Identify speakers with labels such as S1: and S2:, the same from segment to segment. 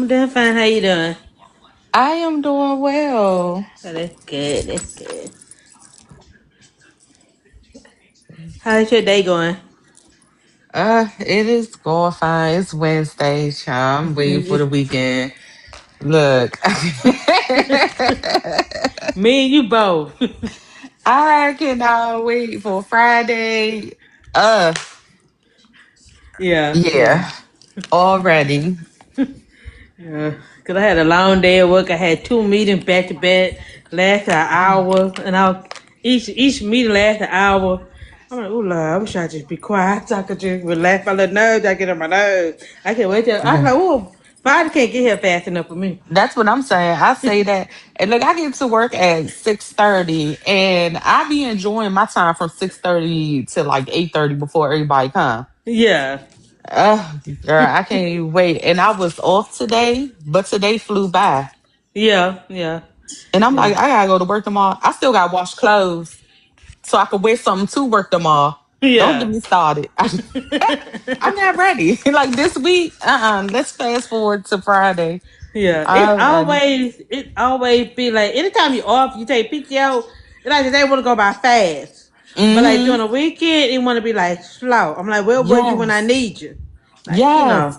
S1: I'm doing fine. How you doing?
S2: I am doing well.
S1: Oh, that's good. That's good. How's your day going?
S2: It is going fine. It's Wednesday, child. I'm waiting for the weekend. Look,
S1: Me and you both.
S2: I cannot wait for Friday. Uh,
S1: Yeah, yeah.
S2: yeah, already.
S1: Yeah. Cause I had a long day at work. I had two meetings back to back, lasted an hour, and each meeting lasted an hour. I'm like, oh Lord, I wish I just be quiet so I could just relax my little nerves. I get on my nerves. I can't wait till I was like, oh, Friday can't get here fast enough for me.
S2: That's what I'm saying. I say that, and look, I get to work at 6:30, and I be enjoying my time from 6:30 to like 8:30 before everybody come.
S1: Yeah,
S2: Girl, I can't even wait. And I was off today, but today flew by.
S1: yeah, yeah,
S2: And I'm
S1: yeah,
S2: like, I gotta go to work tomorrow. I still gotta wash clothes so I can wear something to work tomorrow. Don't get
S1: yeah.
S2: me started. I'm not ready. Like this week, let's fast forward to Friday.
S1: Yeah,
S2: I'm ready.
S1: it always be like anytime you off, you take PTO. It's like they want to go by fast, but like during
S2: Mm-hmm.
S1: the weekend, it want to be like slow. I'm like, where were you when I
S2: Yes.
S1: need you? Like
S2: Yes.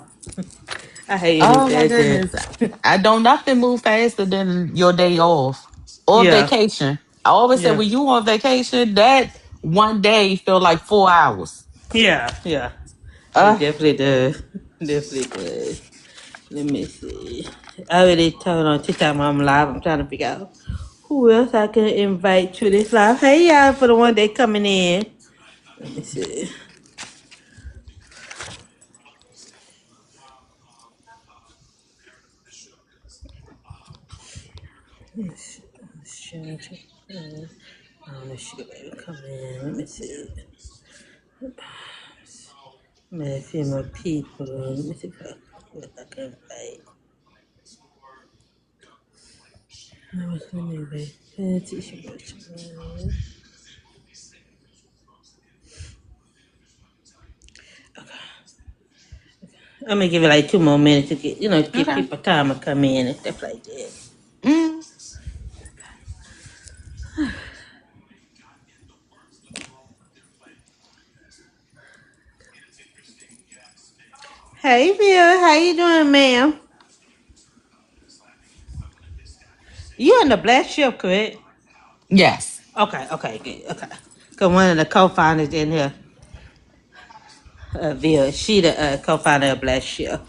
S1: I hate it
S2: Oh my
S1: like
S2: goodness.
S1: that.
S2: I don't nothing move faster than your day off or
S1: Yeah,
S2: vacation. I always say
S1: yeah,
S2: when you on vacation, that one day feel like 4 hours.
S1: yeah, yeah. It
S2: Uh,
S1: definitely does. Definitely does. Let me see. I already told on TikTok I'm live. I'm trying to figure out who else I can invite to this live. Hey y'all, for the one that coming in. Let me see. Change it. Let's see if come in. Let me see. Let me see more people. Let me see if I can invite. No, let me invite. I'm gonna give it like 2 more minutes to get, to give
S2: okay.
S1: people time to come in and stuff like that.
S2: Mm.
S1: Hey, Bill, how you doing, ma'am? You in the black ship, correct?
S2: Yes.
S1: Okay, okay, good, okay. Cause one of the co-founders in here, Bill, she the co-founder of Black Ship.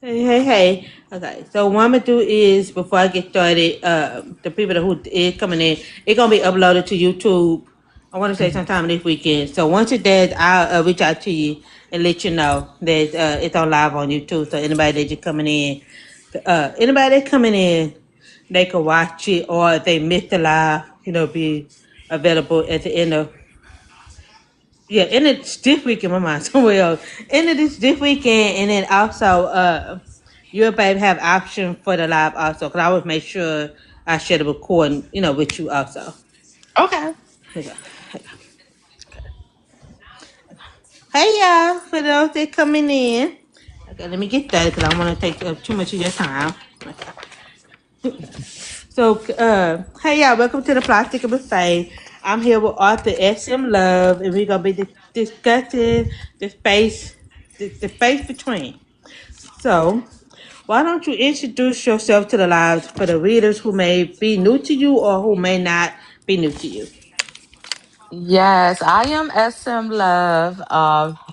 S1: Hey, hey, hey. Okay, so what I'm gonna do is before I get started, the people who is coming in, it's gonna be uploaded to YouTube. I want to say
S2: Mhm.
S1: sometime this weekend. So once it does, I'll reach out to you and let you know that it's on live on YouTube. So anybody that just coming in, anybody that coming in, they can watch it, or if they missed the live, be available at the end of and it's this weekend, my mind somewhere else. And it is this weekend, and then also, you'll be able to have option for the live also. Cause I always make sure I share the recording, with you also.
S2: Okay.
S1: Okay. Hey y'all, for those that coming in. Okay, let me get that because I don't want to take up too much of your time. So, hey y'all, welcome to the Plastic of Faye. I'm here with Author S.M. Love, and we're gonna be discussing the space between. So, why don't you introduce yourself to the lives for the readers who may be new to you or who may not be new to you?
S2: Yes, I am SM Love.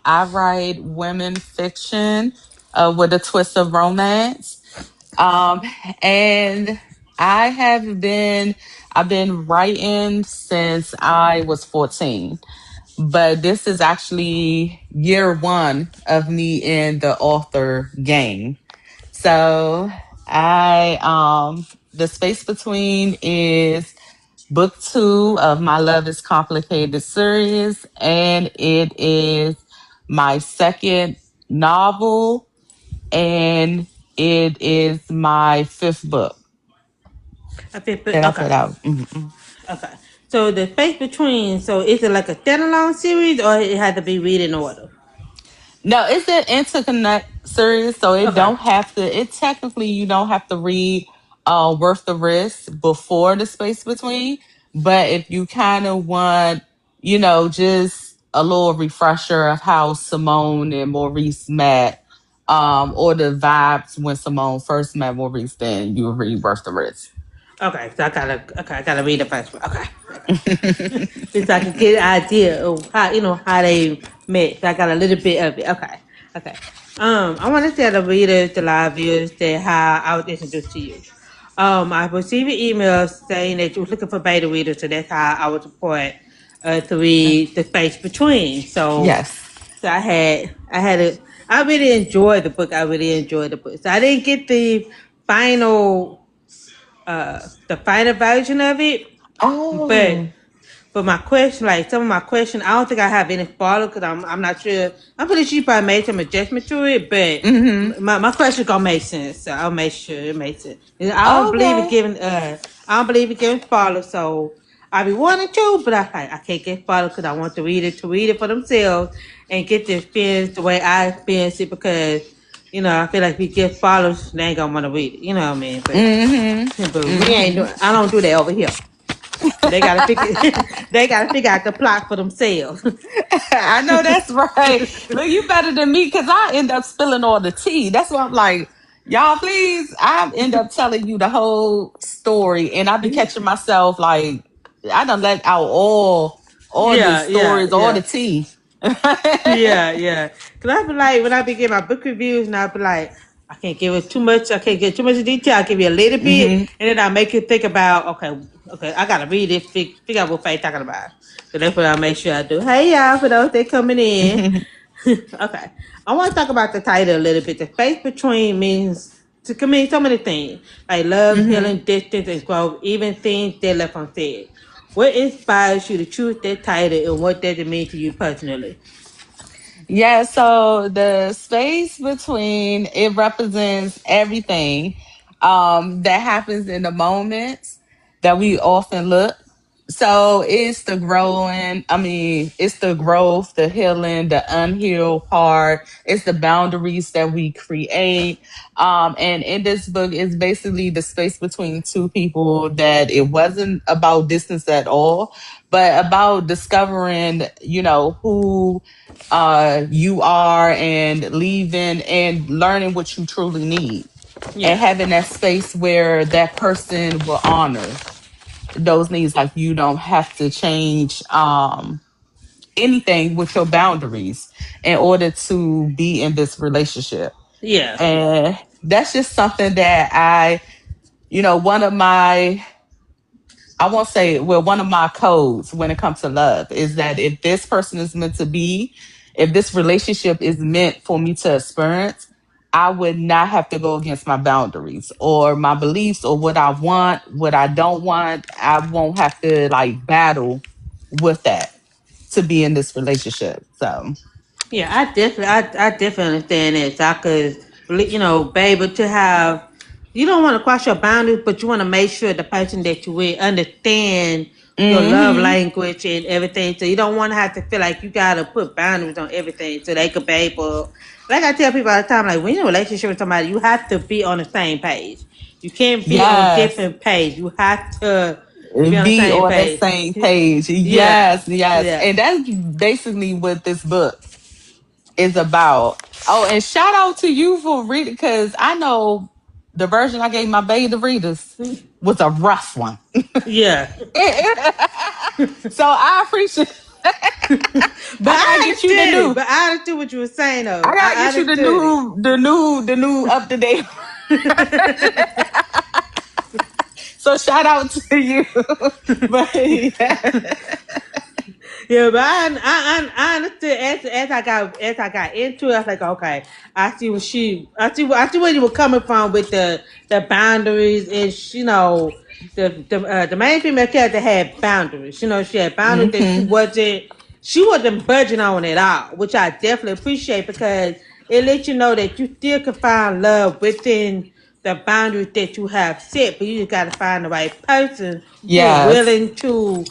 S2: I write women fiction with a twist of romance. Um, and I have been I've been writing since I was 14. But this is actually year one of me in the author game. So I the space between is book two of my Love is Complicated series, and it is my second novel, and it is my fifth book
S1: I feel
S2: that I
S1: okay,
S2: put out. Mhm.
S1: okay. So the space between. So is it like a standalone series, or it had to be read in order?
S2: No, it's an interconnect series, so it
S1: Okay.
S2: don't have to. It technically you don't have to read Worth the Risk before the space between. But if you kind of want, just a little refresher of how Simone and Maurice met, or the vibes when Simone first met Maurice, then you read Worth the Risk.
S1: Okay, so I gotta read the first one. Okay, okay. Just so I can get an idea of how how they met. So I got a little bit of it. Okay, okay. I want to tell the readers, the live viewers, that how I was introduced to you. I received an email saying that you were looking for beta readers, so that's how I was appointed to read the space between.
S2: Yes.
S1: So I really enjoyed the book. I really enjoyed the book. So I didn't get final the final version of it, but
S2: Oh.
S1: my question, like some of my question, I don't think I have any follow because I'm not sure. I'm pretty sure you probably made some adjustment to it,
S2: Mm-hmm.
S1: but my question gonna make sense, so I'll make sure it makes sense. And
S2: Okay.
S1: I don't believe in giving follow, so I be wanting to, but I can't get follow because I want the reader to read it for themselves and get the experience the way I experienced it because. I feel like if we get follows, they ain't gonna want to read it. You know what I mean?
S2: Mm-hmm.
S1: But we ain't
S2: Mm-hmm.
S1: doing. I don't do that over here. They gotta figure. They gotta figure out the plot for themselves.
S2: I know that's right. Look, you better than me because I end up spilling all the tea. That's why I'm like, y'all, please. I end up telling you the whole story, and I be catching myself like, I done let out all the
S1: Yeah, yeah,
S2: stories, all the
S1: yeah.
S2: tea.
S1: Yeah, yeah. Cause I be like, when I be getting my book reviews, and I be like, I can't give it too much. I can't get too much detail. I give you a little bit,
S2: Hmm.
S1: and then I make you think about, okay, okay, I gotta read it, figure out what Faye talking about. So that's what I make sure I do. Hey y'all, for those that coming in. Okay, I want to talk about the title a little bit. The space between means to mean so many things like love,
S2: Hmm.
S1: healing, distance, and growth. Even things that left unsaid. What inspires you to choose that title, and what does it mean to you personally?
S2: Yeah, so the space between it represents everything that happens in the moments that we often look. So it's the growing, I mean, it's the growth, the healing, the unhealed part. It's the boundaries that we create. And in this book, it's basically the space between two people that it wasn't about distance at all, but about discovering, who you are and leaving and learning what you truly need and
S1: Yeah,
S2: having that space where that person will honor those needs. Like you don't have to change anything with your boundaries in order to be in this relationship.
S1: yeah,
S2: And that's just something that one of my, I won't say, well, one of my codes when it comes to love is that if this person is meant to be, if this relationship is meant for me to experience, I would not have to go against my boundaries or my beliefs or what I want, what I don't want. I won't have to like battle with that to be in this relationship. So,
S1: yeah. I definitely understand that. So I could, be able to have. You don't want to cross your boundaries, but you want to make sure the person that you with understand your love
S2: hmm,
S1: language and everything. So you don't want to have to feel like you gotta put boundaries on everything, so they could be able. Like I tell people all the time, like when you're in a relationship with somebody, you have to be on the same page. You can't be on
S2: yes,
S1: different page. You have to be on the
S2: be
S1: same
S2: on that
S1: page.
S2: same page.
S1: Yeah,
S2: Yes, yes.
S1: yeah.
S2: And that's basically what this book is about. Oh, and shout out to you for reading because I know the version I gave my baby to readers was a rough one.
S1: Yeah.
S2: So I appreciate.
S1: But
S2: I gotta
S1: I
S2: get you the
S1: understood it.
S2: new.
S1: But I understood what you were saying though.
S2: I gotta
S1: I
S2: get you the
S1: understood it.
S2: new, the new up to date. So shout out to you. But yeah.
S1: Yeah, but I understood as I got into it. I was like, okay, I see where you were coming from with the boundaries, and the main female character had boundaries. She had boundaries that
S2: Hmm.
S1: she wasn't budging on at all, which I definitely appreciate because it lets you know that you still can find love within the boundaries that you have set, but you just got to find the right person who
S2: Yes.
S1: willing to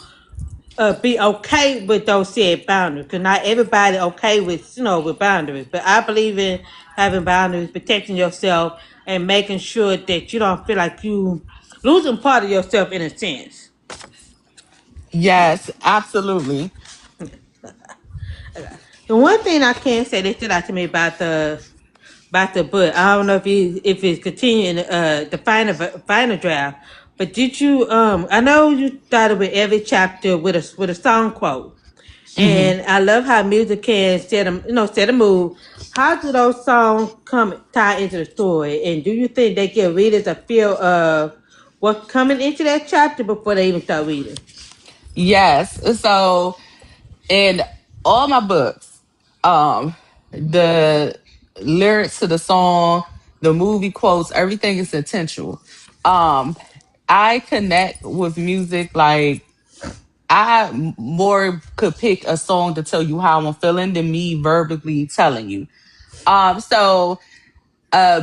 S1: be okay with those said boundaries. Cause not everybody okay with with boundaries. But I believe in having boundaries, protecting yourself, and making sure that you don't feel like you losing part of yourself in a sense.
S2: Yes, absolutely.
S1: The one thing I can say that stood out to me about the book, I don't know if it's continuing the final draft, but did you I know you started with every chapter with a song quote.
S2: Hmm.
S1: And I love how music can set a mood. How do those songs come tie into the story? And do you think they give readers a feel of what's coming into that chapter before they even start reading?
S2: Yes. So in all my books, the lyrics to the song, the movie quotes, everything is intentional. Um, I connect with music like more could pick a song to tell you how I'm feeling than me verbally telling you. So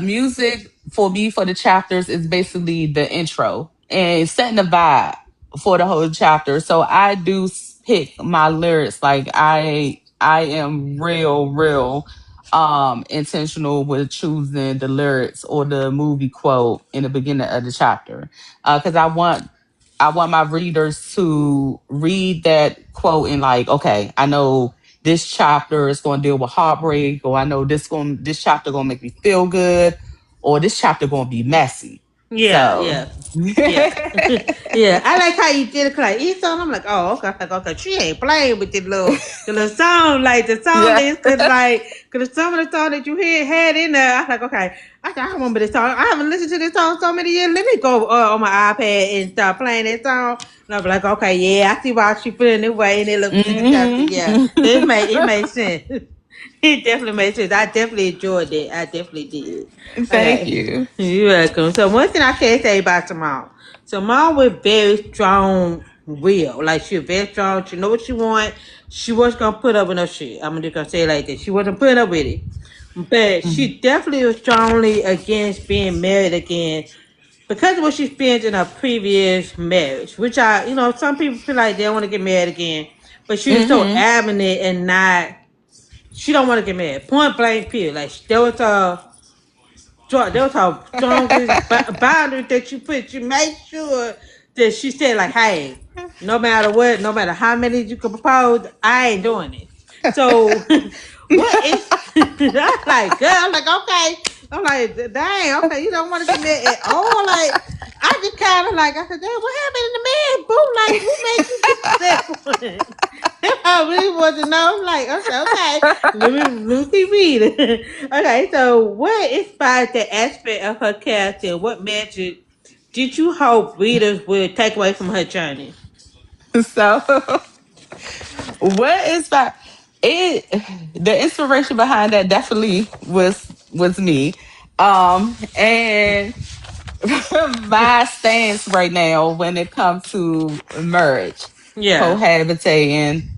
S2: music for me for the chapters is basically the intro and setting the vibe for the whole chapter. So I do pick my lyrics like I am real intentional with choosing the lyrics or the movie quote in the beginning of the chapter. Cuz I want my readers to read that quote and like, okay, I know this chapter is going to deal with heartbreak, or I know this chapter going to make me feel good, or this chapter going to be messy.
S1: Yeah,
S2: So,
S1: yeah, yeah, yeah. I like how you did it. Like each song, I'm like, oh, okay, like, okay. She ain't playing with the little song. Like the song
S2: yeah.
S1: is cause some of the song that you had in there. I was like, okay, I remember this song. I haven't listened to this song so many years. Let me go on my iPad and start playing that song. And I'm like, okay, yeah, I see why she feeling this way, and it looks in the chapter. Yeah,
S2: Hmm.
S1: it made sense. It definitely made sense. I definitely enjoyed it. I definitely did.
S2: Thank
S1: Okay.
S2: you.
S1: You're welcome. So one thing I can say about Simone. Simone was very strong will. Like she was very strong. She know what she want. She wasn't gonna put up with no shit. I'm just gonna say it like that. She wasn't putting up with it. But
S2: Mhm.
S1: she definitely was strongly against being married again because of what she experienced in her previous marriage. Which some people feel like they don't want to get married again. But she was so
S2: Mhm.
S1: adamant and not she don't want to get married. Point blank period. Like there was that was her strongest boundary that you put. You make sure that she said like, "Hey, no matter what, no matter how many you can propose, I ain't doing it." So, what is? I'm like, girl, I'm like, okay. I'm like, dang, okay, you don't want to get married at all. Like, I just kind of like, I said, damn, what happened in the man? Boo, like, who made you get to that point? I really want to know. I'm like, okay. Let me keep reading. Okay, so what inspired the aspect of her character? What magic did you hope readers would take away from her journey?
S2: So, what is that? It the inspiration behind that definitely was me. And my stance right now when it comes to marriage,
S1: Yeah,
S2: cohabitating,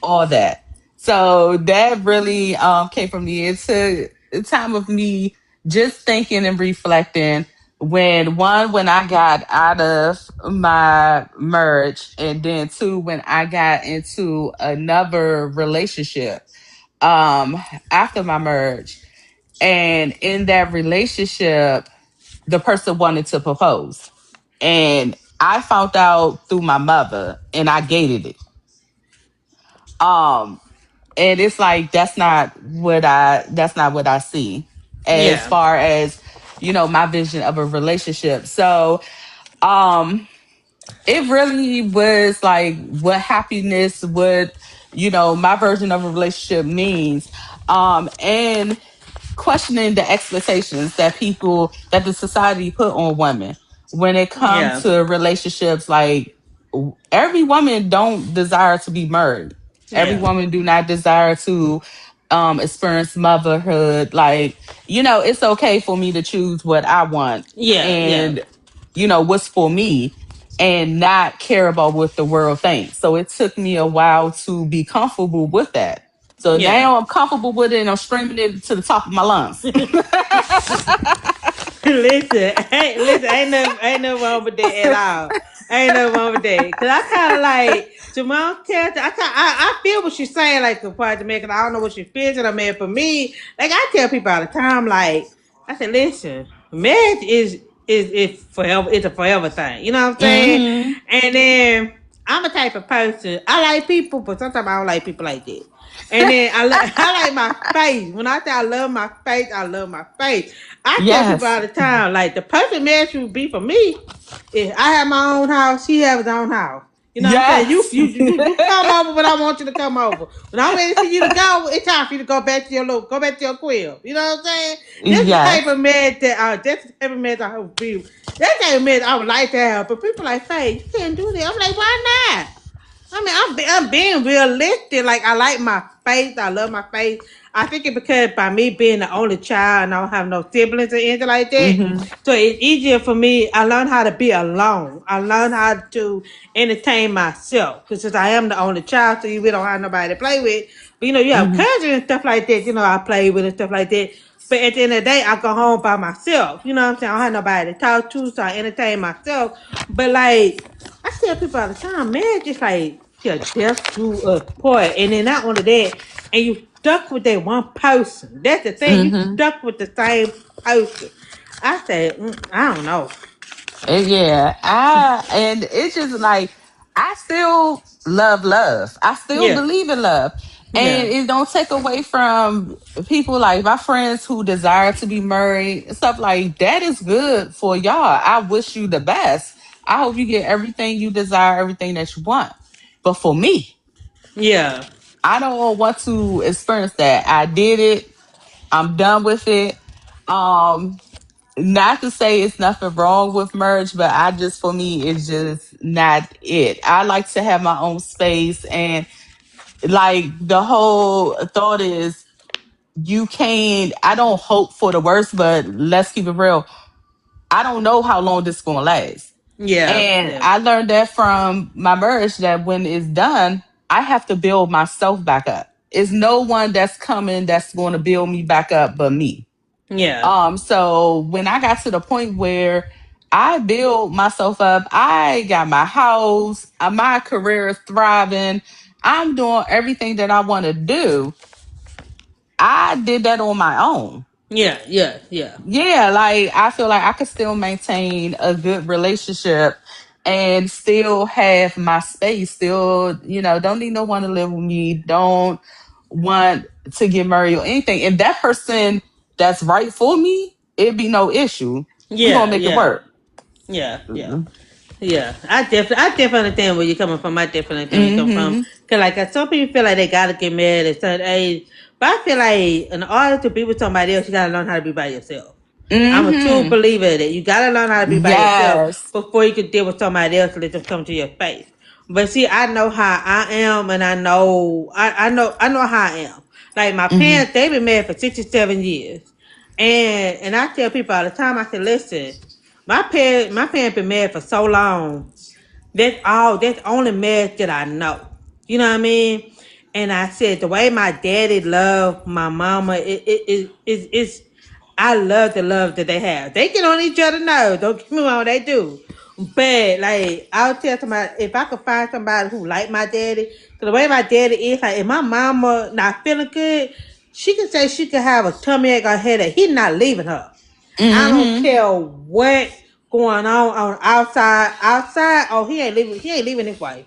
S2: all that. So that really came from me. It's a time of me just thinking and reflecting when I got out of my marriage, and then two, when I got into another relationship um after my marriage. And in that relationship, the person wanted to propose. And I found out through my mother and I gated it. Um, and it's like that's not what I see as
S1: yeah,
S2: far as, my vision of a relationship. So um it really was like what happiness would, my version of a relationship means. And questioning the expectations that the society put on women when it comes
S1: yeah,
S2: to relationships. Like, every woman don't desire to be married. Every
S1: yeah,
S2: woman do not desire to experience motherhood. Like, it's okay for me to choose what I want,
S1: yeah, yeah,
S2: and what's for me, and not care about what the world thinks. So it took me a while to be comfortable with that. So
S1: yeah.
S2: now I'm comfortable with it and I'm screaming it to the top of my lungs.
S1: Listen, ain't no wrong with that at all. Ain't no wrong with that. Cause I kind of like Simone tells, I feel what she's saying, like the part to make it. I don't know what she feels, and I mean, for me, like I tell people all the time, like I said, listen, marriage is forever. It's a forever thing. You know what I'm saying?
S2: Mm-hmm.
S1: And then I'm a type of person. I like people, but sometimes I don't like people like that. And then I like my face. When I say I love my face, I love my face. I tell people
S2: Yes.
S1: all the time, like the perfect marriage would be for me if I have my own house, she has his own house. You know what I'm saying? You
S2: Yes.
S1: you you you come over when I want you to come over. When I'm ready for you to go, it's time for you to go back to go back to your crib. You know what I'm saying? That's the type
S2: Yes.
S1: of man that's the type of man I would be. That's the type of man I would like to have. But people like, Faye, you can't do that. I'm like, why not? I mean, I'm being realistic. Like I like my face. I love my face. I think it because by me being the only child and I don't have no siblings or anything like that,
S2: Mm-hmm.
S1: so it's easier for me. I learned how to be alone. I learned how to entertain myself because since I am the only child, so you really don't have nobody to play with. But you have
S2: Mm-hmm.
S1: cousins and stuff like that. I play with and stuff like that. But at the end of the day, I go home by myself. You know what I'm saying? I don't have nobody to talk to, so I entertain myself. But like I tell people all the time, man, just like your death do us part. And then not only that, and you stuck with that one person. That's the thing. You
S2: Mm-hmm.
S1: stuck with the same person. I said, I don't know.
S2: Yeah, and it's just like I still love love. I still
S1: Yeah,
S2: believe in love. And
S1: yeah,
S2: it don't take away from people like my friends who desire to be married, stuff like that is good for y'all. I wish you the best. I hope you get everything you desire, everything that you want. But for me,
S1: yeah,
S2: I don't want to experience that. I did it. I'm done with it. Um, Not to say it's nothing wrong with merge, but I just, for me, it's just not it. I like to have my own space. And like the whole thought is you can't, I don't hope for the worst, but let's keep it real. I don't know how long this is going to last.
S1: yeah,
S2: And
S1: yeah,
S2: I learned that from my marriage that when it's done, I have to build myself back up. It's no one that's coming that's going to build me back up but me.
S1: yeah,
S2: So when I got to the point where I built myself up, I got my house, my career is thriving, I'm doing everything that I want to do. I did that on my own.
S1: yeah, yeah, yeah,
S2: Yeah, like I feel like I could still maintain a good relationship and still have my space, still, don't need no one to live with me, don't want to get married or anything. If that person that's right for me, it'd be no issue. We're gonna
S1: yeah,
S2: make it
S1: yeah,
S2: work.
S1: yeah, yeah.
S2: Mm-hmm.
S1: Yeah, I definitely understand where you're coming from. I definitely understand where you're coming from.
S2: Mm-hmm.
S1: Cause like some people feel like they gotta get married at a certain age, but I feel like in order to be with somebody else, you gotta learn how to be by yourself. I'm a true
S2: Mm-hmm.
S1: believer in that. You gotta learn how to be by yourself
S2: Yes.
S1: before you can deal with somebody else and let them come to your face. But see, I know how I am, and I know how I am. Like my
S2: Mm-hmm.
S1: parents, they've been married for 67 years, and I tell people all the time. I said, listen, my parents been married for so long. That's all. That's the only marriage that I know. You know what I mean? And I said the way my daddy loved my mama, it's I love the love that they have. They get on each other now. Don't get me wrong, they do. But like I'll tell somebody if I could find somebody who like my daddy, cause the way my daddy is, like if my mama not feeling good, she can say she could have a tummy ache or headache. He's not leaving her. I don't
S2: Mm-hmm.
S1: care what going on outside. Outside, oh he ain't leaving. He ain't leaving his wife.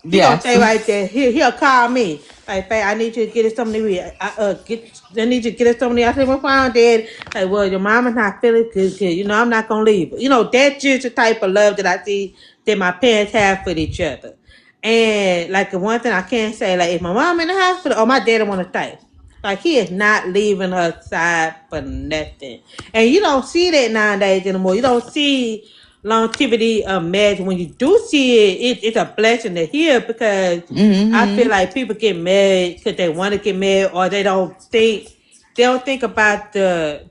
S1: He gonna
S2: Yes.
S1: stay right there. He'll call me. Like, Faye, I need you to get us something to eat. I need you to get us something to eat. I said, what's wrong, Dad? Like, well, your mama's not feeling good. I'm not gonna leave. That's just the type of love that I see that my parents have for each other. And like the one thing I can't say, like if my mom in the hospital, or my daddy want to stay. Like he is not leaving her side for nothing. And you don't see that nowadays anymore. You don't see longevity of marriage. When you do see it's a blessing to hear because I feel
S2: Mm-hmm.
S1: like people get married because they want to get married or they don't think about the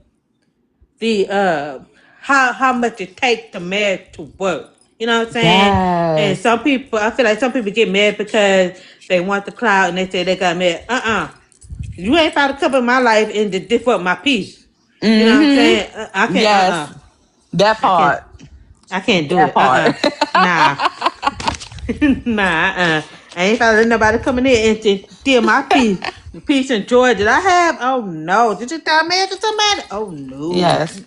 S1: how much it takes to marry to work. You know what I'm saying? And
S2: Yes.
S1: I feel like some people get married because they want the cloud and they say they got married. You ain't found a couple in my life and to dip up my piece. You know what I'm
S2: Mm-hmm.
S1: saying? I can't.
S2: Yes. That
S1: I can't.
S2: part.
S1: I can't do
S2: That
S1: it.
S2: part.
S1: Nah. Nah. I ain't finna let nobody come in here and to steal my peace, the peace and joy that I have. Oh no! Did you start married to somebody? Oh no!
S2: Yes.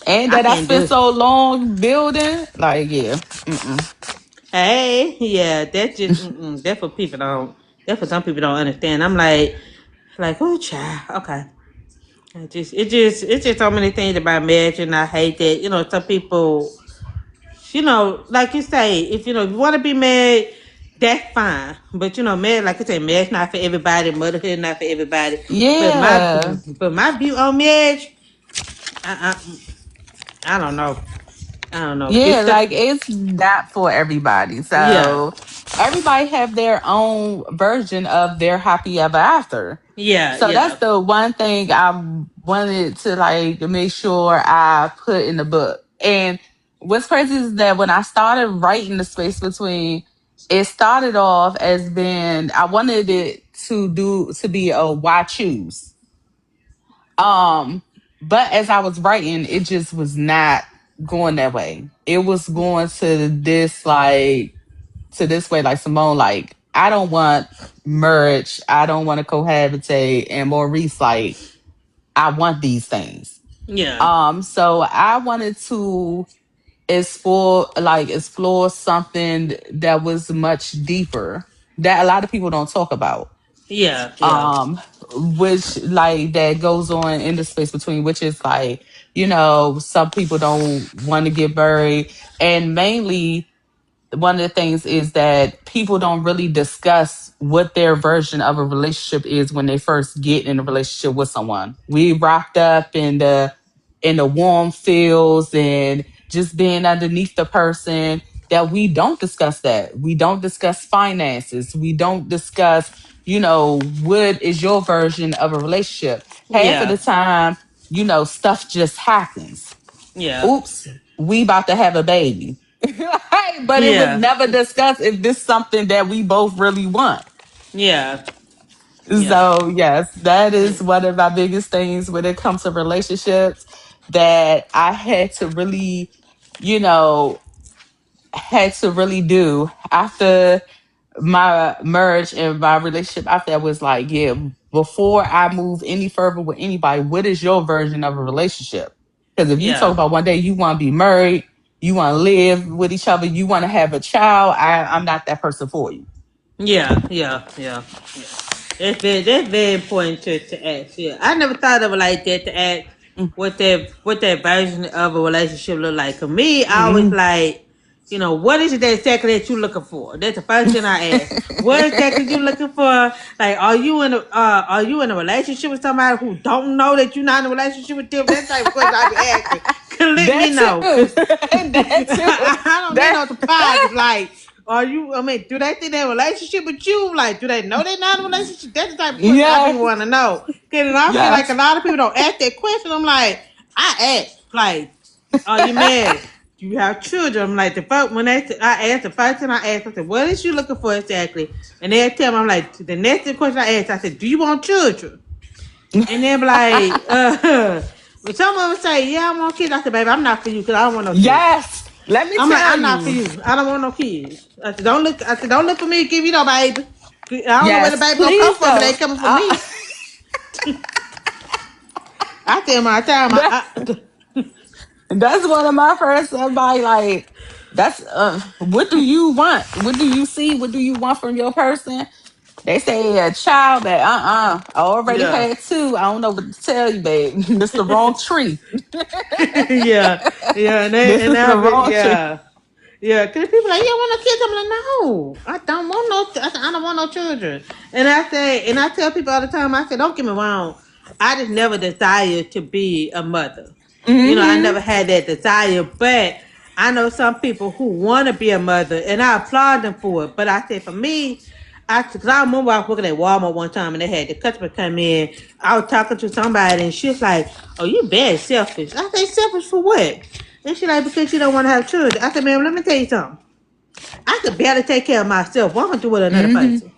S2: And
S1: I
S2: that I
S1: can't do
S2: spent
S1: it.
S2: so long building, like, yeah. Mm-mm.
S1: Hey, yeah, that's just that's what people don't. That's what some people don't understand. I'm like, oh, child, okay. It's just so many things about marriage, and I hate that. Some people, like you say, if you want to be married, that's fine. But marriage, like I said, marriage not for everybody. Motherhood not for everybody. But my
S2: Yeah.
S1: but my view on marriage, I I don't know. I don't know.
S2: Yeah,
S1: It's the
S2: like it's not for everybody.
S1: yeah,
S2: So everybody have their own version of their happy ever after.
S1: yeah,
S2: So that's
S1: yeah,
S2: the one thing I wanted to like make sure I put in the book. And what's crazy is that when I started writing the space between, it started off as being I wanted it to be a why choose. Um, but as I was writing, it just was not going that way. It was going to this way, like Simone, like I don't want merge, I don't want to cohabitate, and Maurice, like I want these things.
S1: yeah,
S2: So I wanted to explore something that was much deeper that a lot of people don't talk about,
S1: yeah, yeah,
S2: um which like that goes on in the space between, which is like, some people don't want to get buried, and mainly one of the things is that people don't really discuss what their version of a relationship is when they first get in a relationship with someone. We rocked up in the warm feels and just being underneath the person, that we don't discuss that. We don't discuss finances. We don't discuss, what is your version of a relationship. Half of
S1: yeah,
S2: the time, stuff just happens.
S1: yeah,
S2: Oops, we about to have a baby. Right? But it was
S1: yeah,
S2: never discussed if this something that we both really want.
S1: yeah, yeah,
S2: So yes, that is one of my biggest things when it comes to relationships, that I you know, had to really do after my marriage and my relationship after that. Was like, yeah, before I move any further with anybody, what is your version of a relationship? Because if you talk
S1: yeah,
S2: about one day you want to be married, you want to live with each other, you want to have a child, I'm not that person for you.
S1: yeah, yeah, yeah. That's very important to ask. Yeah, I never thought of it like that to ask what that version of a relationship look like. For me, I always
S2: Mm-hmm.
S1: like, what is it that exactly that you looking for? That's the first thing I ask. What exactly you looking for? Like, are you in a relationship with somebody who don't know that you're not in a relationship with them? That's the type of question I be asking. Can let me
S2: That
S1: know,
S2: too.
S1: cause
S2: That too.
S1: I don't need
S2: That
S1: no surprises. Like, are you? I mean, do they think they're in a relationship with you? Like, do they know they're not in a relationship? That's the type of question I be
S2: yes.
S1: want to know. Cause I feel like a
S2: Yes.
S1: lot of people don't ask that question. I'm like, I ask, like, are you married? Do you have children? I'm like, the first when I asked the first time I asked, I said, what is you looking for exactly? And they tell me, I'm like, the next question I asked, I said, do you want children? And they're like, but some of them say, yeah, I want kids. I said, baby, I'm not for you because I don't want no children.
S2: Yes. Let me
S1: I'm like,
S2: tell
S1: I'm not for
S2: you.
S1: you. I don't want no kids. I said, don't look. I said, don't look for me to give you no baby. I don't know where the
S2: Yes,
S1: baby gonna come
S2: please
S1: from, but they
S2: don't.
S1: coming from me. I tell my time.
S2: That- that's one of my first. Somebody like, that's what do you want? What do you see? What do you want from your person? They say a child, but I already
S1: Yeah.
S2: had two. I don't know what to tell you, babe. This the wrong tree.
S1: Yeah, yeah, and they
S2: This
S1: and
S2: is the
S1: now,
S2: wrong tree.
S1: yeah, yeah. Cause people like, you don't want no kids. I'm like, no, I don't want no. I said, I don't want no children. And I tell people all the time. I said, don't get me wrong. I just never desired to be a mother. I
S2: Hmm.
S1: never had that desire, but I know some people who want to be a mother, and I applaud them for it. But I said, for me, cause I remember I was working at Walmart one time, and they had the customer come in. I was talking to somebody, and she was like, "Oh, you bad selfish." I said, "Selfish for what?" And she like, "Because you don't want to have children." I said, "Ma'am, let me tell you something. I could barely take care of myself. Why would I do with another
S2: Hmm.
S1: person?"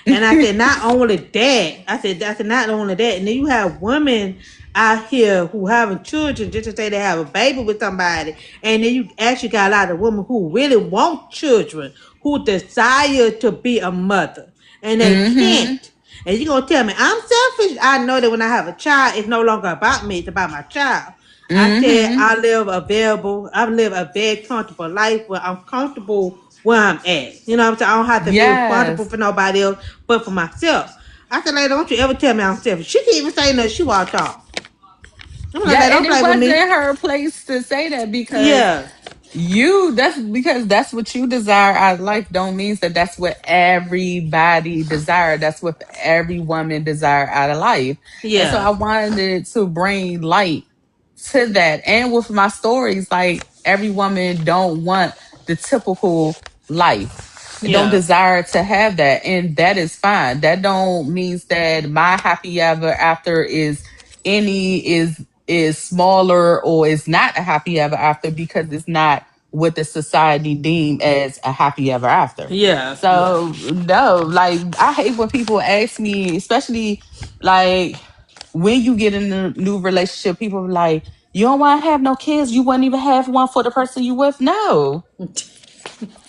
S1: And I said, not only that, I said, not only that, and then you have women out here who having children just to say they have a baby with somebody, and then you actually got a lot of women who really want children, who desire to be a mother, and they
S2: Mm-hmm.
S1: can't. And you gonna tell me I'm selfish? I know that when I have a child, it's no longer about me; it's about my child. I said
S2: Mm-hmm.
S1: I live a very comfortable life where I'm comfortable where I'm at. You know what I'm saying? I don't have to be responsible
S2: Yes.
S1: for nobody else but for myself. I said, lady, don't you ever tell me I'm selfish. She can't even say nothing. She walked off. I'm like,
S2: Yeah,
S1: lady,
S2: and
S1: don't
S2: it
S1: play with
S2: wasn't
S1: me.
S2: her place to say that because
S1: Yeah.
S2: that's because that's what you desire out of life don't mean that that's what everybody desire. That's what every woman desire out of life. And so
S1: Yeah.
S2: I wanted to bring light to that. And with my stories, like every woman don't want the typical life, don't
S1: Yeah.
S2: desire to have that, and that is fine. That don't means that my happy ever after is smaller or is not a happy ever after because it's not what the society deem as a happy ever after.
S1: Yeah. Yeah.
S2: So no, like I hate when people ask me, especially like when you get in a new relationship, people are like, you don't want to have no kids. You wouldn't even have one for the person you with. No,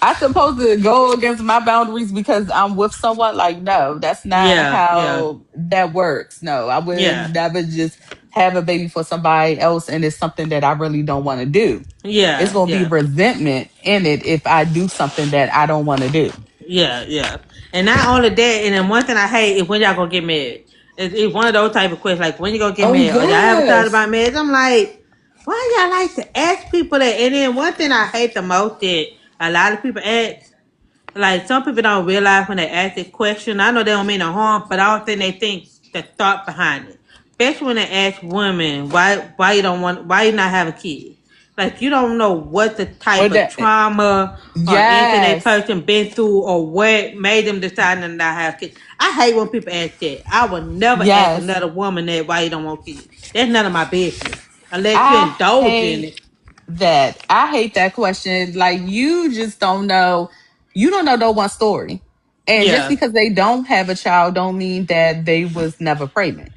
S2: I supposed to go against my boundaries because I'm with someone? Like, no, that's not
S1: Yeah. Yeah.
S2: how that works. No, I
S1: Yeah.
S2: would never just have a baby for somebody else and it's something that I really don't want to do. It's
S1: Yeah.
S2: going to be
S1: Yeah.
S2: resentment in it if I do something that I don't want to do.
S1: Yeah, yeah. And not only that, and then one thing I hate is when y'all gonna get married. It's one of those type of questions, like when you gonna get
S2: Oh,
S1: married, or y'all ever thought
S2: yes.
S1: about marriage? I'm like, why y'all like to ask people that? And then one thing I hate the most that a lot of people ask, like some people don't realize when they ask the question. I know they don't mean no harm, but I don't think they think the thought behind it. Especially when they ask women why you don't want why you not having kids. Like you don't know what the
S2: Or
S1: type of
S2: that,
S1: trauma or anything that
S2: yes.
S1: person been through or what made them decide to not have kids. I hate when people ask that. I would never ask
S2: Yes.
S1: another woman that why you don't want kids. That's none of my business. Unless you
S2: I
S1: indulge in
S2: hate
S1: it.
S2: that. I hate that question. Like you just don't know. You don't know no one story. And just
S1: Yeah.
S2: because they don't have a child don't mean that they was never pregnant.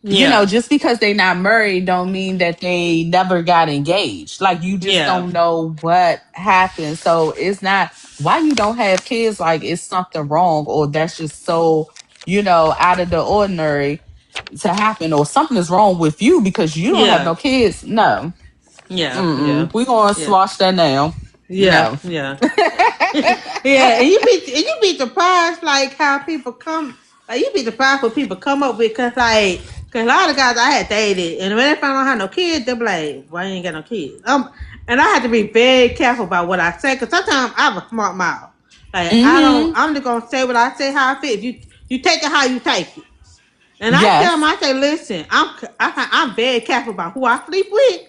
S1: Yeah.
S2: Just because they not married don't mean that they never got engaged. Like you just
S1: Yeah.
S2: don't know what happened. So it's not why you don't have kids, like it's something wrong or that's just so, out of the ordinary to happen or something is wrong with you because you don't have
S1: Yeah.
S2: no kids. No.
S1: Yeah. Yeah.
S2: Mm-mm. We're gonna
S1: Yeah.
S2: swash that now.
S1: Yeah.
S2: No.
S1: Yeah. Yeah, and you be surprised like how people come. Like you be surprised what people come up with, cause a lot of guys I had dated, and when they found out I had no kids, they be like, "Why you ain't got no kids?" And I had to be very careful about what I say, cause sometimes I have a smart mouth. Like I don't,
S2: Mm-hmm.
S1: I'm just gonna say what I say how I feel. If you take it how you take it. And I tell them,
S2: Yes.
S1: I say, listen, I'm very careful about who I sleep with.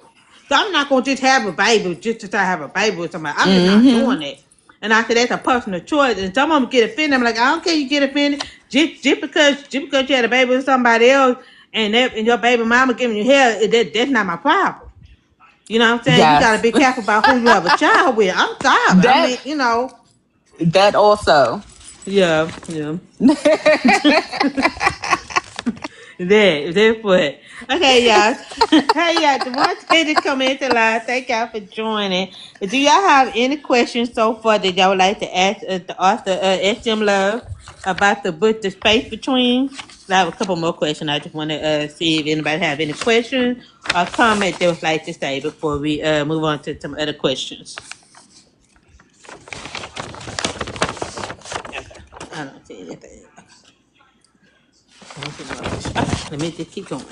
S1: So I'm not gonna just have a baby just to try to have a baby with somebody. I'm just not
S2: Mm-hmm.
S1: doing that. And I said that's a personal choice. And some of them get offended. I'm like, I don't care you get offended. Just because you had a baby with somebody else and your baby mama giving you hell, that's not my problem. You know what I'm saying? You gotta
S2: Yes.
S1: be careful about who you have a child with. I'm sorry. I
S2: that
S1: mean, you know.
S2: that also.
S1: Yeah, yeah. That's what. Okay, y'all. Hey, y'all. The ones that come into live, thank y'all for joining. Do y'all have any questions so far that y'all would like to ask the author, S.M. Love, about the book, The Space Between? I have a couple more questions. I just want to see if anybody have any questions or comment they would like to say before we move on to some other questions. Okay. I don't see anything. Okay, let me just keep going.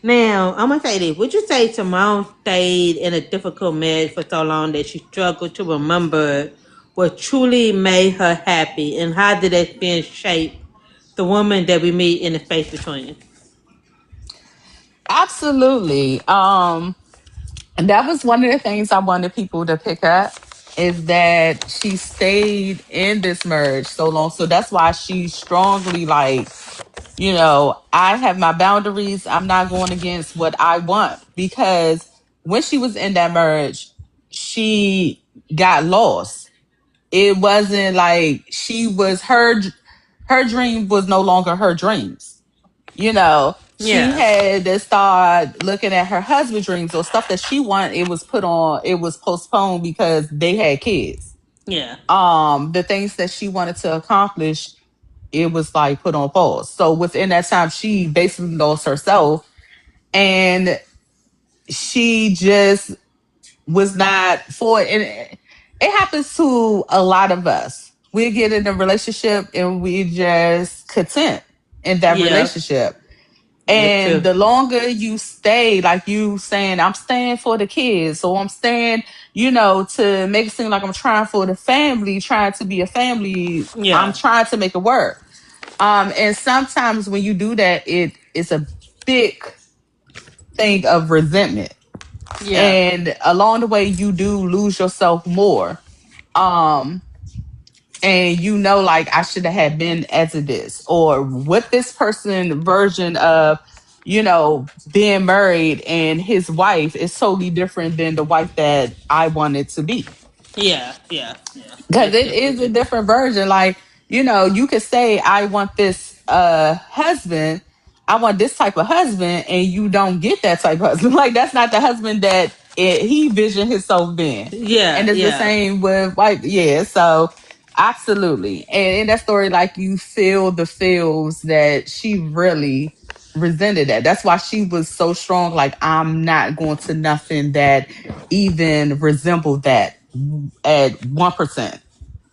S1: Now, I'm gonna say this. Would you say Simone stayed in a difficult marriage for so long that she struggled to remember what truly made her happy, and how did that experience shape the woman that we meet in the space between?
S2: Absolutely. And that was one of the things I wanted people to pick up is that she stayed in this marriage so long. So that's why she strongly like, I have my boundaries. I'm not going against what I want because when she was in that marriage, she got lost. It wasn't like she was her dream was no longer her dreams. She
S1: Yeah.
S2: had to start looking at her husband's dreams or stuff that she wanted. It was postponed because they had kids.
S1: Yeah.
S2: The things that she wanted to accomplish, it was like put on pause. So within that time, she basically lost herself, and she just was not for it. And it happens to a lot of us. We get in a relationship and we just content in that
S1: Yeah.
S2: relationship.
S1: That's
S2: And
S1: true.
S2: the longer you stay, like you saying, I'm staying for the kids, or I'm staying, to make it seem like I'm trying for the family, trying to be a family, I'm
S1: Yeah.
S2: trying to make it work. And sometimes when you do that, it is a big thing of resentment.
S1: Yeah.
S2: And along the way, you do lose yourself more. Um, and like I should have had been as it is, or what this person version of, being married and his wife is totally different than the wife that I wanted to be.
S1: Yeah. Yeah. Yeah.
S2: Because
S1: That's
S2: it is a
S1: definitely
S2: different version. Like, you could say, I want this husband, I want this type of husband, and you don't get that type of husband. Like, that's not the husband that he visioned himself being.
S1: true. Yeah.
S2: And it's the
S1: Yeah.
S2: same with like, yeah, so absolutely. And in that story, like, you feel the feels that she really resented that. That's why she was so strong. Like, I'm not going to nothing that even resembled that at 1%.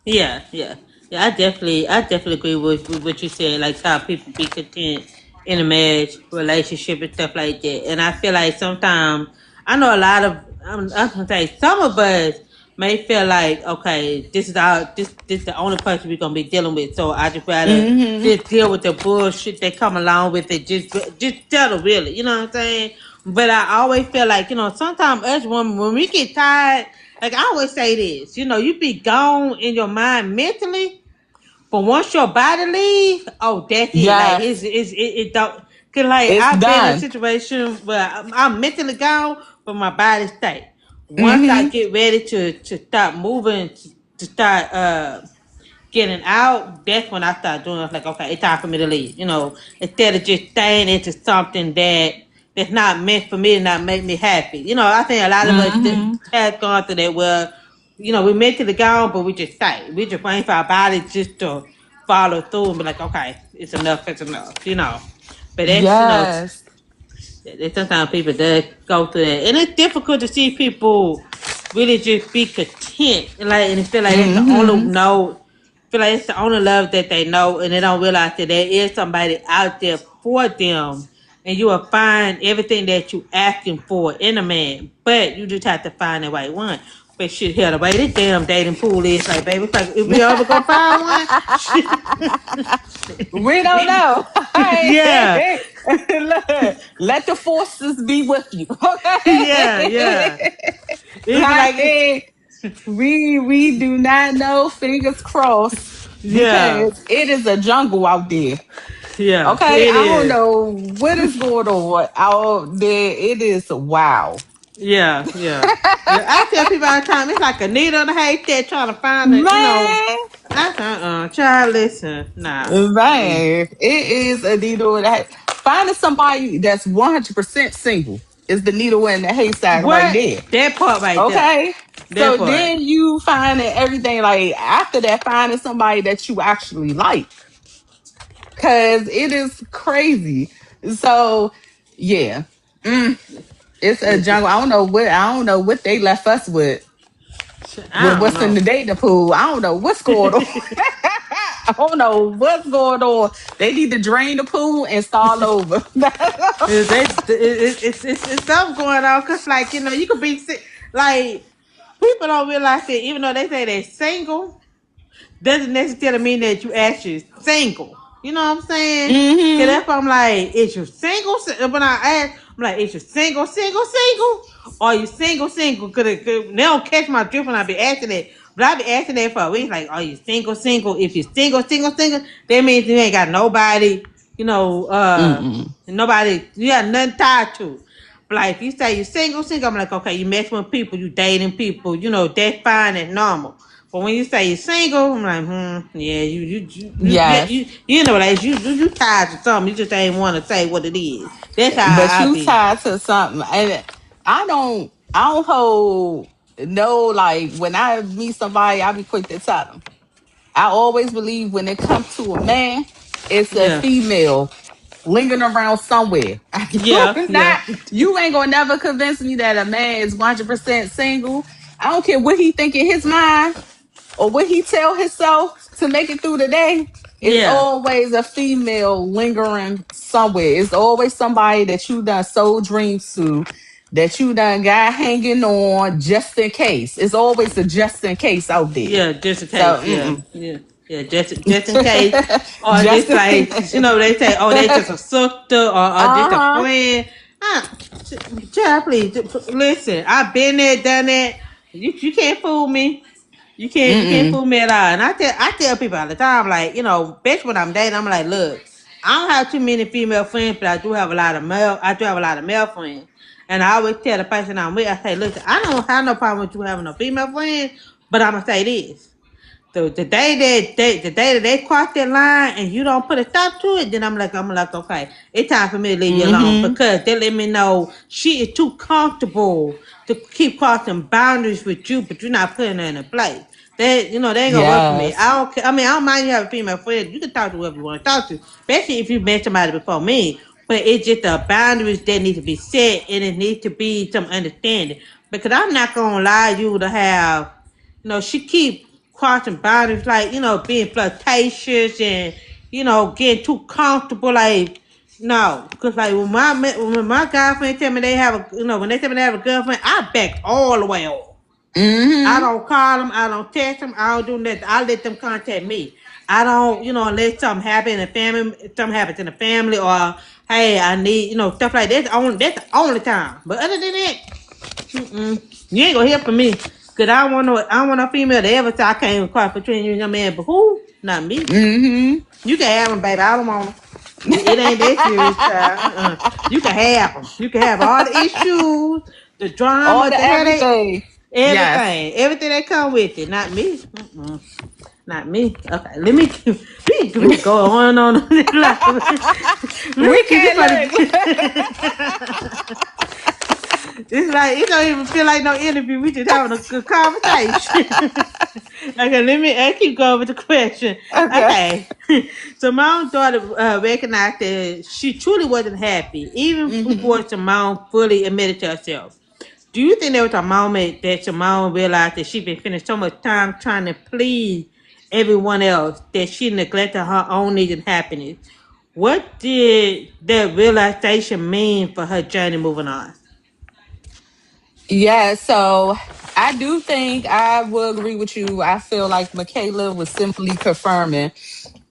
S1: Yeah, yeah, yeah. I definitely agree with what you said. Like how people be content in a marriage, relationship, and stuff like that. And I feel like sometimes I know a lot of I'm gonna say some of us may feel like okay, this the only person we're gonna be dealing with. So I just rather
S2: Hmm.
S1: just deal with the bullshit that come along with it. Just tell her really, you know what I'm saying? But I always feel like sometimes us women when we get tired. Like I always say this, you be gone in your mind mentally, but once your body leave, oh, that's it. Like
S2: Yes,
S1: it don't. Cause like
S2: it's
S1: I've been in a
S2: done.
S1: situation where I'm mentally gone, but my body stay. Once I
S2: Hmm.
S1: get ready to start moving, to start getting out, that's when I start doing it. Like, okay, it's time for me to leave. Instead of just staying into something that's not meant for me and not make me happy. I think a lot of us
S2: Hmm.
S1: has gone through that where, we mentally gone, but we just stay. We just waiting for our body just to follow through and be like, okay, it's enough, it's enough. But that's,
S2: Yes.
S1: sometimes people does go through that, and it's difficult to see people really just be content and feel like that's the only
S2: Hmm.
S1: know, feel like it's the only love that they know, and they don't realize that there is somebody out there for them, and you will find everything that you asking for in a man, but you just have to find the right one. But shit, hell, the way this damn dating pool is, like, baby, it's like, if we ever gonna find one,
S2: We don't know.
S1: yeah,
S2: Look, let the forces be with you.
S1: yeah, yeah.
S2: Okay.
S1: It'd be
S2: Like,
S1: like,
S2: we do not know, fingers crossed,
S1: yeah,
S2: because it is a jungle out there.
S1: yeah,
S2: Okay,
S1: it
S2: I don't
S1: is.
S2: know what is going on out there. It is wow.
S1: Yeah, yeah. Yeah, I tell people all the time, it's like a needle in a haystack trying to find it.
S2: Man,
S1: Child, listen, nah. Mm.
S2: man, it is a needle in the hay. Finding somebody that's 100% single is the needle in the haystack right
S1: What?
S2: there.
S1: That part right there.
S2: Okay.
S1: That
S2: So
S1: part.
S2: then you finding everything, like after that, finding somebody that you actually like. Cause it is crazy. So yeah. Mm, it's a jungle. I don't know what they left us with
S1: I don't
S2: what's in
S1: know.
S2: the dating pool. I don't know what's going on. I don't know what's going on. They need to drain the pool and start over.
S1: It's something going on because, like, you could be sick. Like, people don't realize that even though they say they're single, doesn't necessarily mean that you actually single. You know what I'm saying? Cause
S2: Hmm.
S1: if I'm like, is you single? When I ask, I'm like, is you single? Or you single? Cause they don't catch my drift when I be asking that. But I be asking that for a week. Like, are you single? If you single, that means you ain't got nobody.
S2: Mm-mm.
S1: Nobody. You got nothing tied to. But like, if you say you single, I'm like, okay, you mess with people, you dating people. That's fine and normal. But when you say you're single, I'm like, yeah,
S2: Yes.
S1: you know, like you tied to something. You just ain't want to say what it is. That's
S2: But
S1: how I
S2: you
S1: feel.
S2: tied to something. And I don't hold no, like when I meet somebody, I be quick to tell them. I always believe when it comes to a man, it's a
S1: Yeah,
S2: female lingering around somewhere.
S1: yeah, yeah,
S2: You ain't gonna never convince me that a man is 100% single. I don't care what he think in his mind or what he tell himself to make it through the day. It's
S1: yeah,
S2: always a female lingering somewhere. It's always somebody that you done sold dreams to, that you done got hanging on just in case. It's always a just in case out there.
S1: yeah. Just in
S2: So,
S1: case, yeah, yeah, yeah. Just in case, or
S2: just
S1: just
S2: in
S1: like they say, oh, they just a sister or just a
S2: uh-huh.
S1: friend. Ah, child, please listen. I've been there, done that. You can't fool me. You can't
S2: Mm-mm.
S1: fool me at all. And I tell people all the time, like, bitch, when I'm dating, I'm like, look, I don't have too many female friends, but I do have a lot of male friends. And I always tell the person I'm with, I say, listen, I don't have no problem with you having a female friend, but I'm gonna say this. So the day that they cross that line and you don't put a stop to it, then I'm like, okay, it's time for me to leave you alone
S2: Mm-hmm.
S1: because they let me know she is too comfortable to keep crossing boundaries with you, but you're not putting her in a place. They ain't gonna work for me.
S2: Yes.
S1: I don't care. I mean, I don't mind you having a female friend. You can talk to whoever you want to talk to, especially if you met somebody before me. But it's just the boundaries that need to be set, and it needs to be some understanding. Because I'm not gonna allow you to have she keep crossing boundaries, like, being flirtatious and, getting too comfortable. Like, no, because, like, when my girlfriend tell me they have when they tell me they have a girlfriend, I back all the way off. I
S2: Mm-hmm.
S1: don't call them, I don't text them, I don't do nothing. I let them contact me. I don't, unless something happen in the family, something happens in the family, or hey, I need, stuff like that. That's the only time. But other than that, you ain't gonna hear from me. Cause I don't want no female to ever say I can't even cross between you and your man. But who? Not me.
S2: Mm-hmm.
S1: You can have them, baby. I don't want them. It ain't that serious, child. You can have them. You can have all the issues, the
S2: All
S1: drama,
S2: the
S1: the headache,
S2: everything. Yes.
S1: everything that come with it. Not me. Not me. Okay, let me we can go on and on. Let me
S2: We
S1: keep this
S2: can't
S1: funny. It's like it don't even feel like no interview. We just having a good conversation. Okay, I keep going with the question.
S2: look. Okay.
S1: Okay, so my own daughter recognized that she truly wasn't happy, even
S2: Mm-hmm.
S1: before Simone fully admitted to herself. Do you think there was a moment that Simone realized that she'd been spending so much time trying to please everyone else that she neglected her own needs and happiness? What did that realization mean for her journey moving on?
S2: Yeah, so I do think I will agree with you. I feel like Michaela was simply confirming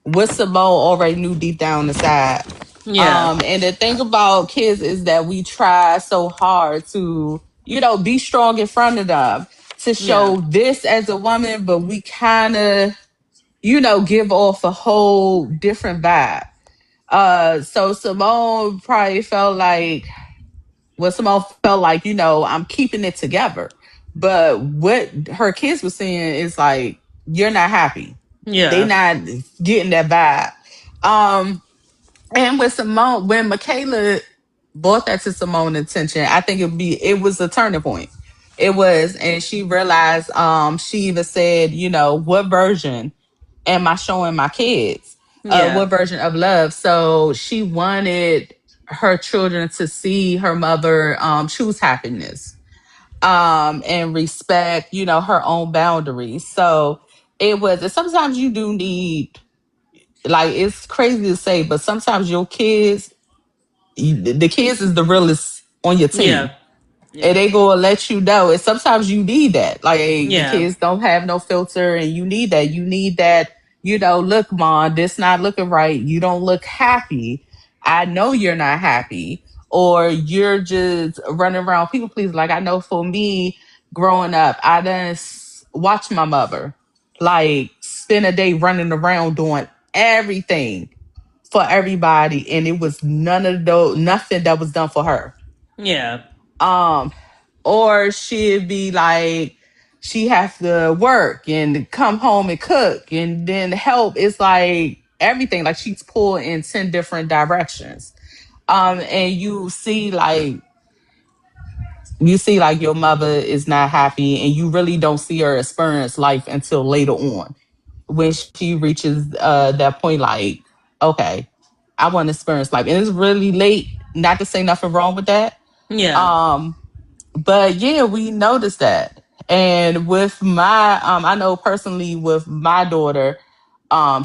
S2: what Simone already knew deep down inside.
S1: Yeah,
S2: And the thing about kids is that we try so hard to, be strong in front of them to
S1: yeah,
S2: show this as a woman, but we kind of, give off a whole different vibe. So Simone probably felt like, Simone felt like, I'm keeping it together. But what her kids were saying is like, you're not happy. They
S1: yeah,
S2: not getting that vibe. Um, and with Simone, when Michaela brought that to Simone's attention, I think it was a turning point. It was, and she realized, she even said, what version am I showing my kids?
S1: yeah,
S2: What version of love? So she wanted her children to see her mother choose happiness and respect, her own boundaries. So and sometimes you do need, like, it's crazy to say, but sometimes your kids, the kids is the realest on your
S1: yeah,
S2: team, and
S1: yeah,
S2: they gonna let you know. And sometimes you need that. Like, the
S1: yeah,
S2: kids don't have no filter, and you need that. You need that. Look, mom, this not looking right. You don't look happy. I know you're not happy, or you're just running around people please. Like, I know for me, growing up, I done watch my mother like spend a day running around doing everything for everybody, and it was nothing that was done for her.
S1: yeah,
S2: Um, or she'd be like, she has to work and come home and cook and then help. It's like everything, like she's pulled in 10 different directions. And you see like your mother is not happy and you really don't see her experience life until later on when she reaches that point like, okay, I want to experience life. And it's really late, not to say nothing wrong with that.
S1: Yeah.
S2: Um, but yeah, we noticed that. And with I know personally with my daughter,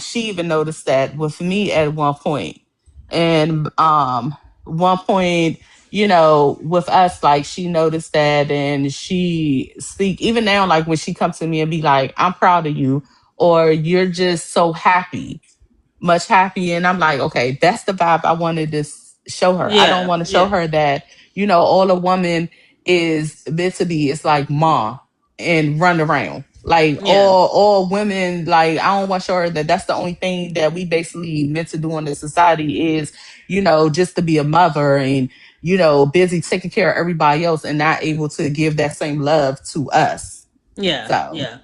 S2: she even noticed that with me at one point. And one point, with us, like she noticed that and she speak even now, like when she comes to me and be like, I'm proud of you, or you're just so happy, much happy. And I'm like, okay, that's the vibe I wanted to show her. I don't
S1: Yeah.
S2: want to show
S1: Yeah.
S2: her that, all a woman is meant to be is like mom and run around. Like
S1: Yeah.
S2: all women, like I don't want to show her that that's the only thing that we basically meant to do in this society is, just to be a mother and, busy taking care of everybody else and not able to give that same love to us.
S1: Yeah.
S2: So,
S1: Yeah.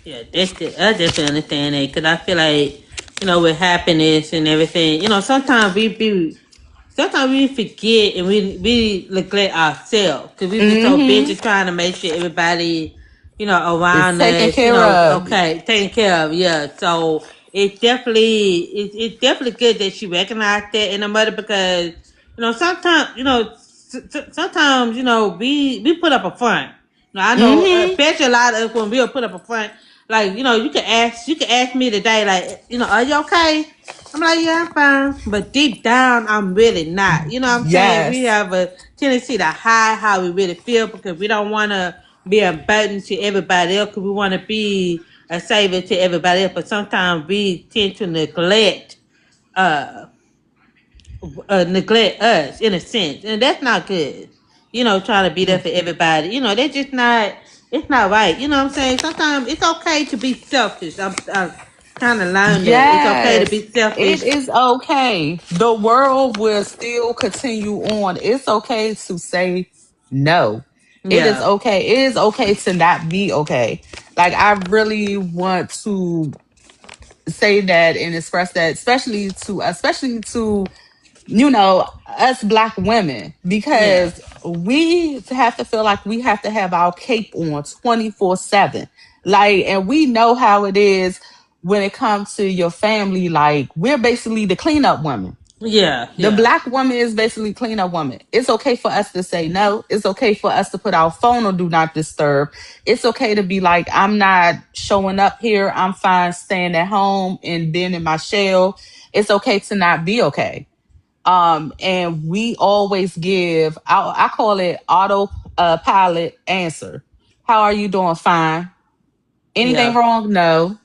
S1: Yeah, I definitely understand that because I feel like, with happiness and everything, sometimes we forget and we neglect ourselves because we be so busy
S2: mm-hmm,
S1: trying to make sure everybody,
S2: it's
S1: around
S2: taken
S1: us,
S2: care of.
S1: okay, taken care of. Yeah, so it's definitely good that she recognized that in her mother because sometimes sometimes we put up a front. I know,
S2: Mm-hmm.
S1: especially a lot of us when we'll put up a front. Like you can ask me today, like are you okay? I'm like, yeah, I'm fine. But deep down, I'm really not. You know what I'm saying? We
S2: Yes.
S1: have a tendency to hide how we really feel because we don't want to be a burden to everybody else because we want to be a savior to everybody else. But sometimes we tend to uh, neglect us in a sense. And that's not good. Trying to be there
S2: Yeah.
S1: for everybody. That's just not, it's not right. You know what I'm saying? Sometimes it's okay to be selfish. I'm kind of learned that. It's okay to
S2: Yes.
S1: be selfish.
S2: It is okay. The world will still continue on. It's okay to say no. It is
S1: Yeah.
S2: okay. It is okay to not be okay. Like I really want to say that and express that, especially to us black women,
S1: Yeah.
S2: because we have to feel like we have to have our cape on 24/7. Like, and we know how it is when it comes to your family. Like, we're basically the cleanup women.
S1: Yeah.
S2: The
S1: Yeah.
S2: black woman is basically cleanup woman. It's okay for us to say no. It's okay for us to put our phone on do not disturb. It's okay to be like, I'm not showing up here. I'm fine staying at home and being in my shell. It's okay to not be okay. And we always give, I call it auto pilot answer. How are you doing? Fine. Anything
S1: Yeah.
S2: wrong? No.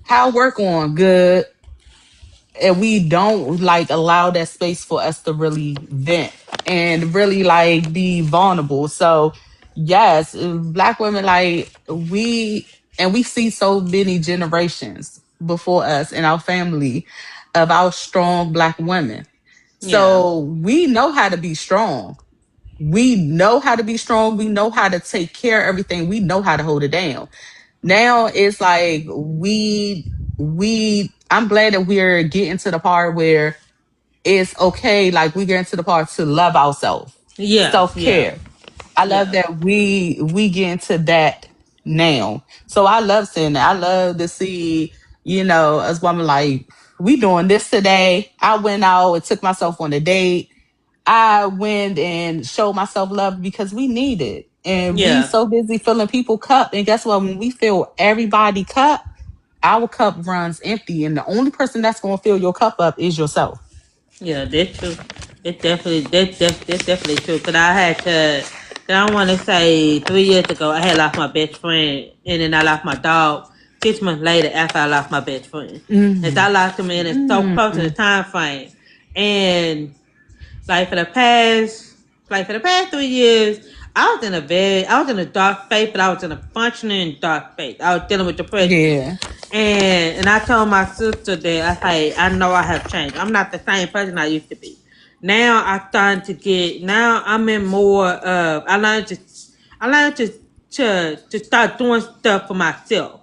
S2: How work on? Good. And we don't like allow that space for us to really vent and really like be vulnerable. So yes, black women, like we see so many generations before us in our family of our strong black women.
S1: Yeah.
S2: So we know how to be strong. We know how to be strong. We know how to take care of everything. We know how to hold it down. Now it's like I'm glad that we're getting to the part where it's okay, like we get into the part to love ourselves.
S1: Yeah. Yeah.
S2: Self-care. I love
S1: Yeah.
S2: that we get into that now. So I love seeing that. I love to see, as women like, we doing this today. I went out and took myself on a date. I went and showed myself love because we need it. And we
S1: Yeah.
S2: so busy filling people cup. And guess what? When we fill everybody cup, our cup runs empty. And the only person that's gonna fill your cup up is yourself.
S1: Yeah, that's true. That's definitely true. Cause I had to. Cause I want to say 3 years ago, I had lost my best friend, and then I lost my dog 6 months later after I lost my best friend. And so
S2: Mm,
S1: I lost him in it's so close to the
S2: mm,
S1: time frame. And like for the past, like for the past 3 years, I was in a dark space, but I was in a functioning dark space. I was dealing with depression.
S2: yeah.
S1: And I told my sister that I know I have changed. I'm not the same person I used to be. Now I'm starting to get. Now I'm in more of. I learned to to start doing stuff for myself.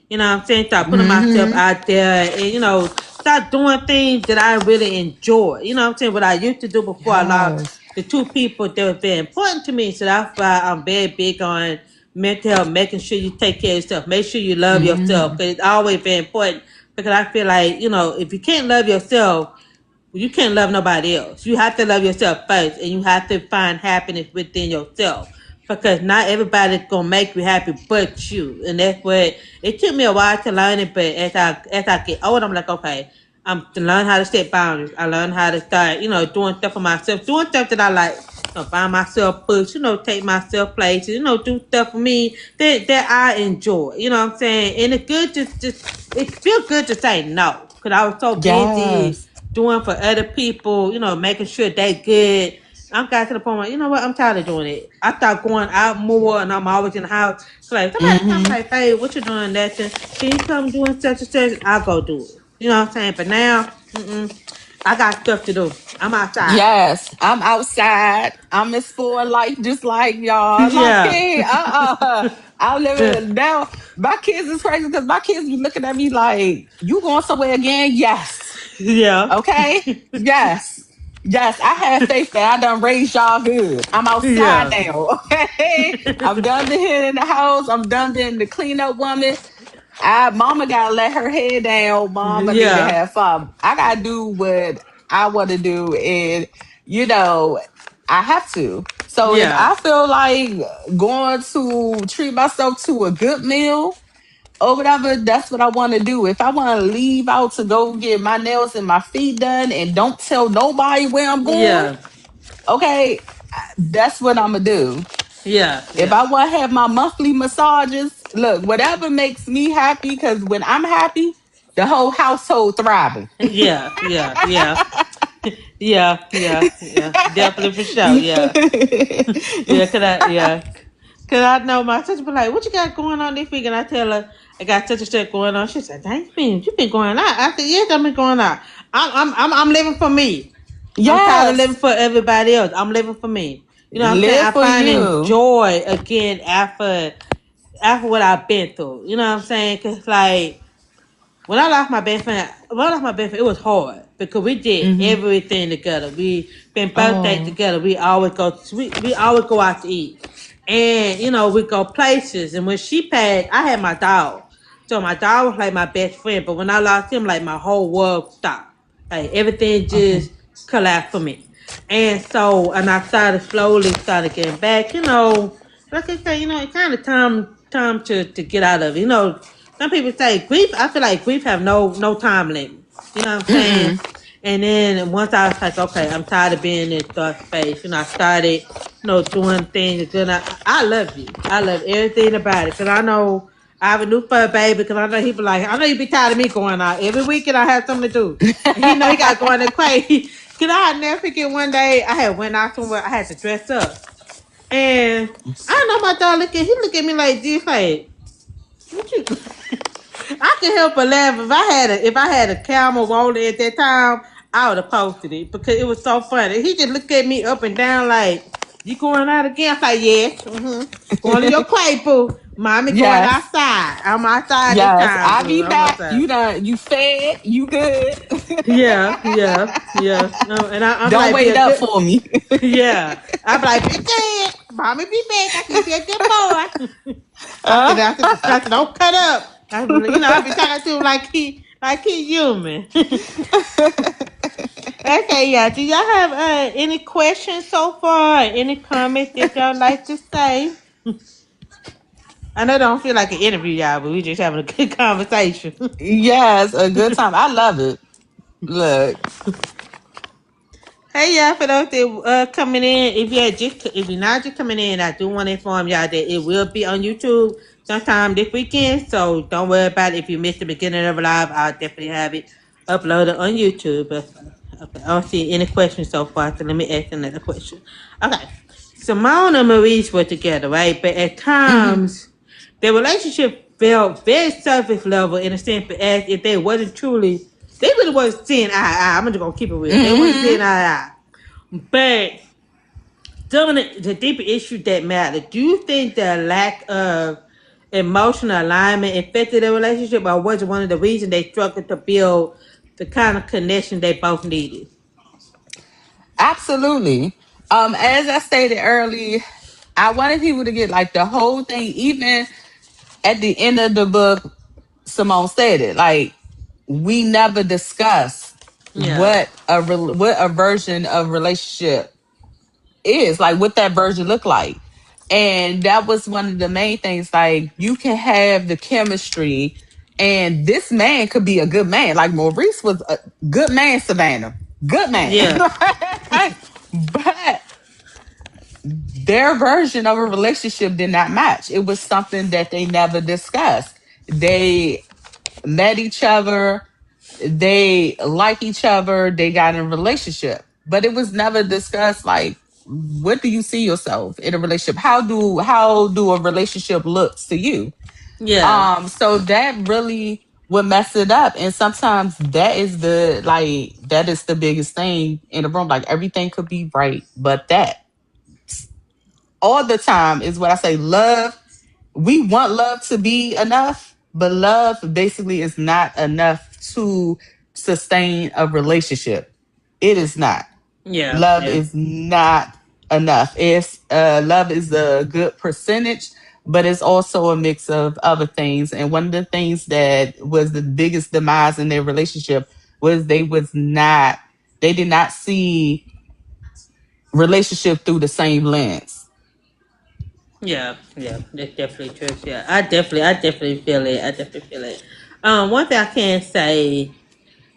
S1: You know what I'm saying? Start putting myself
S2: Mm-hmm.
S1: out there and, start doing things that I really enjoy. You know what I'm saying? What I used to do before I lost
S2: Yes.
S1: the two people that were very important to me. So that's why I'm very big on mental health, making sure you take care of yourself. Make sure you love yourself.
S2: Mm-hmm.
S1: Because it's always very important. Because I feel like, if you can't love yourself, you can't love nobody else. You have to love yourself first, and you have to find happiness within yourself. Because not everybody's gonna make you happy but you, and that's what it took me a while to learn it. But as I get older, I'm like, okay, I'm to learn how to set boundaries. I learn how to start, doing stuff for myself, doing stuff that I like. Buy myself books, take myself places, do stuff for me that I enjoy. You know what I'm saying? And it's good just it feels good to say no. Cause I was so busy
S2: Yes.
S1: doing for other people, making sure they good. I'm got to the point where, you know what, I'm tired of doing it. I start going out more and I'm always in the house. So like somebody come
S2: Mm-hmm.
S1: like, hey, what you doing, Nathan? Can you come doing such and such? I'll go do it. You know what I'm saying? But now, I got stuff to do. I'm outside.
S2: Yes, I'm outside. I'm in sport life just like y'all. Like,
S1: Yeah.
S2: hey, I'm living now. My kids is crazy because my kids be looking at me like, you going somewhere again? Yes.
S1: Yeah.
S2: Okay. Yes. Yes. I have faith that I done raised y'all good. I'm outside
S1: Yeah.
S2: now. Okay. I'm done being here in the house. I'm done being the cleanup woman. Mama gotta let her head down. Mama need to
S1: Yeah.
S2: have fun. I gotta do what I want to do, and you know, I have to. So if
S1: Yeah.
S2: I feel like going to treat myself to a good meal or whatever, that's what I want to do. If I want to leave out to go get my nails and my feet done and don't tell nobody where I'm going,
S1: Yeah.
S2: okay, that's what I'm gonna do.
S1: Yeah.
S2: If
S1: Yeah.
S2: I want to have my monthly massages, look, whatever makes me happy, because when I'm happy, the whole household thriving.
S1: Yeah. Yeah. Yeah. Yeah. Yeah. Yeah. Definitely for sure. Yeah. Yeah. Cause I know my sister be like, "What you got going on this week?" And I tell her I got such and such going on. She said, "Dang, you been going out?" I said, "Yes, I've been going out. I'm living for me. I'm tired of living
S2: Yes,
S1: for everybody else. I'm living for me. You know what I'm saying?
S2: live
S1: I
S2: for
S1: find
S2: you.
S1: joy again after what I've been through. You know what I'm saying? Cause like when I lost my best friend, it was hard because we did
S2: Hmm.
S1: everything together. We spent birthdays
S2: Oh,
S1: together. We always go out to eat, and we go places. And when she passed, I had my dog, so my dog was like my best friend. But when I lost him, like my whole world stopped. Like everything
S2: okay.
S1: just collapsed for me. And I started getting back. Like I say, it kind of time to get out of it. Some people say grief. I feel like grief have no time limit. You know what I'm saying?
S2: Mm-mm.
S1: And then once I was like, okay, I'm tired of being in this dark space. I started, doing things. And I love you. I love everything about it. Cause I know I have a new fur baby. Cause I know he be like, I know you be tired of me going out every weekend. I have something to do. And he know he got going to crazy. Cause I never forget one day I had went out somewhere. I had to dress up, and I know my dog look at me like this, like what you. I can help but laugh if I had a camera rolling at that time. I would have posted it because it was so funny. He just looked at me up and down like, "You going out again?" I was like, "Yes, going to your clay boo. Mommy going
S2: Yes,
S1: outside. I'm outside this
S2: yes.
S1: time,
S2: I'll
S1: boo.
S2: be
S1: I'm
S2: back.
S1: outside."
S2: You done, you fed, you good.
S1: Yeah, yeah, yeah. No, and I'm
S2: Don't
S1: like, be
S2: wait
S1: a
S2: up
S1: good.
S2: for me.
S1: Yeah, I'm like, be good. Mommy, be back. I can be a good boy. I said, don't cut up. I've been talking to him like he human. Okay, yeah. Do y'all have any questions so far? Any comments that y'all like to say? I know it don't feel like an interview, y'all, but we just having a good conversation.
S2: Yes, a good time. I love it. Look.
S1: Hey y'all, for those that coming in, if you're not just coming in, I do want to inform y'all that it will be on YouTube sometime this weekend. So don't worry about it. If you missed the beginning of the live, I'll definitely have it uploaded on YouTube. But okay, I don't see any questions so far. So let me ask another question. Okay, Simone and Maurice were together, right? But at
S2: Hmm.
S1: times, their relationship felt very surface level in a sense, but as if they wasn't truly, they really wasn't seeing eye to eye. I'm just gonna keep it real. They wasn't
S2: Hmm.
S1: seeing eye to eye. But some of the deeper issues that matter. Do you think the lack of emotional alignment affected the relationship, or was it one of the reasons they struggled to build the kind of connection they both needed?
S2: Absolutely. As I stated early, I wanted people to get like the whole thing. Even at the end of the book, Simone said it. Like, we never discuss
S1: Yeah,
S2: what a version of relationship is, like what that version look like. And that was one of the main things. Like, you can have the chemistry, and this man could be a good man. Like, Maurice was a good man, Savannah. Good man.
S1: yeah,
S2: But their version of a relationship did not match. It was something that they never discussed. They met each other, they like each other, they got in a relationship, but it was never discussed like, what do you see yourself in a relationship? How do a relationship looks to you?
S1: yeah,
S2: So that really would mess it up. And sometimes that is the biggest thing in the room. Like, everything could be right, but that all the time is what I say. Love, we want love to be enough, but love basically is not enough to sustain a relationship. It is not.
S1: yeah,
S2: Love
S1: yeah,
S2: is not enough. It's love is a good percentage, but it's also a mix of other things. And one of the things that was the biggest demise in their relationship was they did not see relationship through the same lens.
S1: yeah, yeah. That's definitely true. Yeah, I definitely feel it. I definitely feel it. One thing I can say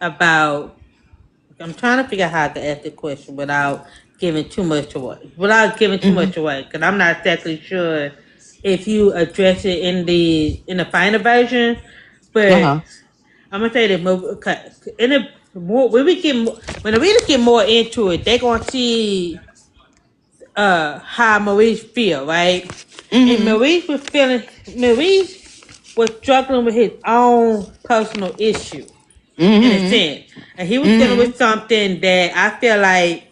S1: about I'm trying to figure out how to ask the question without giving too much away. Without giving too
S2: Hmm.
S1: much away, because I'm not exactly sure if you address it in the final version. But
S2: Uh-huh.
S1: I'm gonna say that movie. Okay, in the more when we get when the readers get more into it, they gonna see how Maurice feel, right? And
S2: Hmm.
S1: Maurice was struggling with his own personal issue in a
S2: Hmm.
S1: sense. And he was dealing
S2: Hmm.
S1: with something that I feel like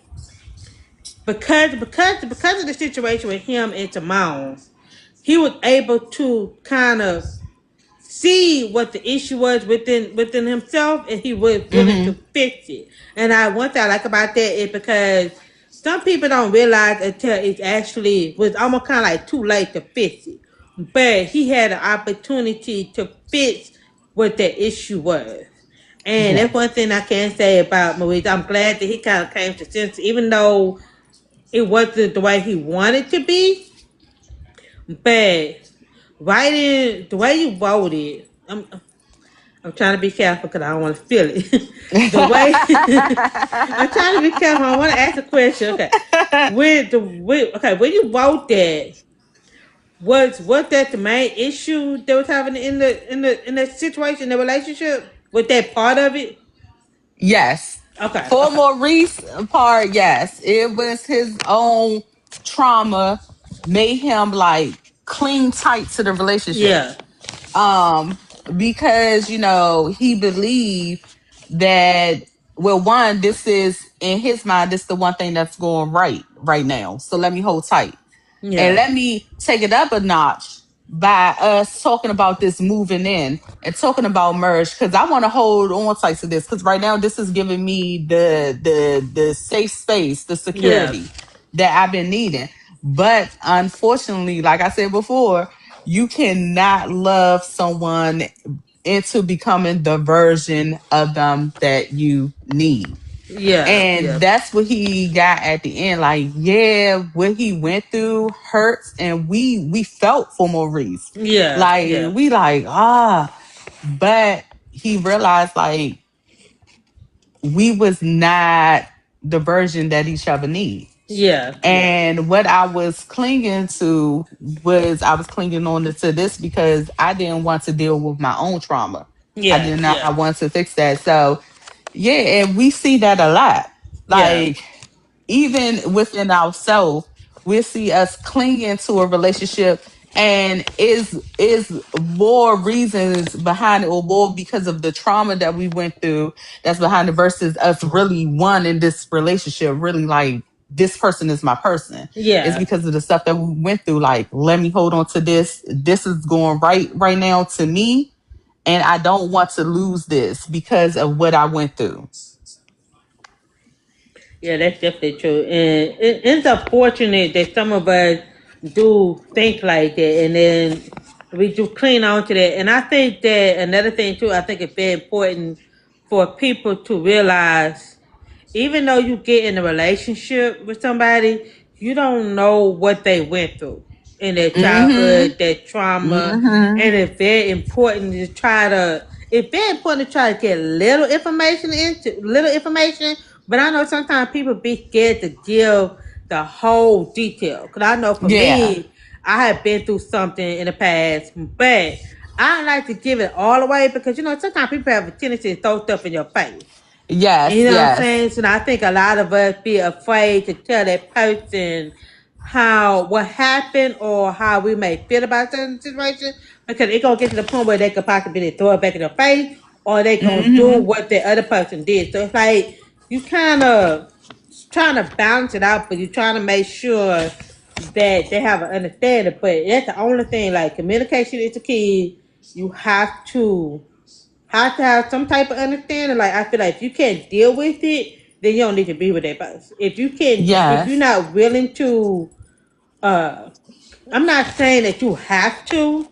S1: because of the situation with him and Timon, he was able to kind of see what the issue was within himself, and he was willing to
S2: Hmm.
S1: fix it. And I one thing I like about that is because some people don't realize until it's actually was almost kind of like too late to fix it, but he had an opportunity to fix what the issue was. And that's one
S2: Yes.
S1: thing I can say about Maurice. I'm glad that he kind of came to sense, even though it wasn't the way he wanted to be. But writing the way you wrote it, I'm trying to be careful because I don't want to feel it. The way I'm trying to be careful, I want to ask a question. Okay, when you wrote that, was that the main issue they was having in the situation, in the relationship? Was that part of it?
S2: Yes.
S1: Okay,
S2: For
S1: okay,
S2: Maurice part, yes. It was his own trauma made him like cling tight to the relationship.
S1: yeah,
S2: Um, because he believed that, well, one, this is in his mind, this is the one thing that's going right now. So let me hold tight. And
S1: yeah,
S2: let me take it up a notch by us talking about this moving in and talking about merge, because I want to hold on tight to this, because right now this is giving me the safe space, the
S1: yeah,
S2: security that I've been needing. But unfortunately, like I said before, you cannot love someone into becoming the version of them that you need.
S1: yeah,
S2: And
S1: yeah,
S2: that's what he got at the end. Like, yeah, what he went through hurts, and we felt for Maurice.
S1: yeah,
S2: Like,
S1: yeah,
S2: we like, but he realized like we was not the version that each other need.
S1: yeah, yeah,
S2: And what I was clinging to was I was clinging on to this because I didn't want to deal with my own trauma. I
S1: yeah,
S2: did not
S1: yeah,
S2: want to fix that. So yeah, and we see that a lot.
S1: yeah,
S2: Like, even within ourselves, we see us clinging to a relationship, and is more reasons behind it, or more because of the trauma that we went through that's behind it, versus us really wanting this relationship, really like this person is my person. It's
S1: Yeah.
S2: because of the stuff that we went through. Like, let me hold on to this. This is going right now to me, and I don't want to lose this because of what I went through.
S1: Yeah, that's definitely true. And it's unfortunate that some of us do think like that, and then we do cling on to that. And I think that another thing too, I think it's very important for people to realize, even though you get in a relationship with somebody, you don't know what they went through in their
S2: Mm-hmm.
S1: childhood, their trauma,
S2: Mm-hmm.
S1: and it's very important to try to. It's very important to try to get little information. But I know sometimes people be scared to give the whole detail. Cause I know for
S2: Yeah.
S1: me, I have been through something in the past, but I don't like to give it all away because sometimes people have a tendency to throw stuff in your face.
S2: Yes.
S1: You know what I'm
S2: Yes.
S1: saying? So I think a lot of us be afraid to tell that person what happened or how we may feel about certain situation because it gonna get to the point where they could possibly throw it back in the face or they gonna do
S2: Mm-hmm.
S1: what the other person did. So it's like you kind of trying to balance it out, but you're trying to make sure that they have an understanding. But that's the only thing. Like communication is the key. You have to have some type of understanding. Like I feel like if you can't deal with it, then you don't need to be with that person. If you're
S2: Yes.
S1: not willing to, uh, I'm not saying that you have to,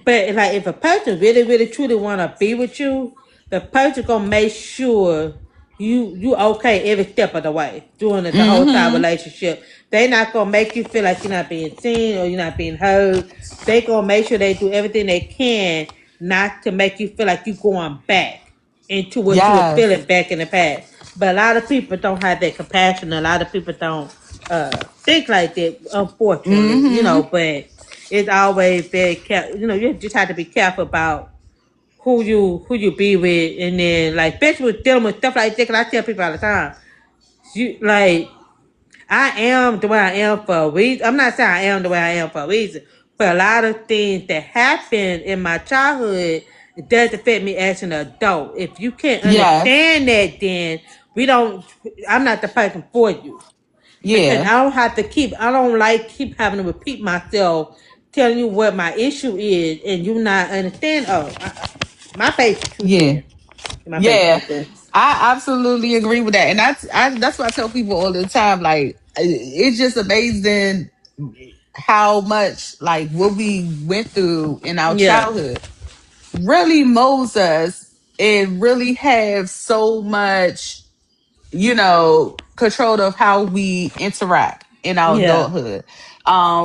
S1: but like if a person really, really, truly want to be with you, the person gonna make sure you okay every step of the way during the whole time
S2: Mm-hmm.
S1: relationship. They not gonna make you feel like you're not being seen or you're not being heard. They gonna make sure they do everything they can not to make you feel like you going back into what you were
S2: Yes.
S1: feeling back in the past. But a lot of people don't have that compassion. A lot of people don't think like that, unfortunately,
S2: Mm-hmm.
S1: but it's always very careful. You just have to be careful about who you be with, and then like especially with dealing with stuff like that. Cause I tell people all the time, you like I am the way I am for a reason. I'm not saying I am the way I am for a reason, but a lot of things that happened in my childhood does affect me as an adult. If you can't
S2: Yes.
S1: understand that, then we don't. I'm not the person for you because
S2: Yeah.
S1: I don't have to keep. I don't like keep having to repeat myself, telling you what my issue is, and you not understand. Oh, my face is too
S2: Yeah.
S1: thin. My face is too
S2: Yeah.
S1: thin.
S2: I absolutely agree with that. And that's what I tell people all the time. Like, it's just amazing how much like what we went through in our
S1: Yeah,
S2: childhood really molds us and really have so much, control of how we interact in our
S1: yeah,
S2: adulthood.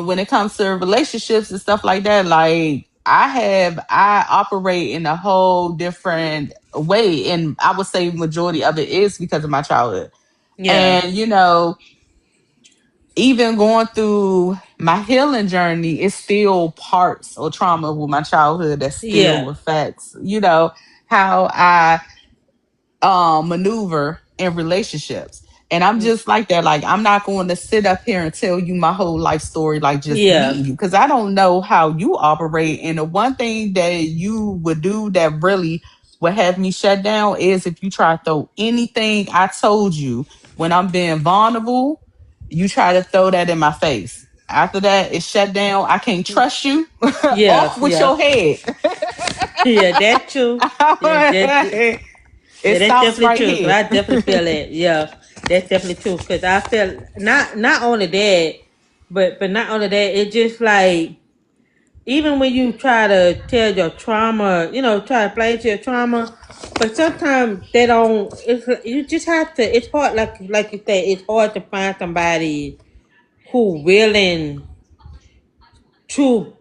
S2: When it comes to relationships and stuff like that, like I operate in a whole different way. And I would say majority of it is because of my childhood.
S1: yeah,
S2: And, even going through my healing journey, it's still parts or trauma with my childhood that still
S1: yeah.
S2: affects, how I maneuver in relationships. And I'm just like that. Like, I'm not going to sit up here and tell you my whole life story, like just
S1: Yeah,
S2: meeting you, because I don't know how you operate. And the one thing that you would do that really would have me shut down is if you try to throw anything I told you when I'm being vulnerable, you try to throw that in my face. After that, it's shut down. I can't trust you.
S1: yeah,
S2: Off with
S1: yeah,
S2: your head.
S1: yeah. That's true. Yeah,
S2: It
S1: that's
S2: stops
S1: definitely
S2: right
S1: true. Cause
S2: here.
S1: I definitely feel that. Yeah, that's definitely true. Cause I feel not only that, but not only that, it just like even when you try to tell your trauma, try to play to your trauma, but sometimes they don't. It's you just have to. It's hard, like you say, it's hard to find somebody who willing to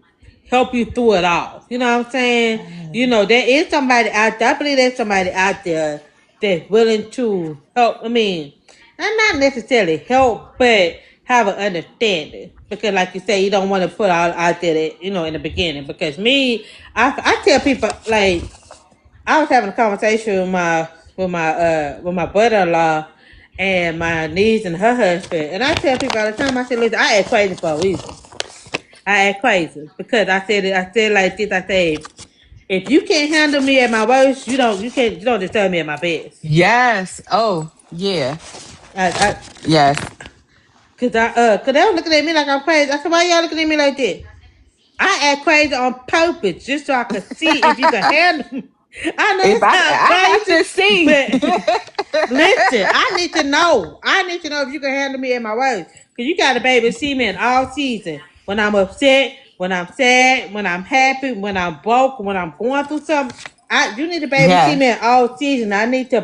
S1: help you through it all. You know what I'm saying? There is somebody out there. I believe there's somebody out there that's willing to help. I mean, and not necessarily help, but have an understanding. Because, like you say, you don't want to put all out there that, in the beginning. Because me, I tell people like I was having a conversation with my brother-in-law and my niece and her husband, and I tell people all the time. I said, "Listen, I act crazy for a reason. I act crazy because I said it. I said like this. I said, if you can't handle me at my worst, you don't disturb me at my best.
S2: Yes. Oh, yeah.
S1: I
S2: Yes.
S1: cause they were looking at me like I'm crazy. I said, why y'all looking at me like that? I act crazy on purpose just so I could see if you could handle me. I know
S2: If
S1: it sounds
S2: I have
S1: crazy,
S2: to see.
S1: but listen, I need to know. I need to know if you can handle me in my words. Cause you got to be able to see me in all seasons. When I'm upset, when I'm sad, when I'm happy, when I'm broke, when I'm going through something. You need to be able to see me in
S2: Yes.
S1: all seasons. I need to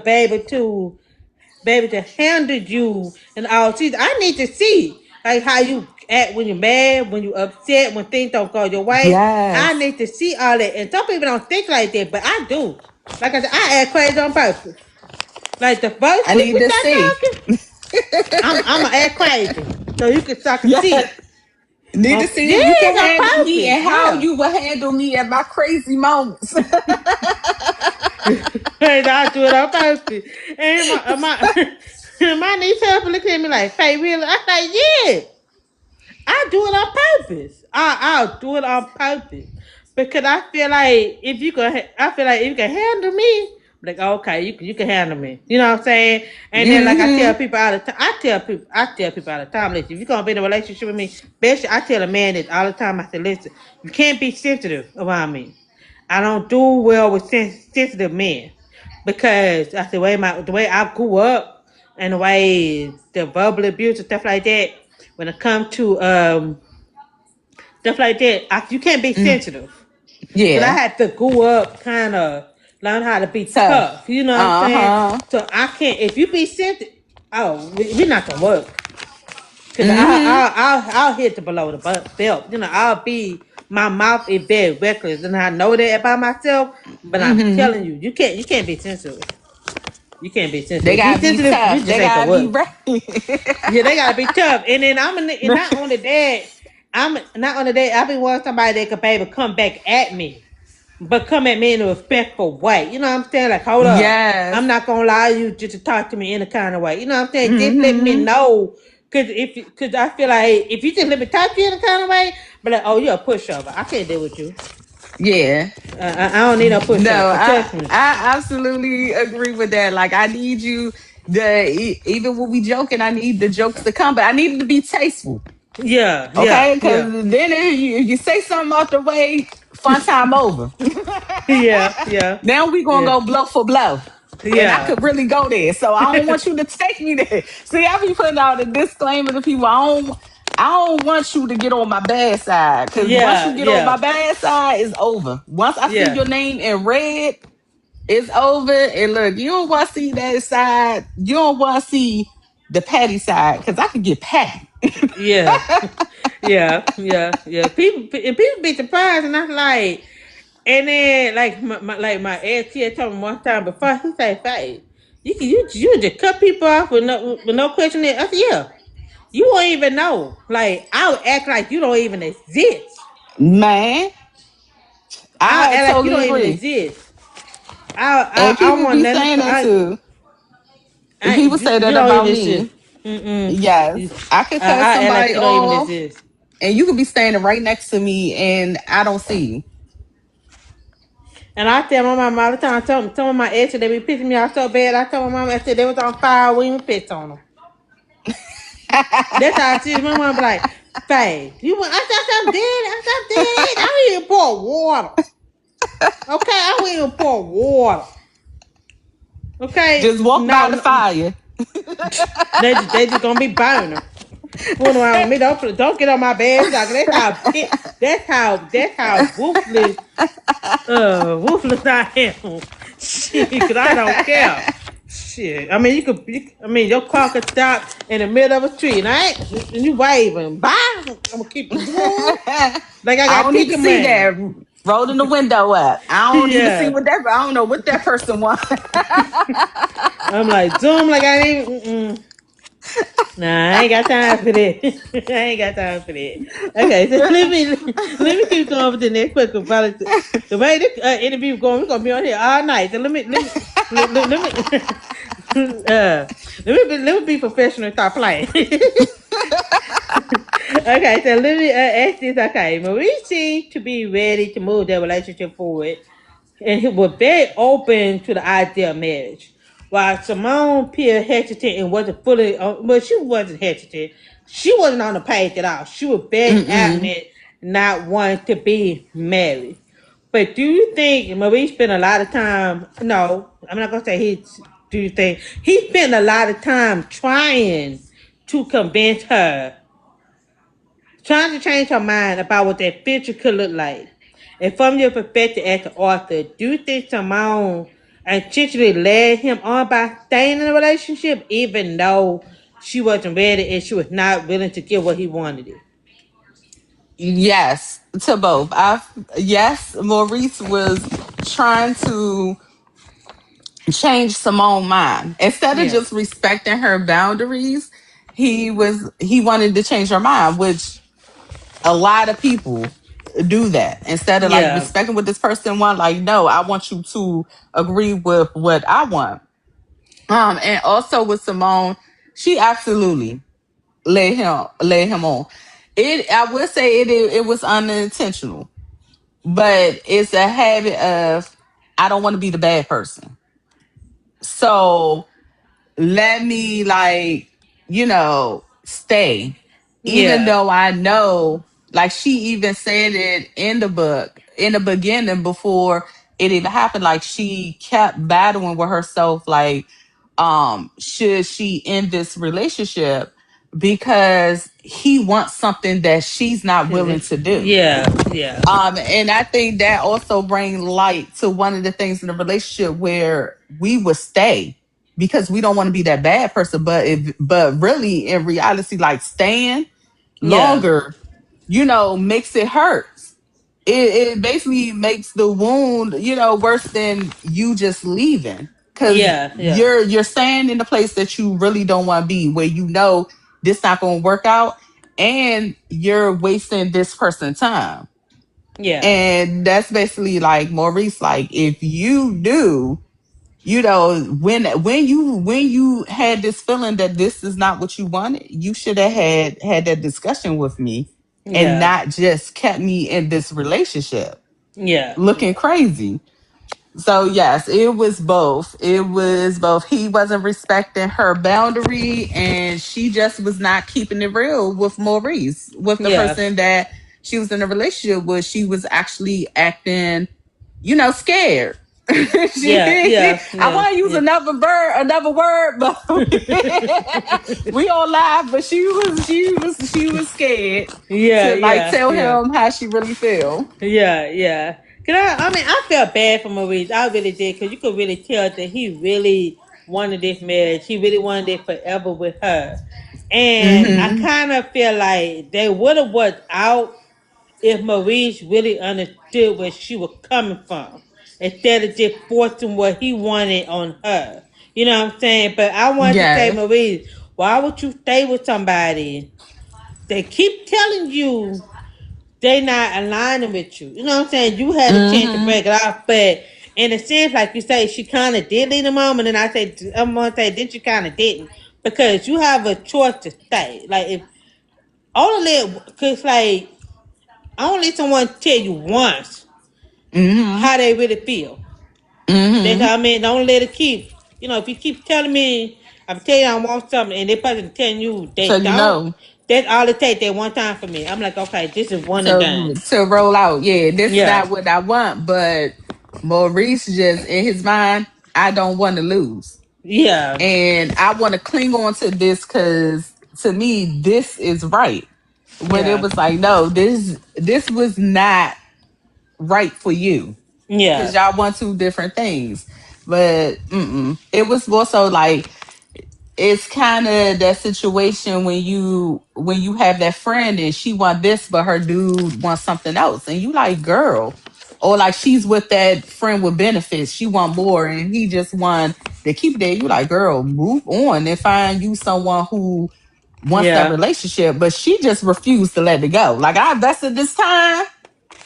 S1: be able to handle you in all seasons. I need to see like how you act when you're mad, when you're upset, when things don't go your way. I
S2: Yes.
S1: need to see all that. And some people don't think like that, but I do. Like I said, I act crazy on purpose. Like the first
S2: I
S1: week
S2: need
S1: we
S2: to
S1: start
S2: see.
S1: talking, I'm gonna act crazy. So you can start to
S2: Yes.
S1: see.
S2: Need to see if you can
S1: Yes, on
S2: handle me
S1: purpose.
S2: and how
S1: Yeah.
S2: you will handle me at my crazy moments.
S1: And I do it on purpose. And my niece helping look at me like, Faye, really? I say, yeah. I do it on purpose. I'll do it on purpose because I feel like if you can, I feel like if you can handle me, like okay, you can handle me. You know what I'm saying? And then like I tell
S2: Hmm.
S1: people all the time, I tell people all the time, listen, if you're gonna be in a relationship with me, especially I tell a man this all the time. I say, listen, you can't be sensitive around me. I don't do well with sensitive men because that's the way I grew up and the way the verbal abuse and stuff like that. When it comes to stuff like that, you can't be sensitive because I
S2: Yeah.
S1: had to grow up kind of learn how to be
S2: Tough.
S1: tough. You know what I'm saying?
S2: Uh-huh.
S1: So I can't. If you be sensitive, oh, we're not gonna work because
S2: Hmm.
S1: I'll hit the below the belt. You know, I'll be my mouth is very reckless, and I know that about myself. But I'm
S2: Hmm.
S1: telling you, you can't be sensitive. You can't be sensitive.
S2: They
S1: If you
S2: gotta be
S1: sensitive, you
S2: tough.
S1: just
S2: They
S1: ain't gonna
S2: gotta be
S1: work.
S2: ready.
S1: Yeah, they gotta be tough. And then and not only that, I'm not only that, I be wanting somebody that could be able to come back at me, but come at me in a respectful way. You know what I'm saying? Like, hold up, I'm
S2: Yes.
S1: not gonna allow you just to talk to me in a kind of way. You know what I'm saying? Just let me
S2: Hmm.
S1: know. Cause I feel like if you just let me talk to you in a kind of way, but like, oh, you're a pushover. I can't deal with you.
S2: Yeah.
S1: I don't need no
S2: No,
S1: pushover. Trust me.
S2: I absolutely agree with that. Like I need you even when we joking, I need the jokes to come, but I need it to be tasteful.
S1: Yeah, yeah,
S2: Okay, because
S1: yeah,
S2: then if you say something out the way, fun time over.
S1: yeah, yeah,
S2: Now we gonna
S1: yeah,
S2: go blow for blow. And I
S1: yeah.
S2: could really go there. So I don't want you to take me there. See, I be putting out a disclaimer to people. I don't want you to get on my bad side. Cause once you
S1: Yeah,
S2: get on my
S1: yeah,
S2: bad side, it's over. Once I see
S1: yeah,
S2: your name in red, it's over. And look, you don't want to see that side. You don't want to see the patty side. Cause I could get patty.
S1: yeah, yeah, yeah, yeah. People be surprised, and I'm like, and then like my ex here told me one time before he said, "Faye, you just cut people off with no question." I said, "Yeah, you won't even know. Like I'll act like you don't even exist.
S2: Man,
S1: I'll
S2: I
S1: act like you
S2: totally
S1: don't even
S2: agree.
S1: exist.
S2: And
S1: I
S2: people
S1: want
S2: be
S1: nothing.
S2: saying that too. People say
S1: You
S2: that
S1: don't
S2: about
S1: even exist.
S2: me.
S1: Mm-mm.
S2: Yes, I could cut
S1: I act like
S2: somebody
S1: you don't even
S2: off,
S1: exist.
S2: and you could be standing right next to me, and I don't see you.
S1: And I tell my mom all the time, some of my exes, they be pissing me off so bad. I told my mom, I said they was on fire, we even pissed on them. That's how I see it. My mom be like, Faye, you want, I said, I'm dead. I said, I'm dead. I don't even pour water. Okay, I don't even pour water. Okay,
S2: Just walk by
S1: no,
S2: the
S1: no
S2: fire.
S1: they just gonna be burning. Fooling around with me. Don't get on my bad side. That's how ruthless I am. Shit, cause I don't care. Shit, I mean I mean your car could stop in the middle of a tree, and and you waving, bye. I'm gonna keep it going. Like I
S2: I
S1: got
S2: don't need to
S1: Tinker
S2: see
S1: Man.
S2: that. Rolling the window up. I don't need to see
S1: Yeah,
S2: what that. I don't know what that person wants.
S1: I'm like zoom, like I ain't. Nah, I ain't got time for that. I ain't got time for that. Okay, so let me keep going with the next question. Probably the way this interview going, we're gonna be on here all night. So let me let me be professional and start playing. Okay, so let me ask this. Okay, Marie seemed to be ready to move their relationship forward, and he was very open to the idea of marriage. while Simone appeared hesitant and wasn't fully, well, she wasn't hesitant. She wasn't on the page at all. She was very
S2: Mm-mm.
S1: adamant, not wanting to be married. But do you think Marie spent a lot of time? No, I'm not gonna say he. Do you think he spent a lot of time trying to convince her, trying to change her mind about what that future could look like? And from your perspective as an author, do you think Simone intentionally led him on by staying in a relationship, even though she wasn't ready and she was not willing to give what he wanted? It.
S2: Yes, to both. I Yes, Maurice was trying to change Simone's mind. Instead of
S1: Yeah,
S2: just respecting her boundaries, he wanted to change her mind, which a lot of people do that. Instead of like
S1: yeah,
S2: respecting what this person want, like, no, I want you to agree with what I want. And also with Simone, she absolutely led him on. I would say it was unintentional, but it's a habit of I don't want to be the bad person. So let me stay. Even
S1: yeah,
S2: though I know, like she even said it in the book in the beginning before it even happened, like she kept battling with herself, like, should she end this relationship because he wants something that she's not willing to do.
S1: yeah, yeah,
S2: And I think that also bring light to one of the things in the relationship where we would stay because we don't want to be that bad person. But really in reality, like staying
S1: yeah,
S2: longer, makes it hurts. It basically makes the wound, worse than you just leaving. Cause
S1: yeah, yeah,
S2: you're staying in the place that you really don't want to be, where this not gonna work out, and you're wasting this person's time.
S1: yeah,
S2: And that's basically like Maurice, like if you do, when you had this feeling that this is not what you wanted, you should have had that discussion with me and
S1: yeah,
S2: not just kept me in this relationship
S1: yeah,
S2: looking
S1: yeah,
S2: crazy. So yes, it was both. It was both. He wasn't respecting her boundary, and she just was not keeping it real with Maurice, with the
S1: yeah,
S2: person that she was in a relationship with. She was actually acting, scared.
S1: yeah, yeah,
S2: I
S1: yeah,
S2: want to use
S1: yeah,
S2: another word, but we all laugh. But she was scared
S1: yeah,
S2: to like
S1: yeah,
S2: tell
S1: yeah.
S2: him how she really feel.
S1: Yeah, yeah. Cause I mean, I felt bad for Maurice. I really did, cause you could really tell that he really wanted this marriage. He really wanted it forever with her, and I
S2: Hmm.
S1: kind of feel like they would have worked out if Maurice really understood where she was coming from, instead of just forcing what he wanted on her. You know what I'm saying? But I wanted to say,
S2: Yes.
S1: Maurice, why would you stay with somebody? They keep telling you they not aligning with you. You know what I'm saying? You had a chance to
S2: Hmm.
S1: break it off, but in a sense, like you say, she kind of did lead him on, and then I'm gonna say, then she kind of didn't, because you have a choice to stay. Like if only, cause like only someone tell you once
S2: Hmm.
S1: how they really feel. That's
S2: Hmm.
S1: how I mean. Don't let it keep. You know, if you keep telling me, I'm telling you I want something, and this person telling you
S2: So
S1: they
S2: you
S1: don't.
S2: know,
S1: That's all it takes. That one time for me. I'm like, okay, this is one and done.
S2: to roll out. Yeah, this is
S1: Yeah,
S2: not what I want. But Maurice just in his mind, I don't want to lose,
S1: yeah,
S2: and I want to cling on to this because to me this is right. When it
S1: yeah.
S2: was like, no, this was not right for you because
S1: Yeah,
S2: y'all want two different things. But it was more so like it's kind of that situation when you have that friend and she want this but her dude wants something else and you like, girl, or like she's with that friend with benefits, she want more and he just want to keep it there. You like, girl, move on and find you someone who wants that
S1: yeah,
S2: relationship. But she just refused to let it go. Like, I invested this time,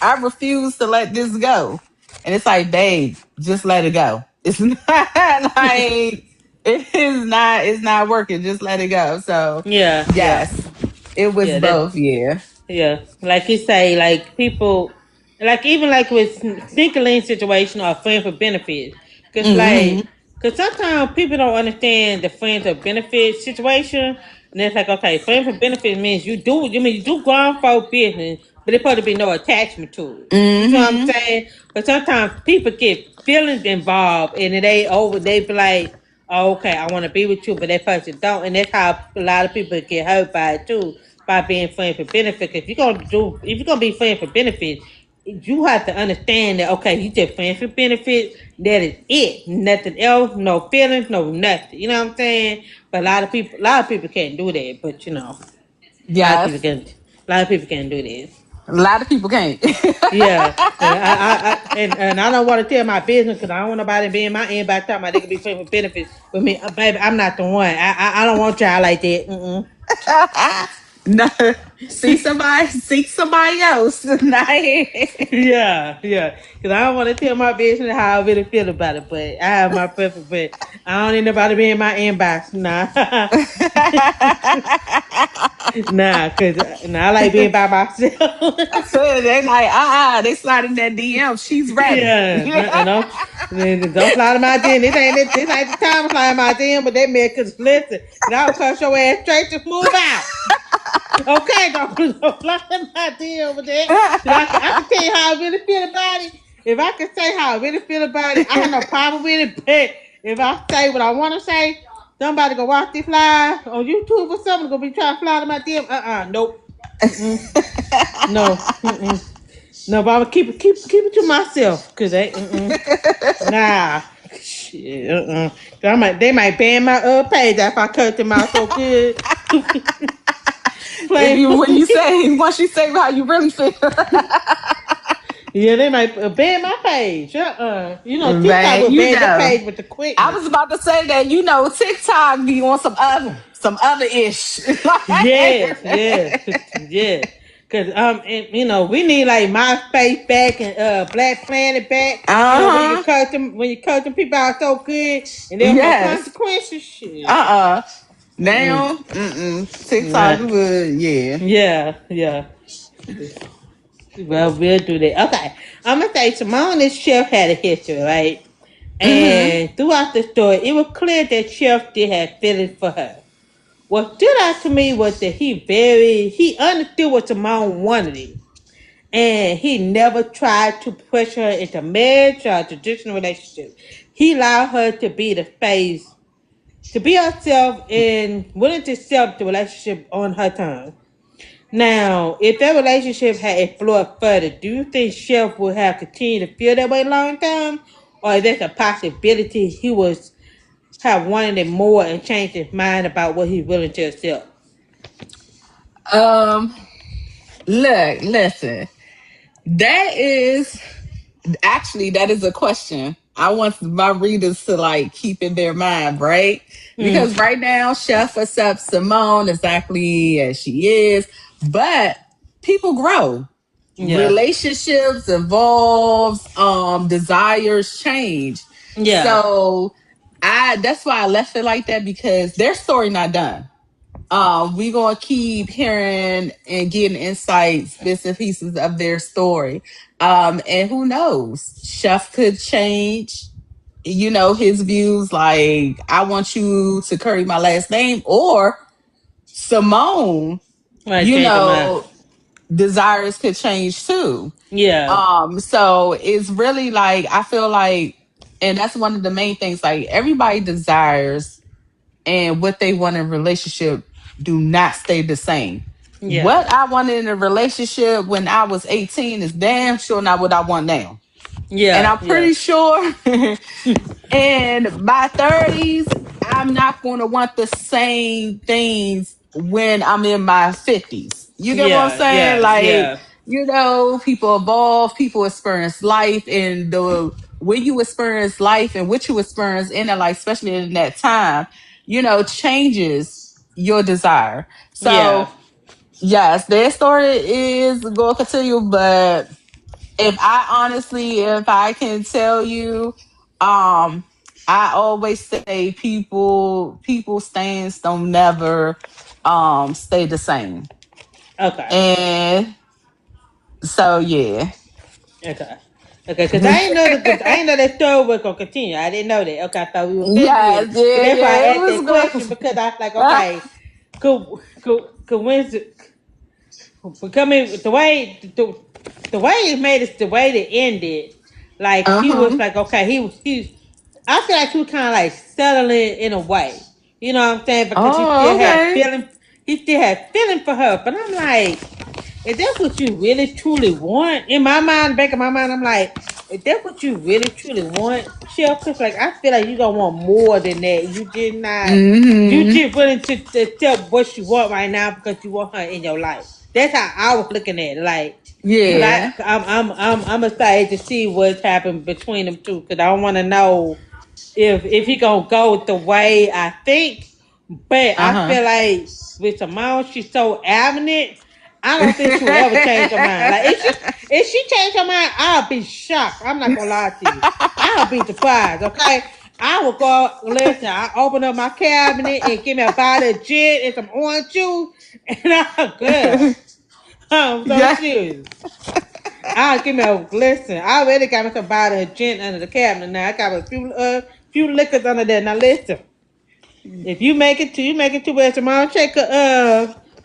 S2: I refuse to let this go. And it's like, babe, just let it go. It's not like it's not working. Just let it go. So
S1: yeah, yeah,
S2: yes, it was
S1: yeah. That
S2: both. Yeah.
S1: yeah, like you say, like people, like even like with single situation or friend for benefits, cause like
S2: Hmm.
S1: Because sometimes people don't understand the friends of benefit situation. And it's like, okay, friends of benefit means you do grown folk business, but there's supposed to be no attachment to it. You know what I'm
S2: Mm-hmm.
S1: saying? But sometimes people get feelings involved and they be like, oh, okay, I want to be with you, but that person don't. And that's how a lot of people get hurt by it too, by being friends for benefit. If you're gonna be friends for benefit, you have to understand that okay, you just friends for benefit. That is it. Nothing else. No feelings. No nothing. You know what I'm saying? But a lot of people can't do that. But you know, a lot of people
S2: Yes.
S1: can. A lot of people can't do this.
S2: A lot of people can't.
S1: Yeah, and I don't want to tell my business because I don't want nobody being my inbox talking about they can be friends with benefits with me, baby. I'm not the one. I don't want y'all like that. Mm-mm.
S2: No, seek somebody else.
S1: Yeah, yeah. Because I don't want to tell my business how I really feel about it, but I have my preference. But I don't need nobody being in my inbox. Nah, nah. Because nah, I like being by myself.
S2: They like, they slide in that DM. She's ready.
S1: Yeah, don't fly to my DM. This ain't the time to fly to my DM, but that man could listen. And I'll cut your ass straight to move out. Okay, don't fly to my DM with that. 'Cause I can tell you how I really feel about it. If I can say how I really feel about it, I have no problem with it. But if I say what I want to say, somebody gonna watch this live on YouTube or something gonna be trying to fly to my DM. Nope. Mm-mm. No. Mm-mm. No, but I'm gonna keep it to myself, cause nah, shit, they might ban my page if I cut them out so good.
S2: If
S1: Playing
S2: you
S1: with
S2: when you
S1: me,
S2: say once you say how you really feel,
S1: yeah, they might ban my page. You know TikTok
S2: man,
S1: will
S2: you
S1: ban the
S2: know.
S1: page with the
S2: I
S1: quickness.
S2: was about to say that TikTok be on some other ish.
S1: Yes, yes, yes. Cause and, you know, we need like MySpace back and Black Planet back. You know,
S2: Uh huh.
S1: when you cut them people out so good and there was no
S2: Yes.
S1: consequences. Shit.
S2: Uh
S1: Mm-mm.
S2: Now,
S1: Nah.
S2: TikTok would, yeah.
S1: Yeah, yeah. Well, we'll do that. Okay. I'm gonna say Simone, this chef had a history, right?
S2: Mm-hmm.
S1: And throughout the story, it was clear that Chef did have feelings for her. What stood out to me was that he understood what Simone wanted, and he never tried to push her into marriage or a traditional relationship. He allowed her to be the face, to be herself, and willing to accept the relationship on her terms. Now, if that relationship had explored further, do you think Chef would have continued to feel that way long term, or is there a possibility he was have wanted it more and changed his mind about what he's willing to accept?
S2: Um, Look, listen. That is that is a question. I want my readers to like keep in their mind, right? Because
S1: Mm,
S2: right now, Chef accepts Simone exactly as she is, but people grow.
S1: yeah,
S2: Relationships evolves, desires change.
S1: yeah,
S2: So I that's why I left it like that because their story not done. We gonna keep hearing and getting insights, bits and pieces of their story. And who knows? Chef could change, his views like I want you to carry my last name, or Simone,
S1: might
S2: you
S1: change your mind.
S2: know, desires could change too.
S1: Yeah,
S2: So it's really like I feel like, and that's one of the main things, like everybody desires and what they want in a relationship do not stay the same.
S1: yeah,
S2: What I wanted in a relationship when I was 18 is damn sure not what I want now. And
S1: yeah,
S2: I'm
S1: yeah,
S2: pretty sure in my 30s, I'm not going to want the same things when I'm in my 50s. You get what I'm
S1: yeah,
S2: saying?
S1: yeah,
S2: Like,
S1: yeah,
S2: people evolve, people experience life, and the when you experience life and what you experience in that life, especially in that time, changes your desire.
S1: yeah.
S2: So, yes, their story is going to continue, but if I can tell you, um, I always say people stance don't never stay the same.
S1: Okay,
S2: And so yeah.
S1: okay. Okay, because I ain't know that story was gonna continue. I didn't know that. Okay, I thought we were finished with
S2: Yes,
S1: it.
S2: yeah,
S1: That's why I
S2: yeah, it
S1: asked
S2: was
S1: that question because I was like,
S2: good.
S1: okay, could Wednesday becoming the way it made it the way it ended, like he was
S2: Uh-huh.
S1: like okay he I feel like he was kind of like settling in a way, you know what I'm saying, because
S2: Oh, okay.
S1: he still had feeling for her, but I'm like, if that's what you really truly want, in my mind, back in my mind, I'm like, if that's what you really truly want, Chef, because like I feel like you gonna want more than that. You did not. You
S2: Mm-hmm.
S1: just willing to tell what you want right now because you want her in your life. That's how I was looking at it. Like, cause
S2: Yeah.
S1: I'm excited to see what's happened between them two. Cause I want to know if he gonna go the way I think, but I
S2: Uh-huh.
S1: feel like with Simone, she's so adamant. I don't think she will ever change her mind. Like if she change her mind, I'll be shocked. I'm not gonna lie to you. I'll be surprised. Okay, I will go. Listen, I open up my cabinet and give me a bottle of gin and some orange juice, and I'm good. I'm so
S2: Yeah.
S1: serious. I'll give me a listen. I already got me some bottle of gin under the cabinet. Now I got a few liquors under there. Now listen, if you make it to where tomorrow check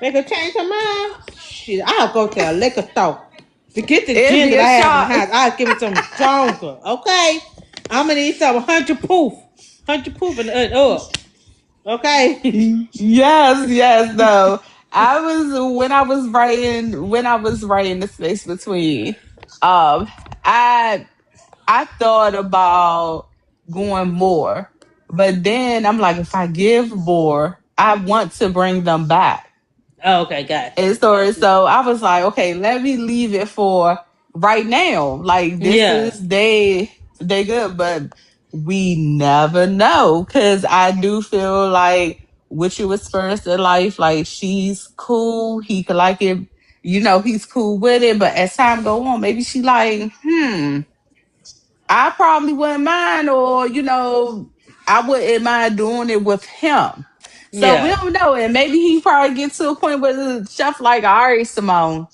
S1: make her change her mind. Shit, I'll go to a liquor store to get the
S2: It'd
S1: gin
S2: be
S1: that
S2: a
S1: I have in the
S2: shock.
S1: house. I'll give it something stronger. Okay, I'm gonna need some 100 proof and up. Okay.
S2: Yes, yes, no. I was when I was writing the space between, um, I I thought about going more, but then I'm like, if I give more, I want to bring them back.
S1: Oh, okay, gotcha.
S2: And so I was like, okay, let me leave it for right now. Like this
S1: Yeah,
S2: is they good, but we never know. Cause I do feel like what you experienced in life, like she's cool, he could like it, he's cool with it. But as time go on, maybe she like, I probably wouldn't mind, or I wouldn't mind doing it with him. So we
S1: yeah,
S2: don't know, and maybe he probably get to a point where the chef like, all right, Simone,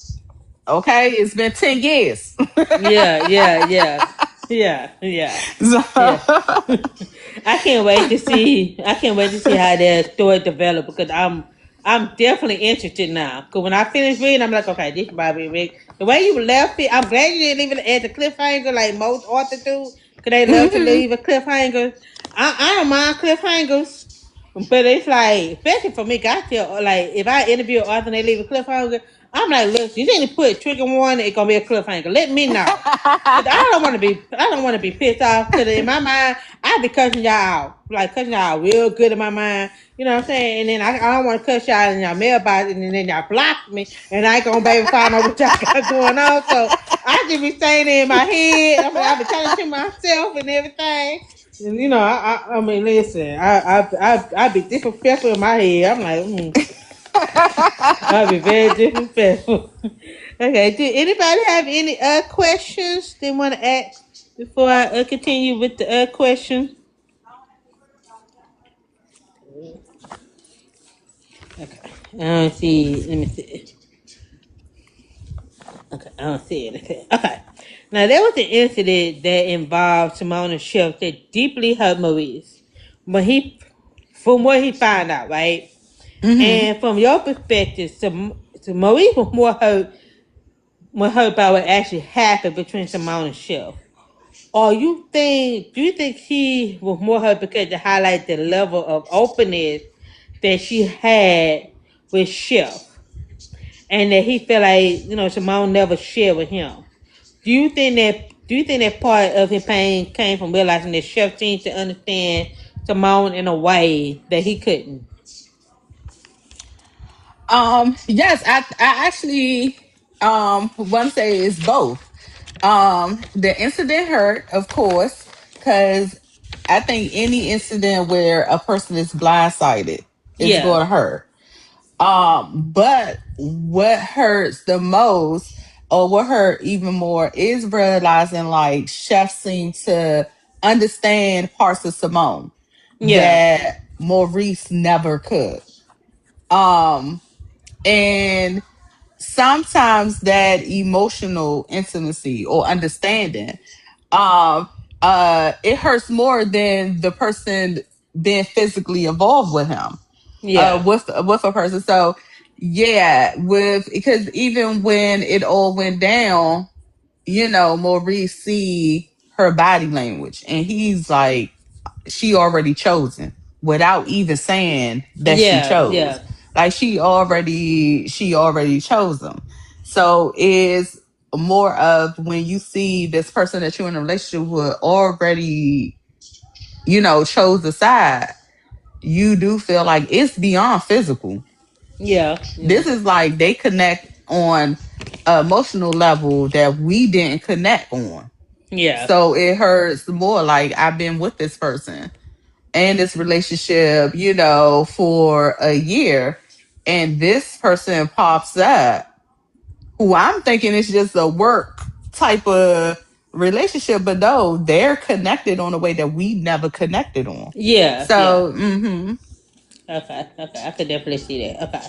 S2: okay, it's been 10 years.
S1: yeah, yeah. Yeah.
S2: So,
S1: I can't wait to see. I can't wait to see how that story develop because I'm definitely interested now. Because when I finish reading, I'm like, okay, this is Bobby Rick. The way you left it, I'm glad you didn't leave it at the cliffhanger like most authors do. Because they love to
S2: mhm.
S1: leave a cliffhanger. I don't mind cliffhangers. But it's like, especially for me, 'cause I feel like if I interview an author and they leave a cliffhanger, I'm like, look, you need to put trigger warning. It's gonna be a cliffhanger. Let me know. Cause I don't want to be pissed off. Cause in my mind, I be cussing y'all out, like cussing y'all out real good in my mind. You know what I'm saying? And then I don't want to cuss y'all in y'all mailbox, and then y'all block me, and I ain't gonna be able to find out what y'all got going on. So I just be saying it in my head. I be telling to myself and everything. And I mean, listen, I be disrespectful in my head. I'm like, I'll be very disrespectful. Okay, do anybody have any questions they want to ask before I continue with the question? Okay, I don't see. Let me see. Okay, I don't see anything. Okay, now there was an incident that involved Simone Schiff that deeply hurt Maurice. When from what he found out, right?
S2: Mhm.
S1: And from your perspective, so Maurice was more hurt by what actually happened between Simone and Schiff. Or do you think he was more hurt because to highlight the level of openness that she had with Chef, and that he felt like Simone never shared with him? Do you think that part of his pain came from realizing that Chef seemed to understand Simone in a way that he couldn't?
S2: Yes, I actually want to say it's both. The incident hurt, of course, because I think any incident where a person is blindsided is
S1: Yeah,
S2: going to hurt. But what hurts the most, or what hurt even more, is realizing like Chef seemed to understand parts of Simone
S1: yeah,
S2: that Maurice never could. Um, and sometimes that emotional intimacy or understanding, um it hurts more than the person being physically involved with him,
S1: Yeah.
S2: with a person. So yeah, with because even when it all went down, Maurice see her body language, and he's like, she already chosen without even saying that she
S1: Yeah.
S2: chose.
S1: Yeah.
S2: Like she already chose them. So is more of when you see this person that you're in a relationship with already, chose the side, you do feel like it's beyond physical.
S1: Yeah. Yeah.
S2: This is like they connect on an emotional level that we didn't connect on.
S1: Yeah.
S2: So it hurts more. Like, I've been with this person and this relationship, for a year, and this person pops up who I'm thinking is just a work type of relationship, but no, they're connected on a way that we never connected on.
S1: Yeah. Yeah.
S2: So,
S1: Okay, okay, I could definitely see that. Okay,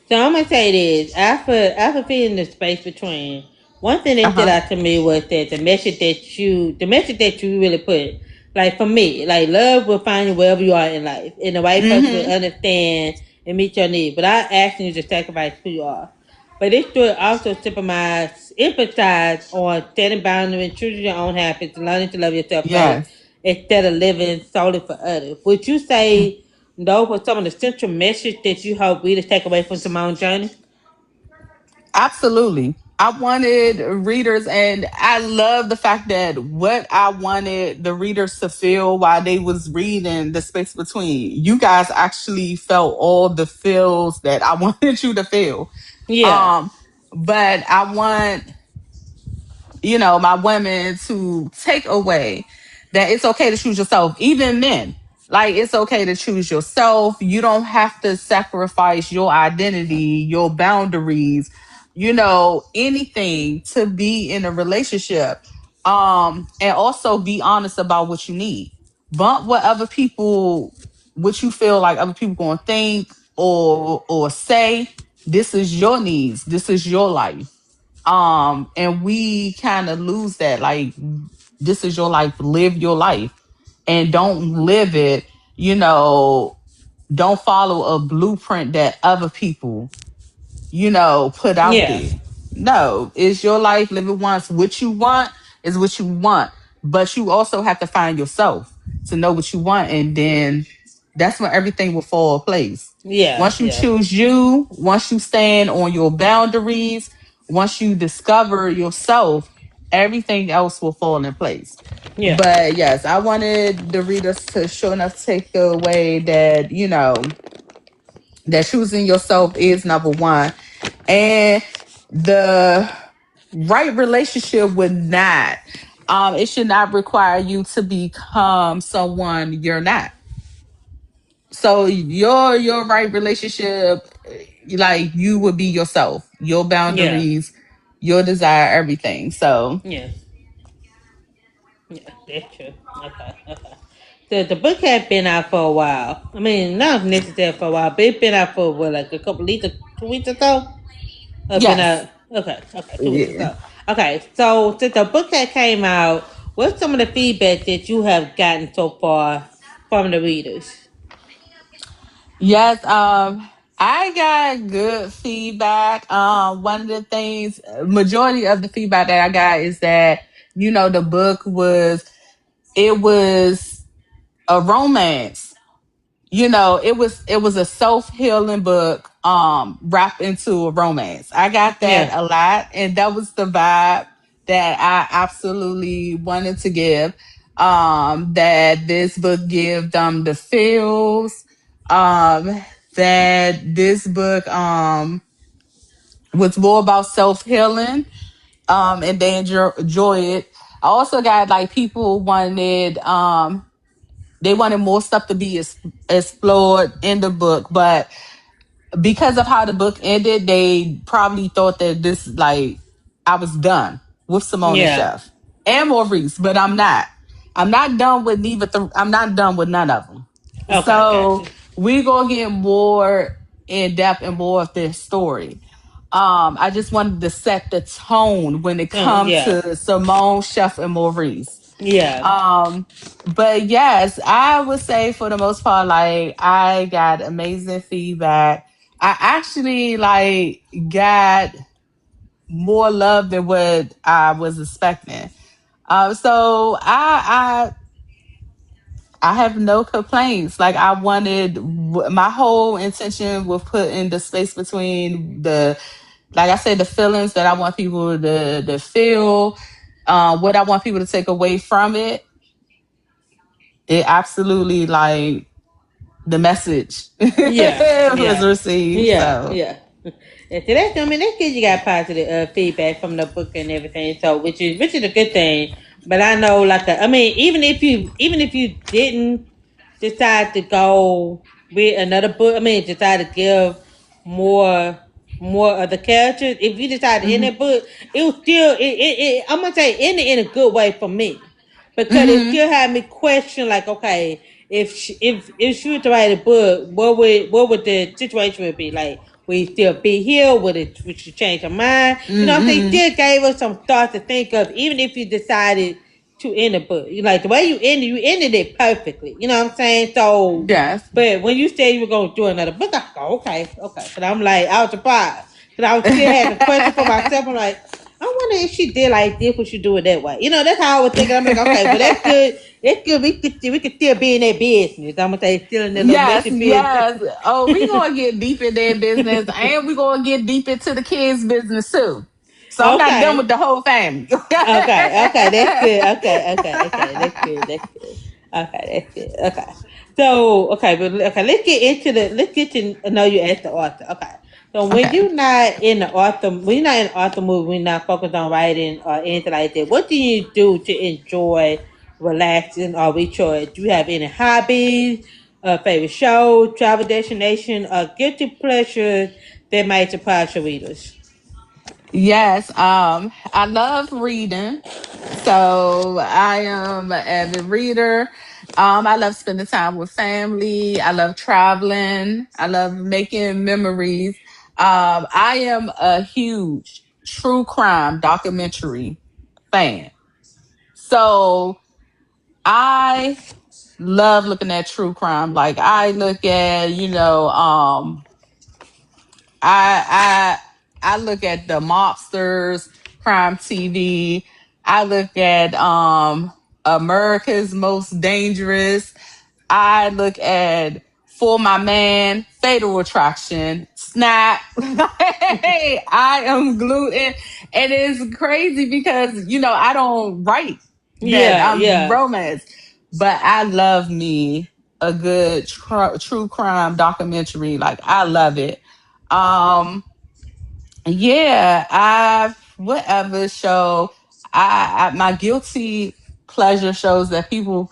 S1: so I'm gonna say this: after feeling the space between, one thing
S2: uh
S1: that stood
S2: huh,
S1: out to me was that the message that you really put, like for me, like love will find you wherever you are in life, and the right person will understand and meet your needs. But I asking you to sacrifice who you are. But this story also emphasize on setting boundaries, choosing your own happiness, and learning to love yourself first
S2: yes.
S1: instead of living solely for others. Would you say those were some of the central message that you hope readers take away from Simone's journey?
S2: Absolutely. I wanted readers, and I love the fact that what I wanted the readers to feel while they was reading the space between, you guys actually felt all the feels that I wanted you to feel.
S1: Yeah,
S2: Um, but I want, my women to take away that it's okay to choose yourself, even men. Like, it's okay to choose yourself. You don't have to sacrifice your identity, your boundaries, anything to be in a relationship. And also be honest about what you need. Bump what you feel like other people gonna think or say. This is your needs. This is your life. And we kind of lose that. Like, this is your life, live your life, and don't live it, you know don't follow a blueprint that other people, put out
S1: yeah,
S2: there. No, it's your life, live it once. What you want is what you want, but you also have to find yourself to know what you want, and then that's when everything will fall in place.
S1: yeah,
S2: Once you
S1: yeah,
S2: choose you, once you stand on your boundaries, once you discover yourself, everything else will fall in place.
S1: yeah,
S2: But yes, I wanted the readers to sure enough take away that, that choosing yourself is number one. And the right relationship would not, it should not require you to become someone you're not. So your right relationship, like, you would be yourself, your
S1: yeah,
S2: boundaries, your desire, everything. So
S1: yeah, yeah. That's true. Okay, okay. The book had been out for a while. I mean, not necessarily for a while, but it's been out for what, like a couple weeks, 2 weeks ago. Been
S2: yes.
S1: out. Okay, okay, 2 weeks
S2: Yeah.
S1: ago. Okay, so since the book had came out, what's some of the feedback that you have gotten so far from the readers?
S2: Yes, I got good feedback. One of the things, majority of the feedback that I got is that, the book it was a romance. It was a self-healing book, wrapped into a romance. I got that
S1: Yeah,
S2: a lot, and that was the vibe that I absolutely wanted to give. That this book give them the feels. That this book was more about self-healing, and they enjoy it. I also got, like, people wanted more stuff to be explored in the book, but because of how the book ended, they probably thought that this, like, I was done with Simone and
S1: yeah.
S2: Chef and Maurice, but I'm not. I'm not done with neither. I'm not done with none of them.
S1: Okay,
S2: So
S1: gotcha.
S2: we gonna get more in depth and more of their story. I just wanted to set the tone when it comes
S1: Yeah.
S2: to Simone, Chef, and Maurice.
S1: Yeah.
S2: Um, but yes, I would say for the most part, like I got amazing feedback. I actually like got more love than what I was expecting. So I have no complaints. Like I wanted, my whole intention was put in the space between the, like I said, the feelings that I want people to feel, what I want people to take away from it. It absolutely like the message
S1: Yeah.
S2: was
S1: Yeah.
S2: received.
S1: Yeah.
S2: So
S1: Yeah. And so that's, I mean, that's good. You got positive feedback from the book and everything. So which is a good thing. But I know, like, I mean, even if you didn't decide to go with another book, I mean, decide to give more more of the characters. If you decide to end
S2: mhm,
S1: that book, it was still I'm gonna say end it in a good way for me, because it
S2: mhm,
S1: still had me question, like, okay, if she were to write a book, what would the situation would be like? Would he still be here? Would she change her mind? You know what I'm saying? It
S2: mhm.
S1: still gave us some thought to think of, even if you decided to end a book. You like the way you ended it perfectly. You know what I'm saying? So,
S2: Yes.
S1: but when you said you were gonna do another book, I go, okay, okay. But I'm like, I was surprised. Cause I was still had the question for myself. I'm like, I wonder if she did like this, would she do it that way? You know, that's how I was thinking. I'm like, okay, well that's good. That's good. We could still be in that business. I'm gonna say still in that little
S2: Yes,
S1: messy
S2: yes. Oh, we
S1: business.
S2: gonna get deep in their business, and we gonna get deep into the kids' business too. So I'm not done with
S1: Okay.
S2: the whole family.
S1: Okay, okay, that's good. Okay, okay, okay, that's good. That's good. Okay, that's good. Okay. So, okay, but okay, let's get to know you as the author. Okay. So when
S2: Okay.
S1: you're not in the author, when you're not in the author mood, when you're not focused on writing or anything like that, what do you do to enjoy relaxing or recharge? Do you have any hobbies, a favorite show, travel destination, or guilty pleasures that might surprise your readers?
S2: Yes, I love reading. So I am an avid reader. I love spending time with family. I love traveling. I love making memories. I am a huge true crime documentary fan. So I love looking at true crime. Like I look at, I I look at the mobsters, crime TV. I look at America's Most Dangerous. I look at For My Man, Fatal Attraction, Snap. Hey, I am glued in. And it's crazy because, I don't write that.
S1: Yeah,
S2: I'm
S1: yeah.
S2: romance. But I love me a good true crime documentary. Like, I love it. Um, yeah, whatever show I my guilty pleasure shows that people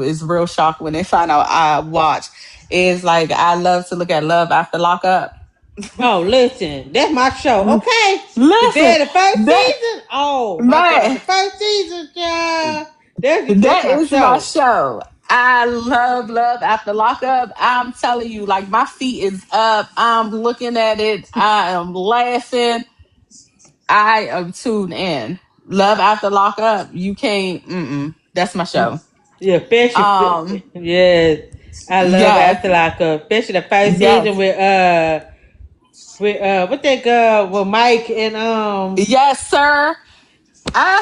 S2: is real shocked when they find out I watch is like I love to look at Love After Lockup.
S1: Oh, listen, that's my show. Okay,
S2: Listen,
S1: the first
S2: that
S1: season. Oh my God,
S2: man,
S1: the first season, yeah. That's
S2: that
S1: my
S2: is my
S1: show.
S2: show. I love Love After Lockup. I'm telling you, like my feet is up. I'm looking at it. I am laughing. I am tuned in. Love After Lockup. You can't. That's my show.
S1: Yeah,
S2: Um.
S1: especially yes, I love
S2: Yes.
S1: After Lockup, especially the first season
S2: Yes.
S1: with what that girl with Mike and
S2: Yes, sir.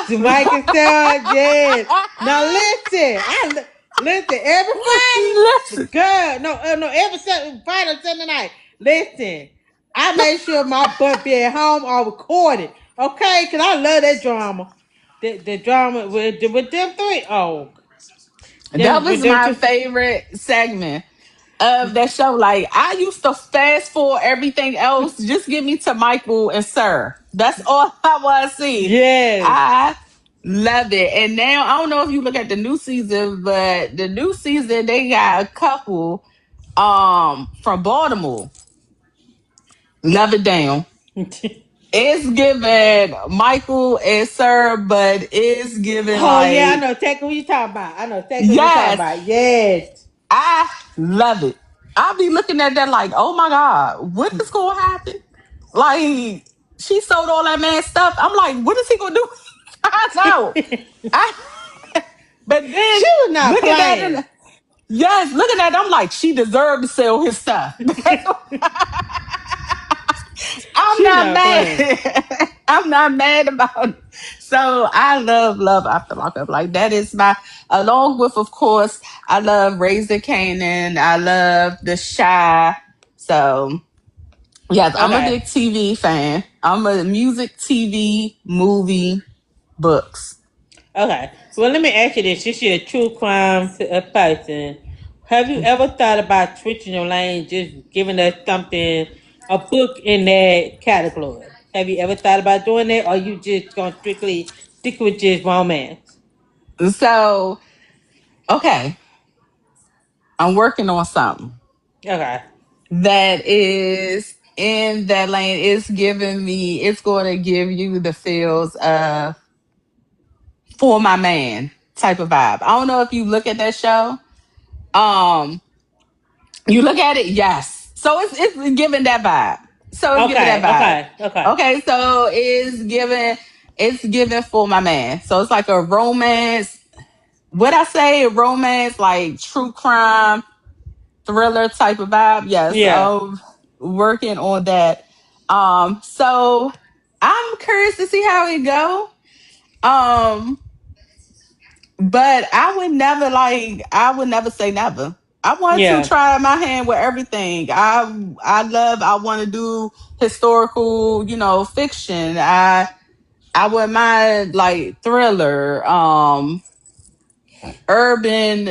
S1: the Mike and Sarah. Yes. Now listen every Friday. The
S2: Listen.
S1: girl, no, every Friday, Sunday night. Listen, I make sure my butt be at home or recorded. Okay, cause I love that drama. The drama with them three. Oh,
S2: That
S1: them with
S2: was
S1: them
S2: my
S1: two.
S2: favorite segment of that show. Like I used to fast forward everything else. Just get me to Michael and Sir. That's all I want to see.
S1: Yes.
S2: I love it. And now I don't know if you look at the new season, but the new season they got a couple from Baltimore. Love it down. It's given Michael and Sir, but it's given
S1: Oh yeah, I
S2: like
S1: know exactly what you talking about. I know exactly what you talking
S2: yes,
S1: about. Yes.
S2: I love it. I'll be looking at that like, oh my God, what is gonna happen? Like she sold all that man stuff. I'm like, what is he gonna do? I know. I but then
S1: She was not
S2: look at that
S1: playing.
S2: and yes, looking at that, I'm like, she deserved to sell his stuff. I'm
S1: She
S2: not
S1: not
S2: mad.
S1: playing.
S2: I'm not mad about it. So I love After Lockup. Like that is my along with of course I love Raising Canaan. I love The Shy. So yes, I'm a
S1: Okay.
S2: big TV fan. I'm a music, TV, movie, books.
S1: Okay. Well, let me ask you this. Since you're a true crime person, have you ever thought about switching your lane, just giving us something, a book in that category? Have you ever thought about doing that, or you just gonna strictly stick with just romance?
S2: So okay, I'm working on something
S1: Okay.
S2: that is in that lane. It's giving me. It's going to give you the feels of For My Man type of vibe. I don't know if you look at that show. Um, you look at it, yes. So it's giving that vibe. So it's giving that
S1: Okay.
S2: vibe.
S1: Okay. Okay.
S2: Okay, so it's giving For My Man. So it's like a romance. What I say, a romance like true crime thriller type of vibe. Yes,
S1: Yeah.
S2: I'm working on that. So I'm curious to see how it go. Um, But I would never say never. I want to
S1: Yeah.
S2: try my hand with everything. I want to do historical, fiction. I wouldn't mind like thriller, urban,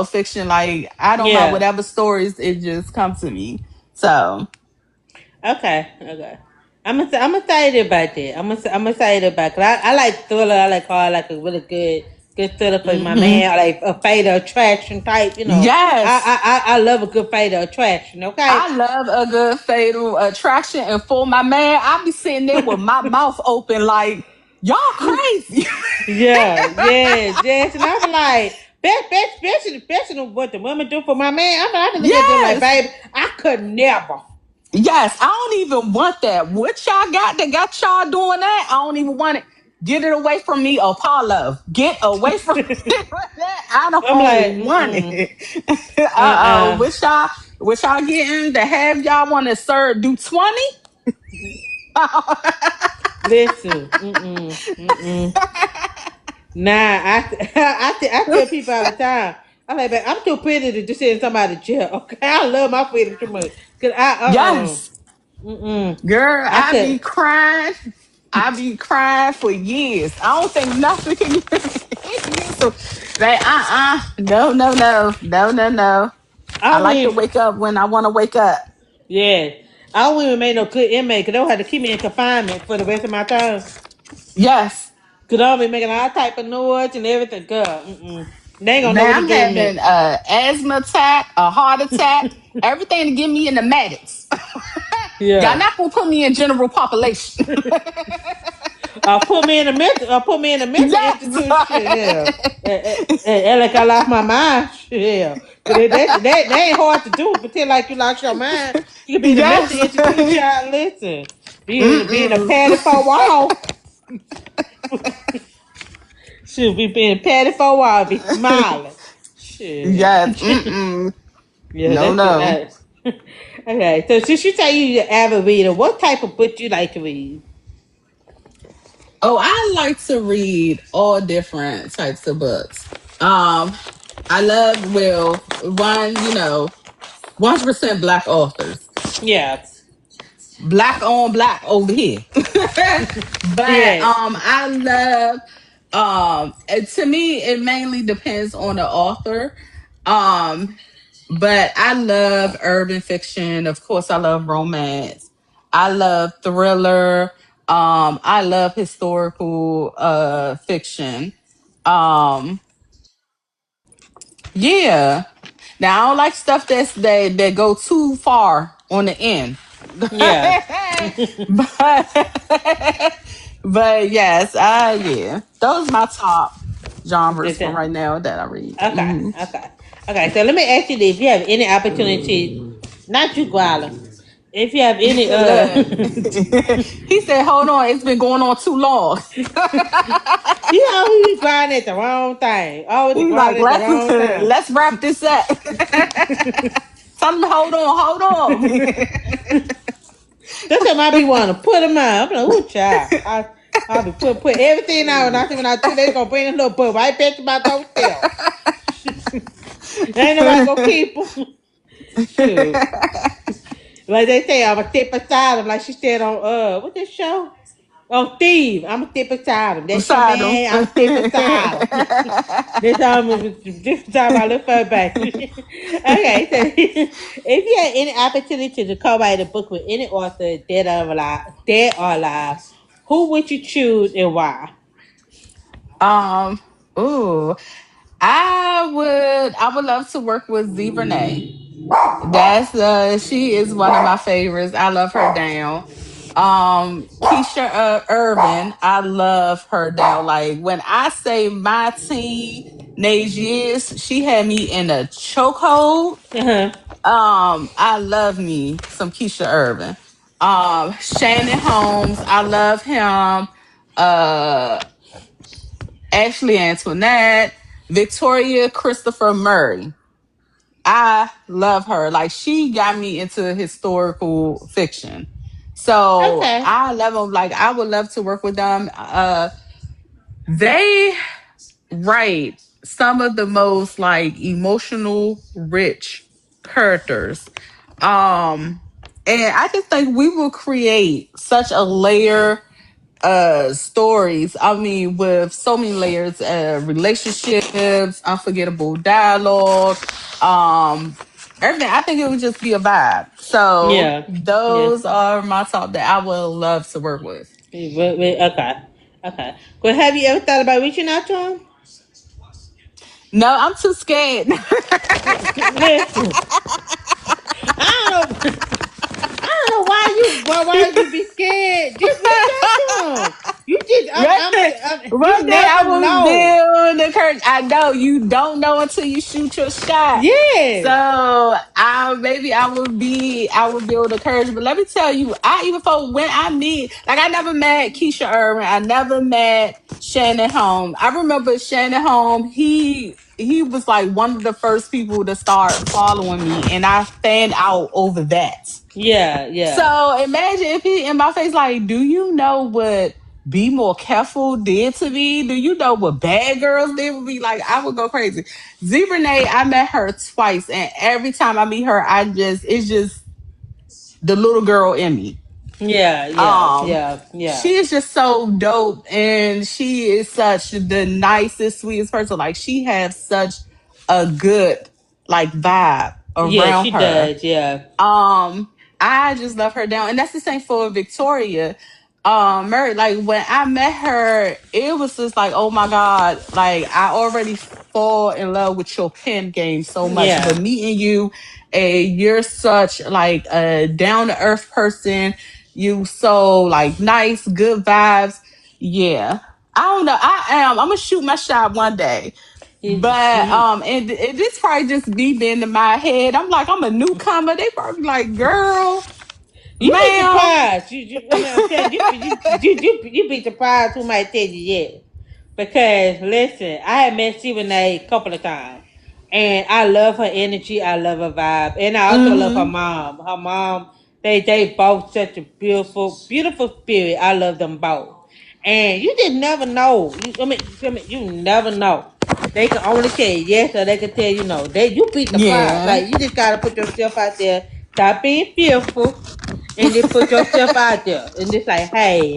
S2: fiction. Like I don't mind
S1: Yeah.
S2: whatever stories it just comes to me. So
S1: Okay, okay. I'm excited about that. I'm excited about. Cause I like thriller. I like horror. I like a really good thriller. Cause my
S2: mhm.
S1: man, I like a fatal attraction type. You know,
S2: Yes.
S1: I love a good fatal attraction. Okay.
S2: I love a good fatal attraction, and For My Man, I be sitting there with my mouth open, like y'all crazy.
S1: Yeah. Yes. Yes. And I'm like, especially what the women do for my man. I can look at them like,
S2: Yes,
S1: baby, I could never.
S2: yes. I don't even want that. What y'all got that got y'all doing that? I don't even want it. Get it away from me, Apollo. Get away from that. I
S1: I'm like,
S2: don't want
S1: mm.
S2: it. Uh-oh.
S1: Uh.
S2: What y'all getting to have y'all want to serve do 20?
S1: Listen. Nah, I tell people all the time. I'm like, I'm too pretty to just send somebody to jail. Okay, I love my freedom too much. Cause
S2: Yes.
S1: mm.
S2: Girl,
S1: I
S2: I be
S1: could.
S2: crying. I be crying for years. I don't think nothing can get so like no, no, no, no, no, no.
S1: I
S2: I like to
S1: wouldn't.
S2: wake up when I want to wake up.
S1: Yeah, I wouldn't even make no good inmate. Cause they would have to keep me in confinement for the rest of my time.
S2: Yes.
S1: Cause I'll be making all type of noise and everything. Girl, they ain't gonna know what
S2: Now
S1: to
S2: I'm
S1: do with
S2: having
S1: me.
S2: a asthma attack, a heart attack, everything to get me in the medics. Y'all
S1: Yeah.
S2: not gonna put me in general population.
S1: Put me in a mental
S2: Yes.
S1: institution. Yeah, and like I lost my mind. Yeah, cause they ain't hard to do. Pretend like you lost your mind. You can be in a mental
S2: Yes.
S1: institution. Child, listen, be in a
S2: Mm-mm.
S1: padded for a while. Should be being padded for a while. Be smiling. Shit.
S2: Yes. Mm-mm.
S1: Yeah,
S2: No,
S1: that's good.
S2: no.
S1: Okay, so since you say you're an avid reader, what type of book you like to read?
S2: Oh, I like to read all different types of books. Um, I love, well, 100% Black authors.
S1: Yeah.
S2: Black on black over here. But
S1: Yes.
S2: I love to me it mainly depends on the author. Um, but I love urban fiction. Of course, I love romance. I love thriller. I love historical fiction. Um, yeah. Now I don't like stuff that go too far on the end.
S1: Yeah.
S2: but but yes, yeah. Those are my top genres for
S1: Listen.
S2: right now that I read.
S1: Okay. Okay. Okay. So let me ask you this: if you have any opportunity, not you, Guala, if you have any
S2: Look, he said, "Hold on, it's been going on too long."
S1: you know he grinding at the wrong thing. Always
S2: He's like,
S1: grinding at the
S2: "Let's
S1: wrong time.
S2: let's wrap this up." Tell him, "Hold on, hold on."
S1: That's what I be wanting to put him out. I'm like, oh child. I'll be put everything out and I think when I do they gonna bring a little book right back to my doorstep. Ain't nobody gonna keep him. Shoot. Like they say, I'm a tip aside him, like she said on what this show? On Steve. I'm a tip aside him. That's your
S2: Beside him.
S1: man, I'm a tip aside him. This time I look far back. Okay, so if you had any opportunity to co-write a book with any author dead or alive, who would you choose and why?
S2: um, ooh, I would love to work with Z Renee. That's she is one of my favorites. I love her down. Keisha Irvin, I love her down. Like when I say my teenage years, she had me in a chokehold.
S1: Uh-huh.
S2: I love me some Keisha Irvin. Shannon Holmes, I love him. Uh, Ashley Antoinette, Victoria Christopher Murray. I love her. Like she got me into historical fiction. So
S1: Okay.
S2: I love them. Like I would love to work with them. They write some of the most like emotional, rich characters. Um, and I just think we will create such a layer stories. I mean, with so many layers, relationships, unforgettable dialogue, um, everything. I think it would just be a vibe. So
S1: Yeah. Yeah.
S2: those are my top that I would love to work with.
S1: Okay. Okay. Well, have you ever thought about reaching out to him?
S2: No, I'm too scared.
S1: Listen, I don't know. I don't know why you be scared. Just reach out to him. You just
S2: Right there,
S1: you
S2: right there, I
S1: never
S2: will
S1: know.
S2: build the curtain. I know you don't know until you shoot your shot. So
S1: Yes.
S2: I will build the courage. But let me tell you, I even for when I meet, like I never met Keisha Irvin, I never met Shannon Holm. I remember Shannon Holm. He was like one of the first people to start following me, and I fanned out over that.
S1: Yeah, yeah.
S2: So imagine if he in my face, like, do you know what Be More Careful did to me? Do you know what Bad Girls did with me? Like, I would go crazy. Z Renee, I met her twice, and every time I meet her, it's just the little girl in me.
S1: Yeah, yeah,
S2: Um,
S1: yeah, yeah.
S2: she is just so dope, and she is such the nicest, sweetest person. Like, she has such a good like vibe
S1: Yeah,
S2: around
S1: she
S2: her.
S1: does, yeah.
S2: um, I just love her down, and that's the same for Victoria. Murray, like when I met her, it was just like, oh my god, like I already fall in love with your pen game so much.
S1: Yeah.
S2: But meeting you, you're such like a down to earth person. You so like nice, good vibes. Yeah, I don't know. I am. I'm gonna shoot my shot one day. But
S1: You,
S2: and this probably just me being in my head. I'm like, I'm a newcomer. They probably like, girl,
S1: you be
S2: ma'am.
S1: surprised. I mean, I'm telling you, you be surprised who might tell you yes. Because listen, I had met Stephen A a couple of times, and I love her energy. I love her vibe, and I also love her
S2: Mm-hmm.
S1: mom. Her mom, they both such a beautiful spirit. I love them both, and you just never know. You never know. They can only tell you yes or they can tell you no. You beat the prize.
S2: Yeah.
S1: Like you just gotta put yourself out there. Stop being fearful, and then put yourself out there, and just like, hey.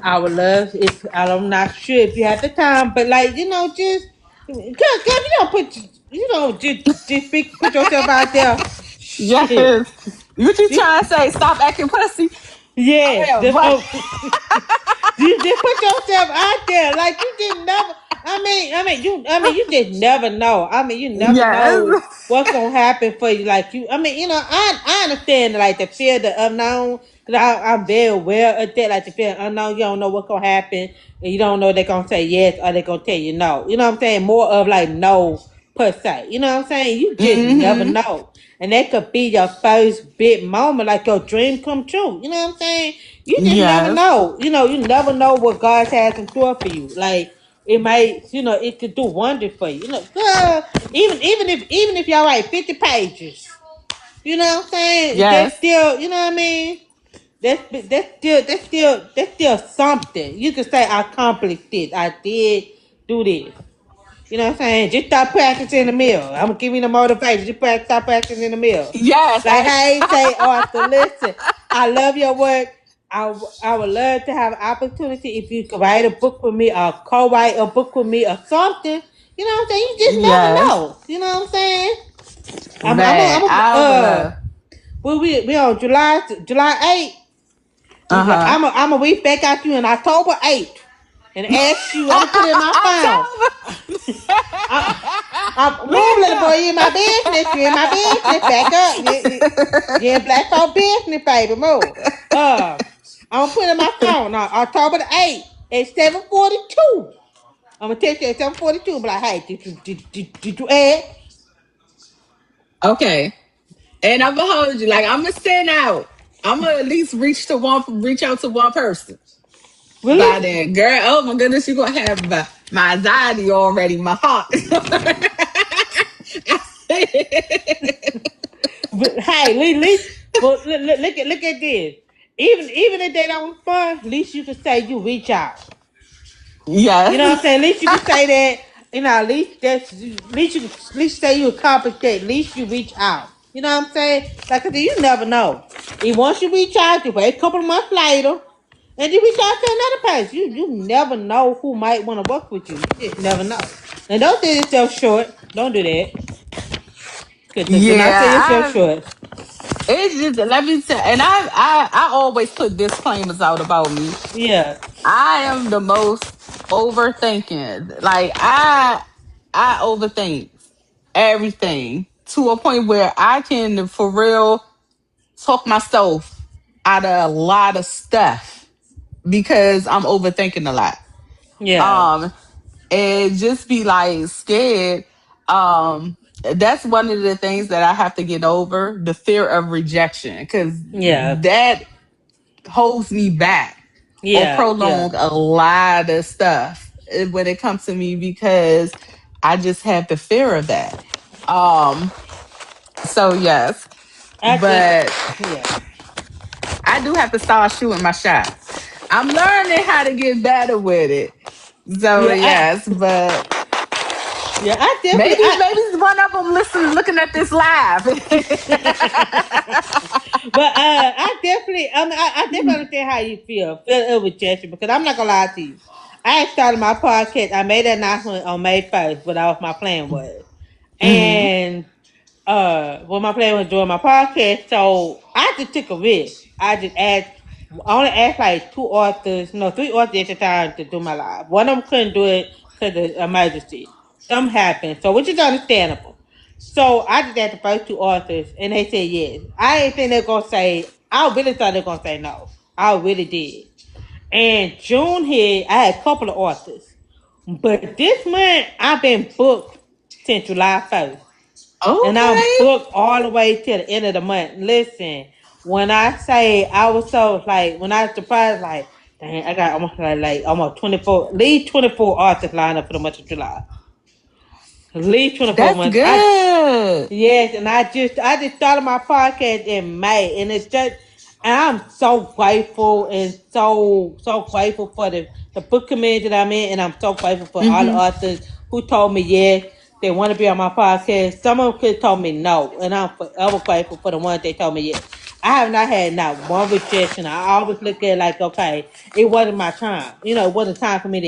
S1: I would love if I'm not sure if you have the time, but like just cause you don't put yourself out there. Shit.
S2: Yes. What you trying to say? Stop acting pussy. Oh
S1: Yes,
S2: yeah, but
S1: you just put yourself out there. Like you just never. You just never know. You never know
S2: yes.
S1: what's gonna happen for you. Like I understand like the fear, the unknown. Cause I'm very aware of that. Like the fear, of the unknown. You don't know what's gonna happen, and you don't know they're gonna say yes or they're gonna tell you no. You know what I'm saying? More of like no. per se. You know what I'm saying? You just never
S2: Mm-hmm.
S1: know. And that could be your first big moment, like your dream come true. You know what I'm saying? You just never
S2: Yes.
S1: know. You never know what God has in store for you. Like it might, it could do wonders for you. Girl, even if y'all write 50 pages, you know what I'm saying? That's
S2: Yes.
S1: still, you know what I mean? That's still something. You can say I accomplished this. I did do this. You know what I'm saying? Just stop practicing in the mirror. I'm gonna give you the motivation. Just stop practicing in the mirror.
S2: Yes.
S1: Like, hey, say, Arthur, listen, I love your work. I would love to have an opportunity if you could write a book with me or co-write a book with me or something. You know what I'm saying? You just never
S2: Yes.
S1: know. You know what I'm saying?
S2: Man, I would love.
S1: We on July 8th.
S2: Uh-huh.
S1: I'm a reach back out to you on October 8th and ask you. I'm gonna put it in my phone. I, move, little boy. You in my business. You in my business. Back up. You in black folk business, baby. Move. I'm gonna put it in my phone on October the 8th at 7:42. I'm gonna text you at 7:42. Be like, hey, did you add?
S2: Okay. And I'm gonna hold you. Like I'm gonna send out. I'm gonna at least reach out to one person by
S1: Really?
S2: then. Girl, oh my goodness, you're gonna have my anxiety already, my heart.
S1: But hey, at least, but look at this. Even if they don't respond, at least you can say you reach out. You know what I'm
S2: Yes.
S1: saying? At least you can say that. At least at least say you accomplished that. At least you reach out. You know what I'm saying? Like I said, you never know. And once you reach out, you wait a couple of months later, and you reach out to another person. You never know who might want to work with you. You just never know. And don't do yourself short. Don't do that. Cause do not sell yourself
S2: Yeah,
S1: short.
S2: it's just let me tell, and I always put disclaimers out about me.
S1: Yeah.
S2: I am the most overthinking. Like I overthink everything to a point where I can for real talk myself out of a lot of stuff because I'm overthinking a lot.
S1: Yeah.
S2: Um and just be like scared. That's one of the things that I have to get over, the fear of rejection, because
S1: Yeah.
S2: that holds me back or
S1: Yeah. Yeah.
S2: prolong a lot of stuff when it comes to me because I just have the fear of that. Um, so yes,
S1: I think.
S2: but
S1: Yeah.
S2: I do have to start shooting my shot. I'm learning how to get better with it. So
S1: Yeah.
S2: yes, but
S1: Yeah. I definitely.
S2: maybe one of them looking at this live.
S1: But I definitely understand how you feel rejection because I'm not gonna lie to you. I had started my podcast. I made an announcement on May 1st, what my plan was,
S2: Hmm.
S1: and what my plan was doing my podcast. So I just took a risk. I only asked like two authors, no, three authors at the time to do my live. One of them couldn't do it because of emergency. Something happened, so which is understandable. So I just asked the first two authors, and they said yes. I didn't think they're gonna say. I really thought they're gonna say no. I really did. And June here, I had a couple of authors, but this month I've been booked since July 1st. And I'm
S2: Okay.
S1: booked all the way till the end of the month. Listen, when I say I was so like when I was surprised, like, dang, I got almost 24, at least 24 artists lined up for the month of July. At least 24
S2: That's
S1: months.
S2: good.
S1: Yes, and I just started my podcast in May, and it's just, and I'm so grateful and so grateful for the book community that I'm in, and I'm so grateful for all the
S2: Hmm.
S1: authors who told me yes they want to be on my podcast. Some of them could have told me no, and I'm forever grateful for the ones that told me yes. I have not had not one rejection. I always look at it like, okay, it wasn't my time. It wasn't time for me to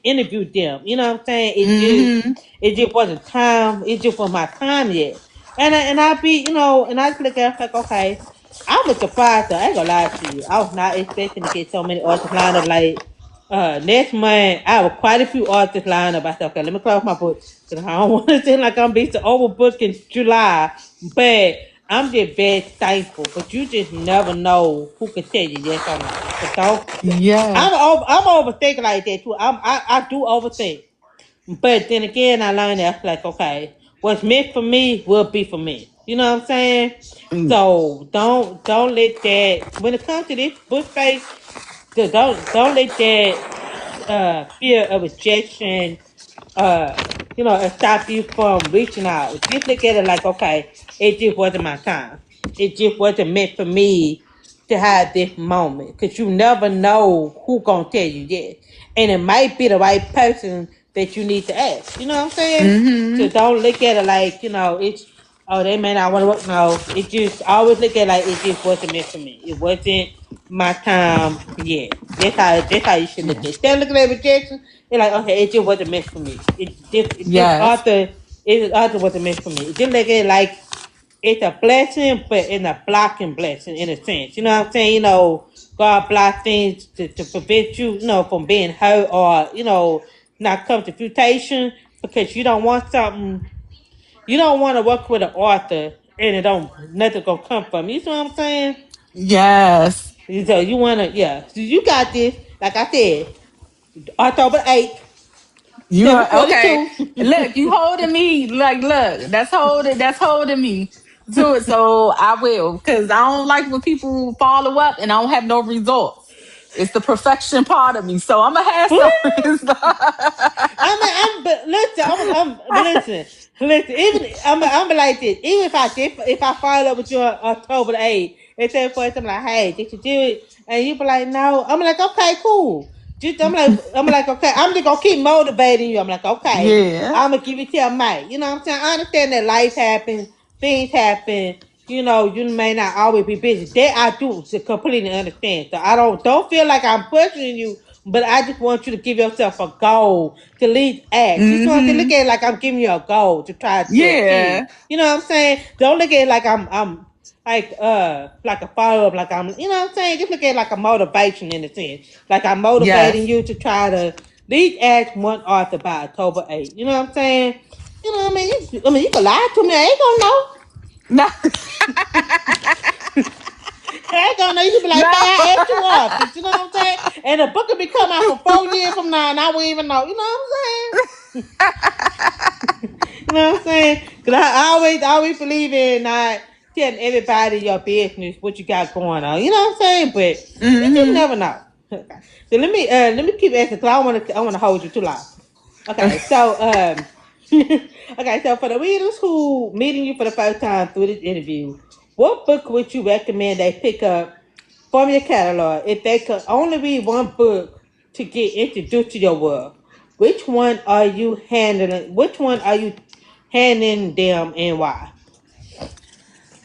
S1: interview them. You know what I'm saying?
S2: Hmm.
S1: It just wasn't time. It just was my time yet. And I be, and I just look at it like, okay, I was surprised though. I ain't gonna lie to you. I was not expecting to get so many artists lined up. Like next month, I have quite a few artists lined up. I said, okay, let me close my book because I don't want to seem like I'm being so overbooked in July. But I'm just very thankful. But you just never know who can tell you yes or no. So
S2: Yeah.
S1: I'm overthinking like that too. I do overthink. But then again, I learned that like, okay, what's meant for me will be for me. You know what I'm saying?
S2: Mm.
S1: So don't let that when it comes to this book space, don't let that fear of rejection, uh, stop you from reaching out. Just look at it like, okay, it just wasn't my time. It just wasn't meant for me to have this moment. Cause you never know who gonna tell you yes. And it might be the right person that you need to ask. You know what I'm saying? So
S2: Mm-hmm.
S1: don't look at it like, it's oh they may not want to work. No, it just always look at it like it just wasn't meant for me. It wasn't my time yet. That's how you should look at
S2: Yeah.
S1: it. Instead of looking at rejection, you're like, okay, it just wasn't meant for me.
S2: Yes.
S1: It author wasn't meant for me. It just look at it like it's a blessing, but in a blocking blessing in a sense. You know what I'm saying? God block things to prevent you, from being hurt or, not come to fruition because you don't want something. You don't want to work with an author and it don't nothing gonna come from you. You know what I'm saying?
S2: Yes.
S1: So you wanna, yeah. So you got this. Like I said, October 8th,
S2: You are okay.
S1: 7:42.
S2: Look, you holding me like look, that's holding me to it. So I will. Because I don't like when people follow up and I don't have no results. It's the perfection part of me. So I'm gonna have some results.
S1: But listen, but listen. Even I'm like this. Even if I follow up with you on October the 8th, and say for I'm like, hey, did you do it? And you be like, no. I'm like, okay, cool. I'm like, okay. I'm just gonna keep motivating you. I'm like, okay.
S2: Yeah.
S1: I'm gonna give it to you, mate. You know what I'm saying? I understand that life happens, things happen. You may not always be busy. That I do completely understand. So I don't feel like I'm pushing you, but I just want you to give yourself a goal to lead act. You just want to look
S2: Mm-hmm.
S1: at it like I'm giving you a goal to try to
S2: Yeah.
S1: achieve. You know what I'm saying? Don't look at it like I'm like a follow up, like I'm what I'm saying? Just look at it like a motivation in a sense. Like I'm motivating
S2: Yes.
S1: you to try to lead act one author by October 8th. You know what I'm saying? You know what I mean? You can lie to me. I ain't gonna know.
S2: No.
S1: I ain't gonna know. You can be like, Faye,
S2: No.
S1: I asked you off. You know what I'm saying? And the book could be coming out for 4 years from now, and I won't even know. You know what I'm saying? You know what I'm saying? Because I always believe in not telling everybody your business, what you got going on. You know what I'm saying? But you just
S2: Mm-hmm.
S1: never know. So let me keep asking because I wanna hold you too long. Okay, so okay, so for the readers who meeting you for the first time through this interview, what book would you recommend they pick up from your catalog if they could only read one book to get introduced to your world? Which one are you handling? Which one are you handing them and why?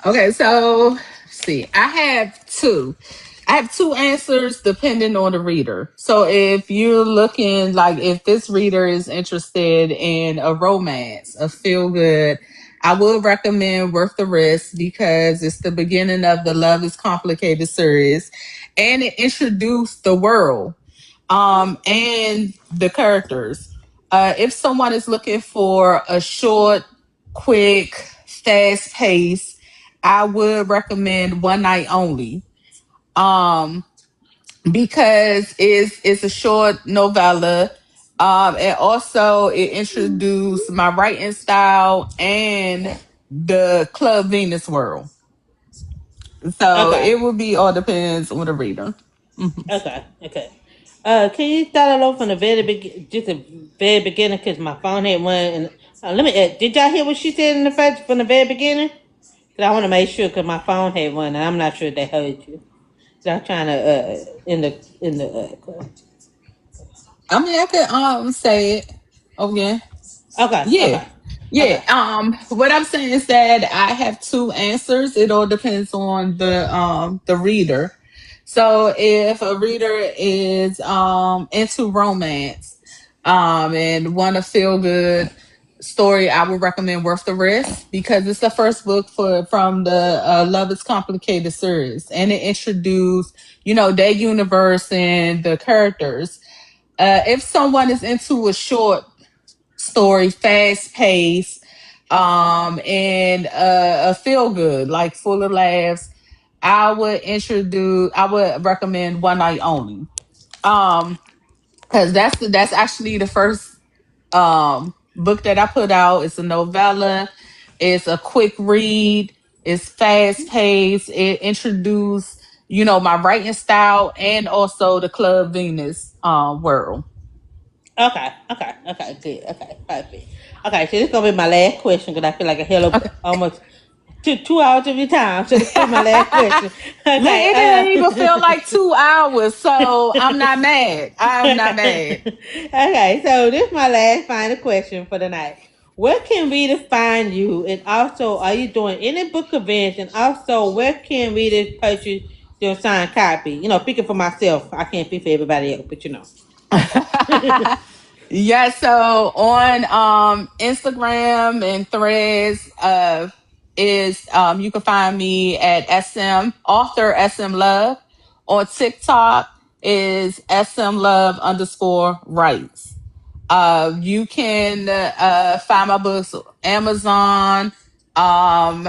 S2: Okay, so see, I have two answers depending on the reader. So if you're looking like if this reader is interested in a romance, a feel good, I would recommend Worth the Risk because it's the beginning of the Love is Complicated series and it introduced the world and the characters. If someone is looking for a short, quick, fast pace, I would recommend One Night Only. Um, because it's a short novella. And also it introduced my writing style and the Club Venus world. So
S1: Okay,
S2: it would be all depends on the reader. Mhm.
S1: okay. Can you start it off from the just the very beginning? Cause my phone had one. And let me. Did y'all hear what she said in the first from the very beginning? Cause I want to make sure. Cause my phone had one, and I'm not sure they heard you. So I'm trying to in the.
S2: I mean, I could say it again.
S1: Okay,
S2: Yeah.
S1: okay,
S2: Yeah.
S1: okay,
S2: What I'm saying is that I have two answers. It all depends on the reader. So if a reader is into romance and want to feel good story, I would recommend Worth the Risk because it's the first book from the Love is Complicated series and it introduced, their universe and the characters. If someone is into a short story, fast paced, and a feel good, like full of laughs. I would recommend One Night Only. Because that's actually the first. book that I put out. It's a novella. It's a quick read. It's fast paced. It introduced, my writing style and also the Club Venus world.
S1: Okay, okay, okay, good, okay, perfect. Okay, so this is gonna be my last question because I feel like a hell of
S2: Okay.
S1: almost 2 hours of your time. So this is my last question.
S2: Look,
S1: Okay,
S2: it didn't even feel like 2 hours, so I'm not mad. I'm not mad.
S1: okay, so this is my last final question for the night. Where can readers find you? And also, are you doing any book events? And also, where can readers purchase your signed copy? Speaking for myself, I can't speak for everybody else, but
S2: Yeah, so on Instagram and threads is you can find me at SM Author SM Love. On TikTok is SM Love underscore rights. You can find my books on Amazon. Um,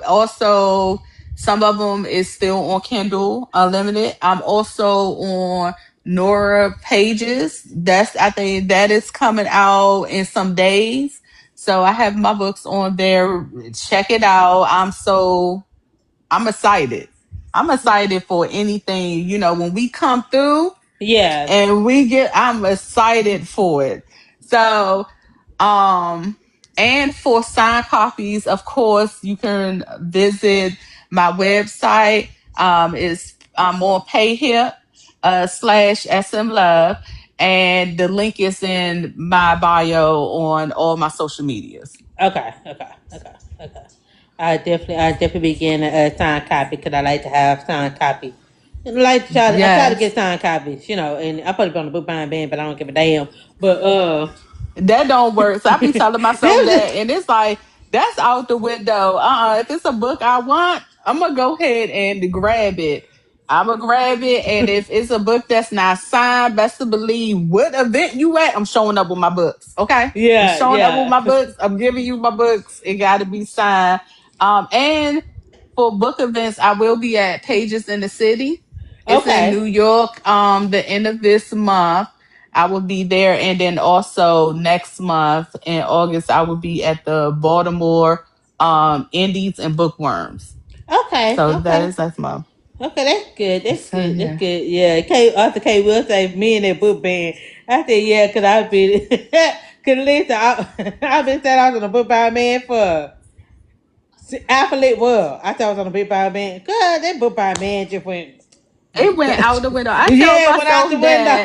S2: also, some of them is still on Kindle Unlimited. I'm also on Nora Pages. I think that is coming out in some days. So I have my books on there. Check it out. I'm excited. I'm excited for anything, when we come through
S1: yeah.
S2: and I'm excited for it. So, and for signed copies, of course, you can visit my website. Is I'm on PayHip slash SM Love, and the link is in my bio on all my social medias.
S1: Okay, okay, okay, okay. I definitely be getting a signed copy because I like to have signed copy. I try to get
S2: Yes.
S1: signed copies, and I probably be on the book buying band, but I don't give a damn. But
S2: That don't work. So I be telling myself
S1: there's
S2: that, and it's like that's out the window. If it's a book I want, I'm gonna go ahead and grab it. I'm gonna grab it, and if it's a book that's not signed, best to believe what event you at, I'm showing up with my books. Okay, I'm
S1: yeah,
S2: showing up with
S1: yeah.
S2: my books. I'm giving you my books. It got to be signed. And for book events, I will be at Pages in the City. It's in
S1: Okay,
S2: New York. The end of this month. I will be there. And then also next month in August, I will be at the Baltimore Indies and Bookworms.
S1: okay,
S2: So that
S1: okay.
S2: is next month.
S1: Okay, that's good. That's
S2: So
S1: good. That's
S2: yeah.
S1: good. Yeah, Arthur K. will say me and that book band. I said yeah, cause I've been, cause listen, I've been saying I was on the book band man for Athlete World. I thought I was on the book band man. God, that book band man just went.
S2: It went out the window.
S1: Yeah, went out the window.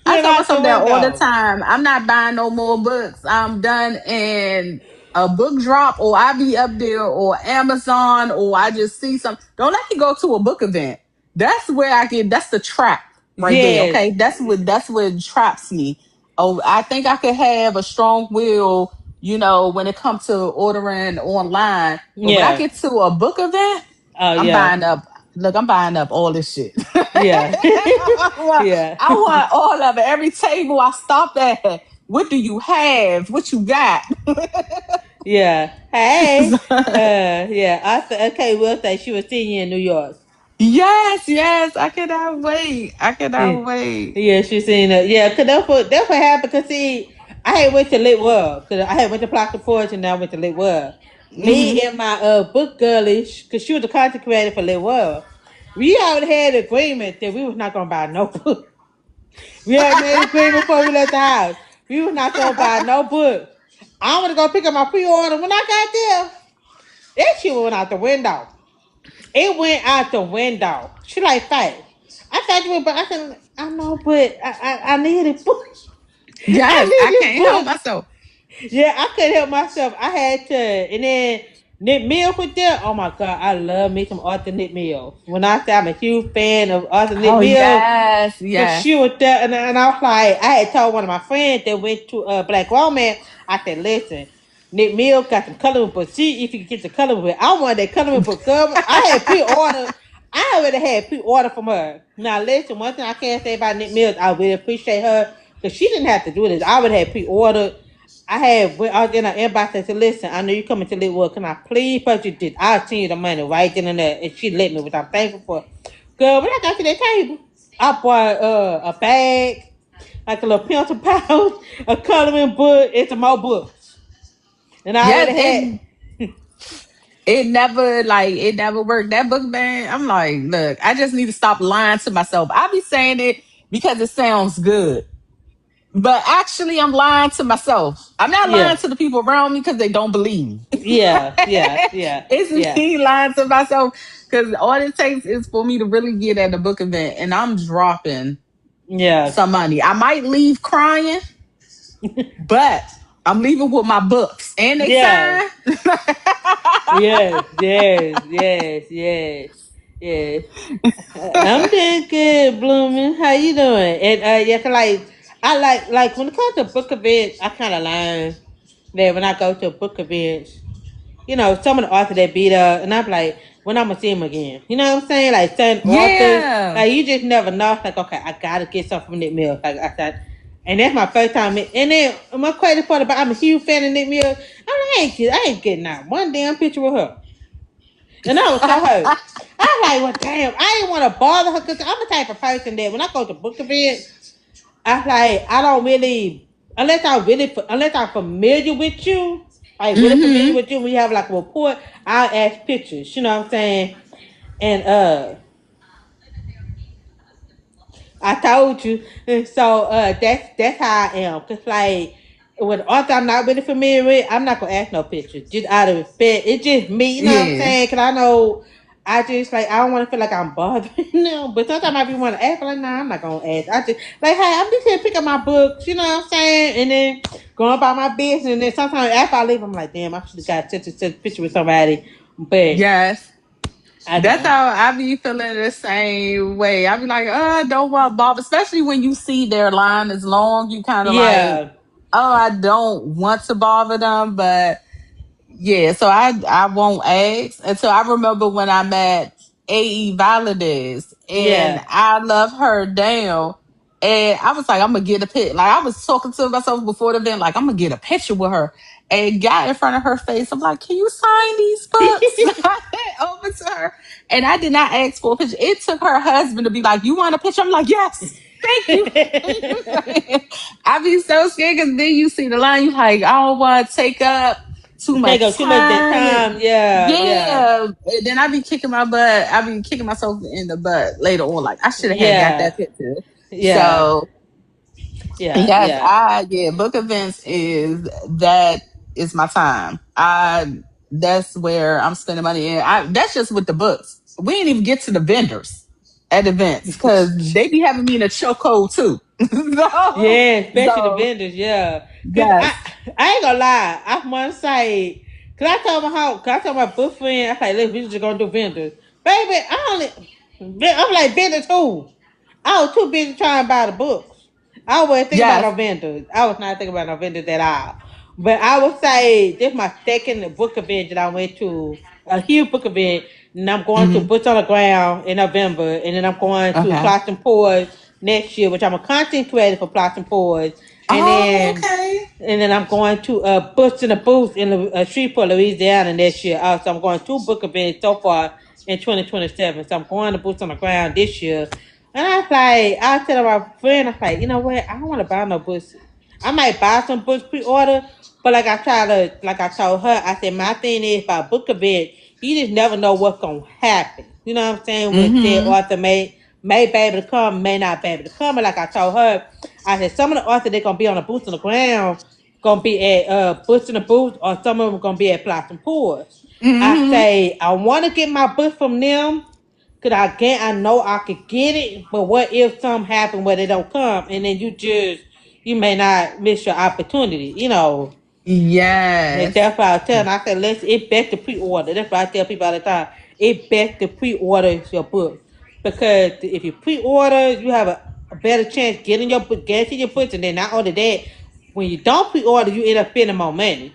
S2: I
S1: Went
S2: tell
S1: out the
S2: myself that all the
S1: window.
S2: time. I'm not buying no more books. I'm done in a book drop, or I be up there, or Amazon, or I just see some. Don't let me go to a book event. That's where I get. That's the trap right there.
S1: Yes.
S2: Okay, that's what traps me. Oh, I think I could have a strong will, when it comes to ordering online. But when I
S1: Yeah.
S2: get to a book event,
S1: Oh
S2: I'm
S1: yeah.
S2: buying up. Look, I'm buying up all this shit.
S1: Yeah.
S2: I want,
S1: yeah.
S2: I want all of it. Every table I stop at, what do you have? What you got?
S1: yeah. Hey. Yeah. Okay. We'll say she was seeing you in New York.
S2: Yes, yes. I cannot wait. I
S1: Yeah,
S2: cannot wait.
S1: yeah, she seen it. Yeah, cause that's what happened. Cause see, I had went to Lit World. Cause I had went to Block the Porch and now I went to Lit World. Me
S2: Hmm.
S1: and my book girlish, cause she was the content creator for Lit World. We already had an agreement that we was not gonna buy no book. We had made an agreement before we left the house. We was not gonna buy no book. I want to go pick up my pre-order. When I got there, that shit went out the window. It went out the window. She like, Faye, I thought you would, but I said, I know, but I needed book. I
S2: Yes, I
S1: needed
S2: can't help
S1: book.
S2: myself.
S1: Yeah, I couldn't help myself. I had to, and then Nick Mills was there. Oh my god, I love me some Arthur Nick Mills. When I say I'm a huge fan of Arthur Nick
S2: Oh
S1: Mills,
S2: yes,
S1: cause
S2: yes.
S1: she was there, and I was like, I had told one of my friends that went to Black Romance. I said, listen, Nick Mills got some coloring book. See if you can get the coloring book. I wanted that coloring book cover. I had pre-order. I already had pre-order from her. Now listen, one thing I can't say about Nick Mills, I really appreciate her because she didn't have to do this. I already had pre-ordered. I was in her inbox and said, listen, I know you coming to Litwood. Can I please purchase this? I'll send you the money right then and there. And she let me, which I'm thankful for. Girl, when I got to that table, I bought a bag. like a little pencil pouch, a coloring book, and some more books. And I
S2: Yes,
S1: already had.
S2: it never worked. That book man, I'm like, look, I just need to stop lying to myself. I be saying it because it sounds good. But actually I'm lying to myself. I'm not lying
S1: Yeah,
S2: to the people around me because they don't believe.
S1: yeah, yeah, yeah,
S2: It's
S1: yeah,
S2: me lying to myself because all it takes is for me to really get at a book event and I'm dropping
S1: yeah,
S2: some money. I might leave crying, but I'm leaving with my books and they
S1: yeah.
S2: sign.
S1: Yes, yes, yes, yes, yes. I'm doing good, Blooming. How you doing? And yeah, 'cause, like I like when it comes to book events, I kind of learn that when I go to book events, some of the authors that beat up, and I'm like, when I'm gonna see them again. You know what I'm saying? Like certain authors,
S2: Yeah.
S1: like you just never know. It's like, okay, I gotta get something from Nick Mills. Like I said, and that's my first time. And then my crazy part about I'm a huge fan of Nick Mills. I ain't getting out one damn picture with her. And I was so hurt. I was like, well, damn, I didn't want to bother her because I'm the type of person that when I go to book events, I don't really, unless I'm familiar with you, like really familiar
S2: Mm-hmm.
S1: with you, we have like a report, I'll ask pictures, you know what I'm saying? And I told you. And so that's how I am. Cause like with author I'm not really familiar with, I'm not gonna ask no pictures. Just out of respect. It's just me, you know what I'm
S2: Yeah.
S1: saying? Cause I know I just like I don't wanna feel like I'm bothering them. But sometimes I be wanna ask, but like, nah, I'm not gonna ask. I just like, hey, I'm just here picking my books, you know what I'm saying? And then going about my business and then sometimes after I leave I'm like, damn, I should have got such a picture with somebody. But
S2: Yes.
S1: I
S2: That's
S1: don't.
S2: how I be feeling the same way. I be like, I don't want Bob, especially when you see their line is long. You kind of like,
S1: Yeah.
S2: oh, I don't want to bother them, but yeah, so I won't ask until I remember when I met A.E. Valadez and
S1: Yeah.
S2: I love her down. And I was like, I'm gonna get a pic. Like I was talking to myself before the event, like I'm gonna get a picture with her. And got in front of her face. I'm like, can you sign these books? Over to her. And I did not ask for a picture. It took her husband to be like, you want a picture? I'm like, yes, thank you. I be so scared because then you see the line, you like, I don't want to take up too
S1: Take
S2: much
S1: up too much of that
S2: time.
S1: time. Yeah, yeah,
S2: Yeah. And then I be kicking my butt. I be kicking myself in the butt later on. Like I should have had got
S1: yeah,
S2: that picture.
S1: yeah,
S2: So
S1: yeah,
S2: yes,
S1: yeah,
S2: book events is my time. I That's where I'm spending money. And that's just with the books. We didn't even get to the vendors at events because they be having me in a chokehold too.
S1: yeah. Especially the
S2: So
S1: vendors. Yeah, cause
S2: yes,
S1: I ain't gonna lie. I want to say, cause I told my book friend, I like, look, we just gonna do vendors, baby. I'm like vendors who? I was too busy trying to buy the books. I wasn't thinking about
S2: yes.
S1: no vendors. I was not thinking about no vendors at all. But I would say this is my second book event that I went to, a huge book event, and I'm going to
S2: Hmm.
S1: Boots on the Ground in November, and then I'm going to
S2: Okay.
S1: Plots and Pours next year, which I'm a content creator for Plots and Pours, and
S2: Oh,
S1: then
S2: okay.
S1: and then I'm going to Boots in the Booth in Shreveport, Louisiana next year. So I'm going two book events so far in 2027. So I'm going to Boots on the Ground this year. And I tell my friend, I was like, you know what? I don't want to buy no books. I might buy some books pre-order, but like I told her, I said, my thing is about book event, you just never know what's going to happen. You know what I'm saying? When said
S2: Hmm.
S1: author may be able to come, may not be able to come. And like I told her, I said some of the authors they're gonna be on the boots on the ground, gonna be at Boots in the Booth, or some of them gonna be at Plots and Pours. I
S2: Hmm.
S1: say I want to get my book from them, cause I know I could get it, but what if something happen where they don't come, and then you may not miss your opportunity, you know. And
S2: Yes.
S1: that's why I tell them. I said, it best to pre-order. That's why I tell people all the time. It best to pre-order your book. Because if you pre-order, you have a better chance getting your book, getting your books. And then not only that, when you don't pre-order, you end up spending more money.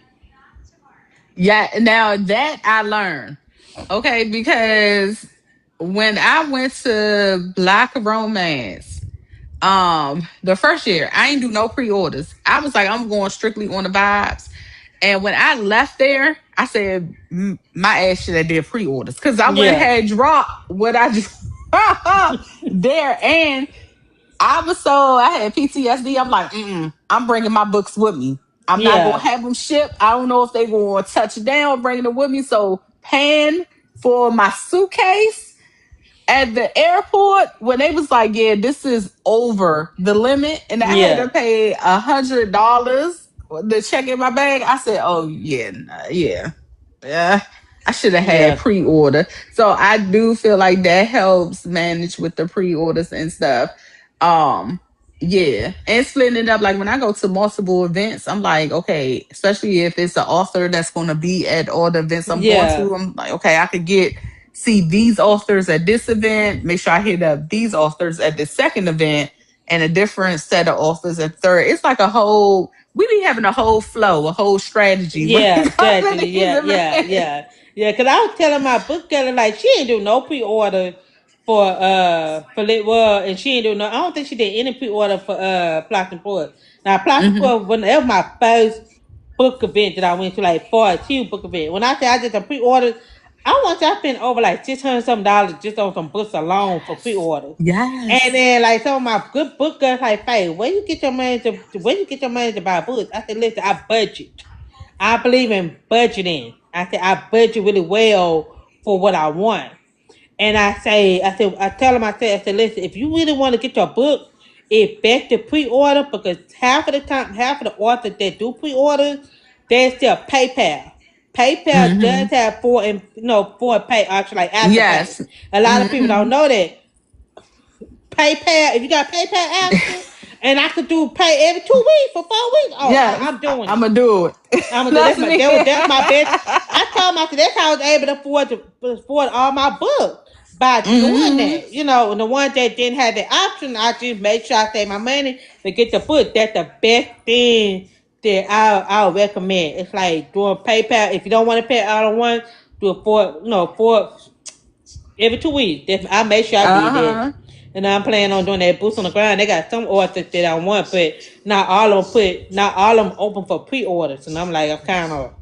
S2: Yeah. Now that I learned, okay, because when I went to Black Romance, the first year I ain't do no pre-orders. I was like, I'm going strictly on the vibes. And when I left there, I said my ass should have did pre-orders because I went
S1: Yeah.
S2: ahead and dropped what I just there. And I had PTSD. I'm like, I'm bringing my books with me. I'm not gonna
S1: Yeah,
S2: have them shipped. I don't know if they gonna touch down, bringing them with me. So paying for my suitcase at the airport when they was like, yeah, this is over the limit, and I had
S1: yeah,
S2: to pay $100 to check in my bag. I said, oh yeah, nah, yeah. Yeah, I should have had
S1: yeah,
S2: pre-order. So I do feel like that helps manage with the pre-orders and stuff. Um, yeah, and splitting it up. Like when I go to multiple events, I'm like, okay, especially if it's an author that's going to be at all the events I'm going
S1: yeah,
S2: to, I'm like, okay, I could get see these authors at this event. Make sure I hit up these authors at the second event, and a different set of authors at third. It's like a whole we be having a whole flow, a whole strategy when
S1: yeah,
S2: it comes to
S1: strategy,
S2: these
S1: yeah, yeah,
S2: events.
S1: yeah, yeah. Cause I was telling my book girl like she ain't do no pre-order for Lit World, and she ain't do no. I don't think she did any pre-order for Plot and Port. Now Plot and
S2: Hmm.
S1: Port, when that was my first book event that I went to, like for a two book event. When I say I did a pre-order, I want to I spent over like $600 just on some books alone for pre-orders. And
S2: Yes.
S1: then like some of my good book girls like, Faye, where you get your money where you get your money to buy books? I said, listen, I budget. I believe in budgeting. I said I budget really well for what I want. And I tell them, I said, listen, if you really want to get your book, it's best to pre-order because half of the time, half of the authors that do pre-orders, they still PayPal. PayPal does
S2: Hmm.
S1: have for pay option like After Pay.
S2: Yes.
S1: A lot of people don't
S2: Hmm.
S1: know that PayPal. If you got PayPal option, and I could do pay every 2 weeks for 4 weeks. Oh,
S2: Yes.
S1: I'm doing
S2: I'm
S1: it.
S2: gonna do it.
S1: I'm gonna do
S2: That's me.
S1: that's my best. I told myself that's how I was able to afford all my books by doing
S2: Hmm.
S1: that. You know, and the ones that didn't have the option, I just made sure I save my money to get the book. That's the best thing that I'll recommend. It's like doing PayPal. If you don't want to pay all at once, do it for every 2 weeks. I made sure I did that.
S2: Uh-huh.
S1: And I'm planning on doing that boots on the ground. They got some authors that I want, but not all of them open for pre-orders. And I'm like, I'm kind of,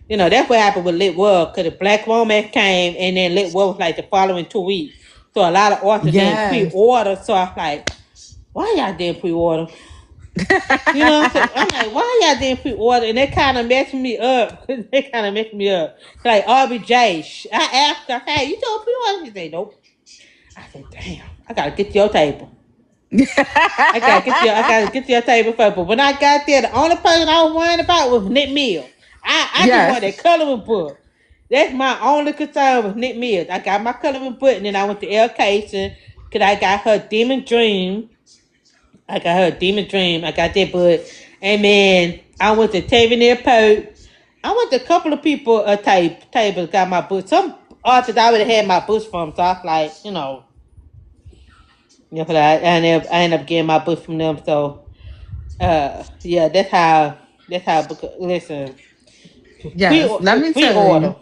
S1: that's what happened with Lit World, because the Black Romance came, and then Lit World was like the following 2 weeks. So a lot of authors didn't
S2: Yes.
S1: pre-order. So I was like, why y'all didn't pre-order? So I'm like, why y'all didn't pre-order? And they kind of messed me up. They kind of messed me up. Like RBJ, I asked her, hey, you told pre-order? She said, nope. I said, damn, I gotta get to your table. I gotta get to your table first. But when I got there, the only person I was worrying about was Nick Mills. I just
S2: Yes.
S1: wanted that coloring book. That's my only concern with Nick Mills. I got my coloring book, and then I went to L. Casey because I got her Demon Dream. I got her Demon Dream. I got that book. And then I went to Tavernier Pope. I went to a couple of people tables got my book. Some authors I already had my books from, so I was like, but I ended up getting my book from them. So yeah, that's how book. Listen, pre
S2: Yes. Let me
S1: pre
S2: tell
S1: order.
S2: you.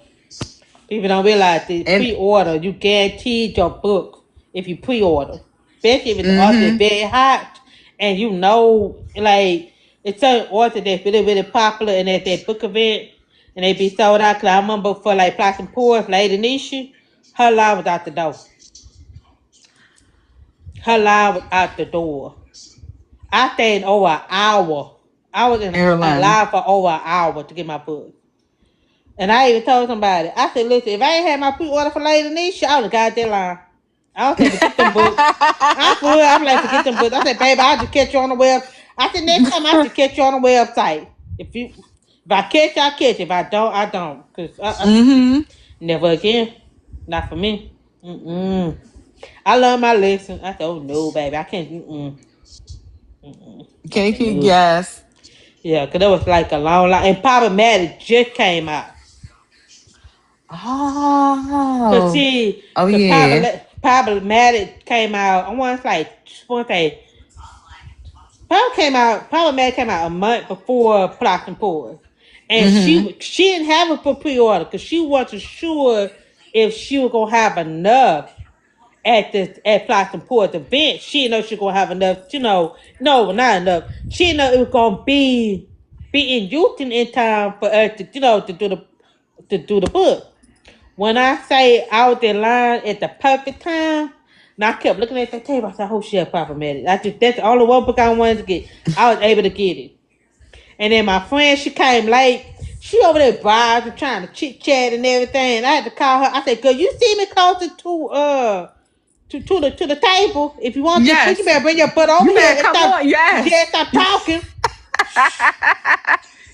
S1: People don't realize the
S2: And
S1: pre order. You guaranteed your book if you pre order, especially if the author is
S2: hmm
S1: very hot and like it's certain author that's really really popular and at that book event and they be sold out. Cause I remember for like Plots and Pours, Lady Nisha, her line was out the door. Her line was out the door. I stayed over an hour. I was in a
S2: Airliner.
S1: line for over an hour to get my book. And I even told somebody, I said, listen, if I ain't had my pre-order for Lady Nisha, I would have got that line. I was saying, forget them books. I for real, I'm like, forget them books. I said, baby, I'll just catch you on the web. I said, next time I'll just catch you on the website. If I catch, I catch. If I don't, I don't. Cause
S2: Hmm.
S1: never again. Not for me. Mm-mm. I learned my lesson. I said, oh no, baby, I can't. Mm-mm. Mm-mm. I
S2: Can
S1: said
S2: you
S1: no.
S2: guess?
S1: Yeah, because it was like a long line. And Problematic just came out. Because
S2: Oh.
S1: see,
S2: Oh
S1: the
S2: yeah.
S1: Problematic came out, I want to say, Problematic came out a month before Plots and Pours. And
S2: Hmm.
S1: she didn't have it for pre-order because she wasn't sure if she was going to have enough at Plots and Pours event. She didn't know she was going to have enough, no, not enough. She didn't know it was going to be in Houston in time for us to, to do the book. When I say I was in line at the perfect time, And I kept looking at that table. I said, I hope she had problematic. That's the only one book I wanted to get. I was able to get it. And then my friend, she came late. She over there bribing, trying to chit chat and everything. And I had to call her. I said, "Girl, you see me closer to the table. If you want this book, you
S2: Yes.
S1: better bring your butt over
S2: You
S1: here
S2: better
S1: and
S2: come
S1: stop.
S2: on.
S1: Yeah,
S2: Yes.
S1: stop talking."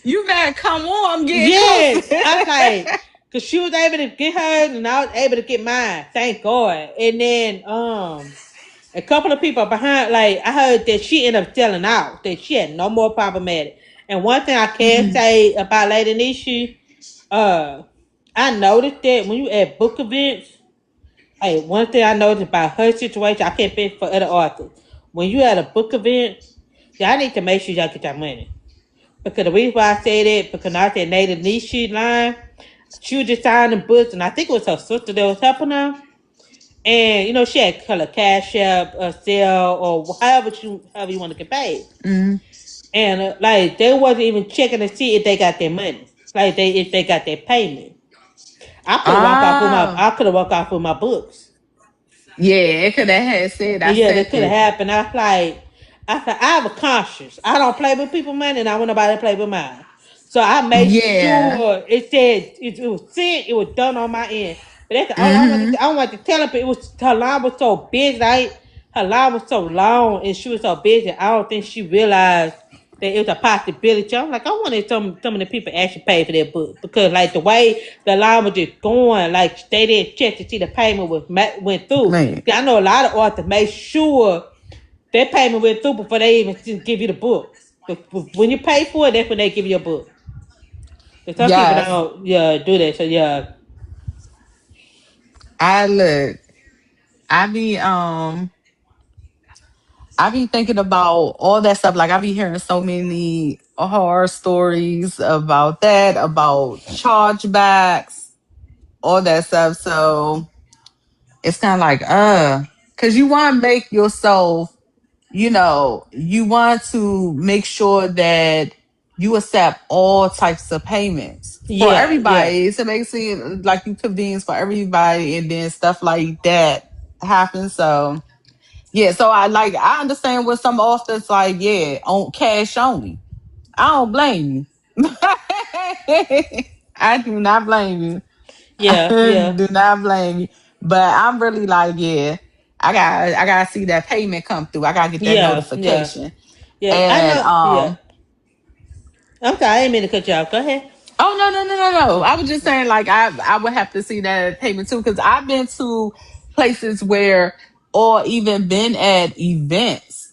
S2: You better come on. I'm getting closer.
S1: Yes, I was like, cause she was able to get hers and I was able to get mine. Thank God. And then a couple of people behind, like I heard that she ended up selling out. That she had no more problematic. And one thing I can
S2: Mhm.
S1: say about Lady Nishi, uh, I noticed that when you at book events, hey, one thing I noticed about her situation, I can't fit for other authors. When you at a book event, y'all need to make sure y'all get your money. Because the reason why I say that, because I said Native Nishi line, she was just signing books, and I think it was her sister that was helping her. And she had color cash app, sell, or however you want to get paid.
S2: Mhm.
S1: And like they wasn't even checking to see if they got their money, like if they got their payment.
S2: Oh.
S1: I could have walked off with my books.
S2: Yeah, it could have had said I
S1: Yeah, that
S2: sent
S1: could have
S2: it.
S1: happened. I have a conscience. I don't play with people's money, and I want nobody to play with mine. So I made
S2: Yeah.
S1: sure it said it was sent. It was done on my end. But that's the only I wanted.
S2: Hmm.
S1: I wanted to tell her, but it was her line was so busy. Her line was so long, and she was so busy. I don't think she realized that it was a possibility. I'm like, I wanted some of the people actually pay for their book because like the way the line was just going, like they didn't check to see the payment went through.
S2: Man.
S1: See, I know a lot of authors make sure their payment went through before they even just give you the book. But when you pay for it, that's when they give you a book. But some people
S2: Yes.
S1: don't, yeah, do that. So yeah,
S2: I look. I be I be thinking about all that stuff. Like I be hearing so many horror stories about that, about chargebacks, all that stuff. So it's kind of like, because you want to make yourself, you want to make sure that you accept all types of payments for
S1: yeah, yeah,
S2: everybody to make it seem like you convenience for everybody, and then stuff like that happens. So yeah, so I understand what some authors like, yeah, on cash only. I don't blame you. I do not blame you.
S1: yeah, yeah,
S2: Do not blame you. But I'm really like, yeah, I gotta see that payment come through. I gotta get that
S1: yeah, yeah,
S2: notification.
S1: yeah. I
S2: And
S1: know. Yeah, I'm sorry. I didn't mean to cut you off. Go ahead.
S2: oh no. I was just saying like I would have to see that payment too, because I've been to places where, or even been at events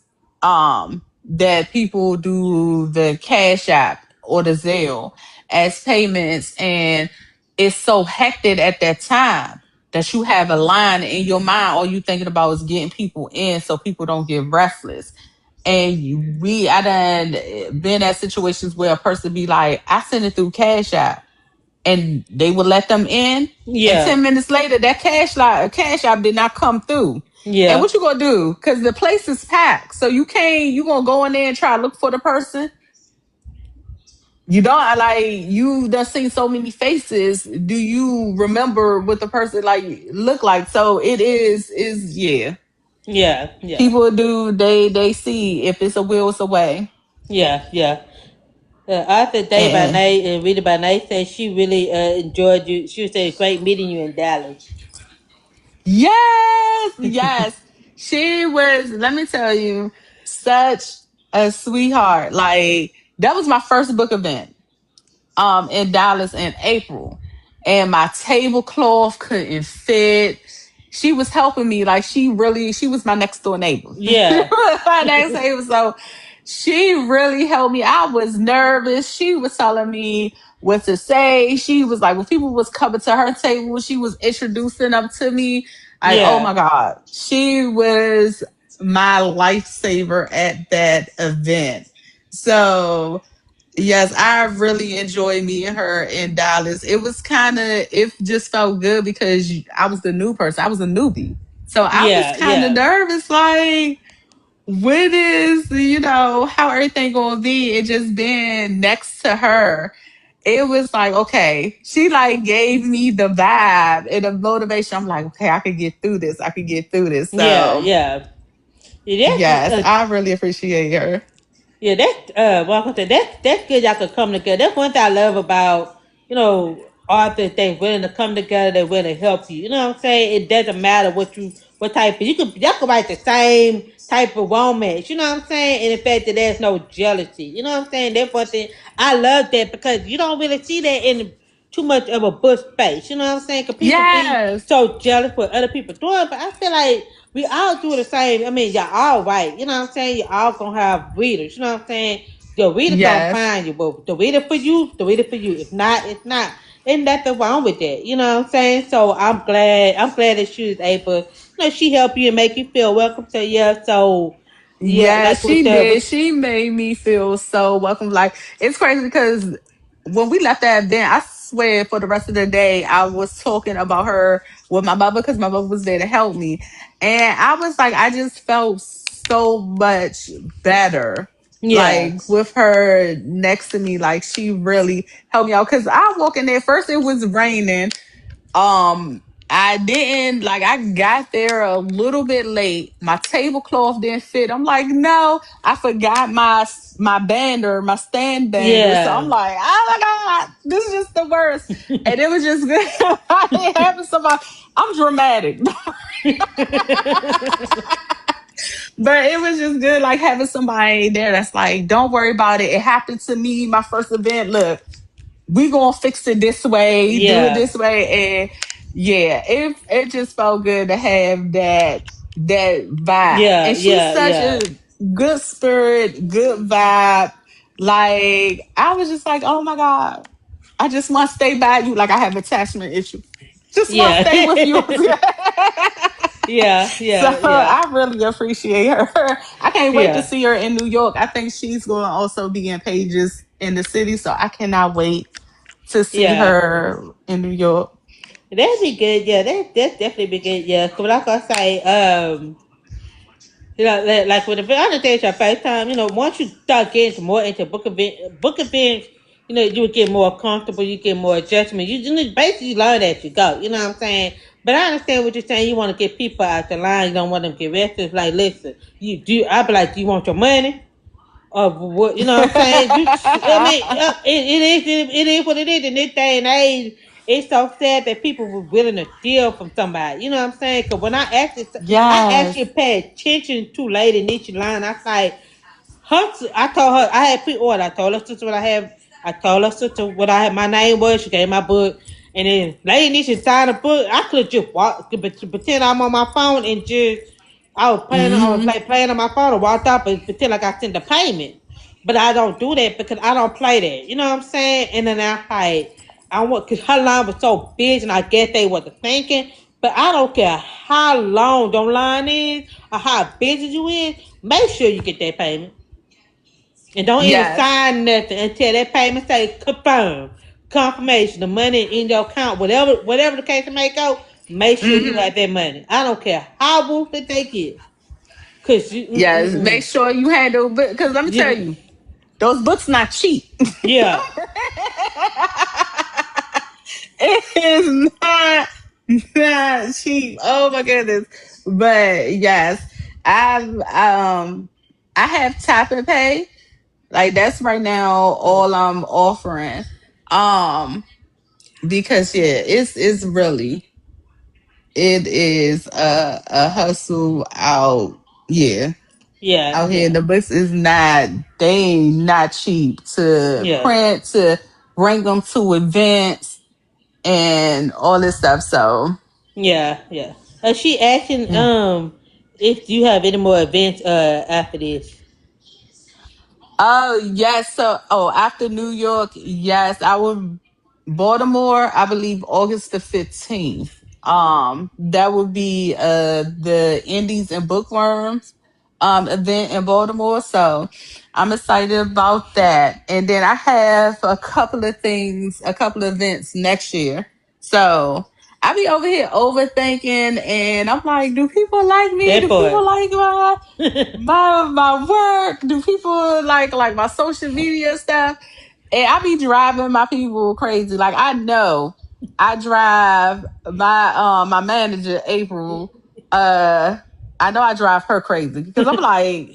S2: that people do the Cash App or the Zelle as payments, and it's so hectic at that time that you have a line in your mind. All you thinking about is getting people in so people don't get restless. And I done been at situations where a person be like, I sent it through Cash App, and they would let them in. And
S1: Yeah,
S2: 10 minutes later, that Cash App did not come through. And
S1: yeah,
S2: what you gonna do? Because the place is packed. So you gonna go in there and try to look for the person. You don't like you done seen so many faces. Do you remember what the person like look like? So it is yeah.
S1: yeah, yeah,
S2: People do they see if it's a will, it's a way.
S1: yeah, yeah. Author Day by
S2: And
S1: Night and Reader by Night said she really enjoyed you. She said great meeting you in Dallas.
S2: yes. She was, let me tell you, such a sweetheart. Like, that was my first book event in Dallas in April. And my tablecloth couldn't fit. She was helping me. Like she was my next door neighbor.
S1: Yeah,
S2: My next neighbor. So she really helped me. I was nervous. She was telling me what to say. She was like, when people was coming to her table, she was introducing them to me. Like, oh
S1: yeah,
S2: my God. She was my lifesaver at that event. So yes, I really enjoyed meeting her in Dallas. It just felt good because I was the new person. I was a newbie. So I was
S1: yeah,
S2: kind of
S1: yeah,
S2: nervous, like, when is, how everything going to be? It just being next to her. it was like, okay, she like gave me the vibe and the motivation. I'm like, okay, I could get through this. I could get through this.
S1: Yeah,
S2: So
S1: yeah. Yeah,
S2: yes, I really appreciate her.
S1: yeah, welcome to that's good. Y'all could come together. That's one thing I love about authors. They willing to come together. They willing to help you. You know what I'm saying? It doesn't matter what type of y'all could write the same type of romance. You know what I'm saying? And the fact that there's no jealousy. You know what I'm saying? That's one thing I love that because you don't really see that in too much of a book space. You know what I'm saying? Because people be
S2: Yes,
S1: so jealous what other people doing, but I feel like we all do the same. I mean, y'all all right. You know what I'm saying? You all gonna have readers. You know what I'm saying? The reader gonna
S2: yes,
S1: find you, but the reader for you, the reader for you. If not, it's not. Ain't nothing wrong with that. You know what I'm saying? So I'm glad. I'm glad that she was able. She helped you and make you feel welcome to you. So yeah,
S2: yes,
S1: like with
S2: she
S1: the
S2: did. She made me feel so welcome. Like it's crazy because when we left that event, I swear for the rest of the day I was talking about her with my mother because my mother was there to help me, and I was like, I just felt so much better.
S1: yeah,
S2: Like with her next to me, like she really helped me out. Cause I walk in there first, it was raining. I didn't like I got there a little bit late. My tablecloth didn't fit. I'm like, no, I forgot my bander, my stand bander. So I'm
S1: yeah,
S2: like, oh my God, this is just the worst. And it was just good. I didn't have somebody. I'm dramatic. But it was just good like having somebody there that's like, don't worry about it. It happened to me, my first event. Look, we gonna fix it this way, do it
S1: yeah,
S2: this way, and yeah, it just felt good to have that vibe.
S1: yeah,
S2: And she's
S1: yeah,
S2: such
S1: yeah,
S2: a good spirit, good vibe. Like I was just like, oh my God, I just want to stay by you. Like I have attachment issue. Just want to
S1: yeah,
S2: stay with you.
S1: yeah,
S2: So
S1: yeah, yeah,
S2: I really appreciate her. I can't wait to
S1: yeah,
S2: see her in New York. I think she's going to also be in pages in the city. So I cannot wait to see
S1: yeah.
S2: her in New York.
S1: That'd be good. Yeah, that's definitely be good. Yeah, cause like I say, like with the other things at FaceTime, once you start getting more into book events, you would get more comfortable, you get more adjustment. You basically learn as you go. You know what I'm saying? But I understand what you're saying. You want to get people out the line. You don't want them to get restless. Like, listen, you do. I be like, do you want your money? Of what what I'm saying? I mean, it is what it is. In this day and age, it's so sad that people were willing to steal from somebody. You know what I'm saying? Because when I actually
S2: Yes.
S1: paid attention to Lady Nietzsche line. I like, I told her I had pre-order. I told her sister what I have. I told her sister what I had. My name was. She gave my book, and then Lady Nisha signed a book. I could just pretend I'm on my phone and just I was
S2: Hmm.
S1: playing on my phone and walked up and pretend like I sent the payment. But I don't do that because I don't play that. You know what I'm saying? And then I want because her line was so big, and I guess they wasn't thinking. But I don't care how long the line is or how busy you is. Make sure you get that payment. And don't even
S2: Yes.
S1: sign nothing until that payment say confirm. Confirmation, the money in your account, whatever the case may go, make sure you
S2: Hmm.
S1: have that money. I don't care how woofed they get. Cause you
S2: Yes. Make sure you handle because let me tell
S1: you
S2: you, those books not cheap.
S1: yeah.
S2: It is not cheap. Oh my goodness. But yes, I have tap and pay. Like that's right now all I'm offering. Um because yeah, it's really it is a hustle out, yeah.
S1: Yeah,
S2: Out here
S1: yeah.
S2: the books is they ain't not cheap to
S1: Yeah.
S2: print, to bring them to events and all this stuff. So
S1: Yeah, yeah. She asking
S2: yeah.
S1: if you have any more events after this.
S2: Oh yes. So after New York, yes, I would Baltimore, I believe August the 15th. That would be the Indies and Bookworms event in Baltimore. So I'm excited about that. And then I have a couple of things, a couple of events next year. So I be over here overthinking and I'm like, do people like me?
S1: That
S2: Do people
S1: part.
S2: like my work? Do people like my social media stuff? And I be driving my people crazy. Like I know I drive my manager April. Uh, I know I drive her crazy because I'm like,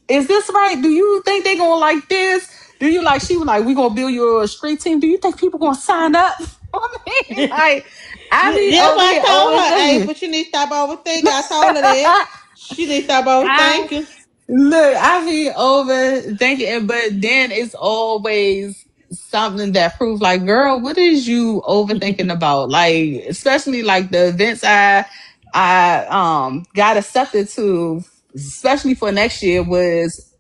S2: is this right? Do you think they gonna like this? Do you like? She was like, we gonna build you a street team. Do you think people gonna sign up for me? Like, I be
S1: Yeah,
S2: over
S1: what I
S2: here
S1: told her, hey,
S2: overthinking.
S1: but she need to stop overthinking. I told her that. She need to stop
S2: I
S1: overthinking.
S2: Look, I be overthinking, but then it's always something that proves like, girl, what is you overthinking about? Like, especially like the events I got accepted to, especially for next year, was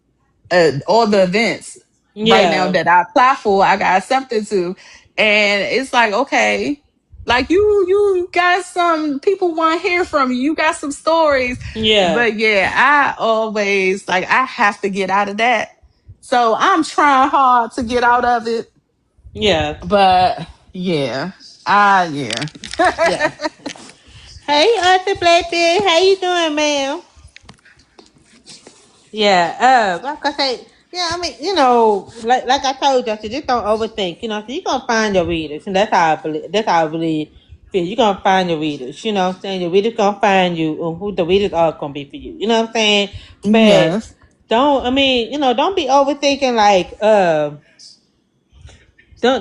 S2: all the events right now
S1: Yeah,
S2: that I apply for, I got accepted to. And it's like, okay, like you got some people want to hear from you. You got some stories.
S1: yeah,
S2: But yeah, I always like I have to get out of that. So I'm trying hard to get out of it.
S1: yeah,
S2: But yeah. Yeah.
S1: yeah. Hey, Arthur Blackbeard, how you doing, ma'am? Yeah, like I say, yeah, I mean, like I told you, I said, just don't overthink. So you're gonna find your readers, and that's how I believe. That's how I believe. Feel you're gonna find your readers. You know what I'm saying? Your readers gonna find you, and who the readers are gonna be for you. You know what I'm saying? But
S2: Yes.
S1: don't. I mean, don't be overthinking. Like,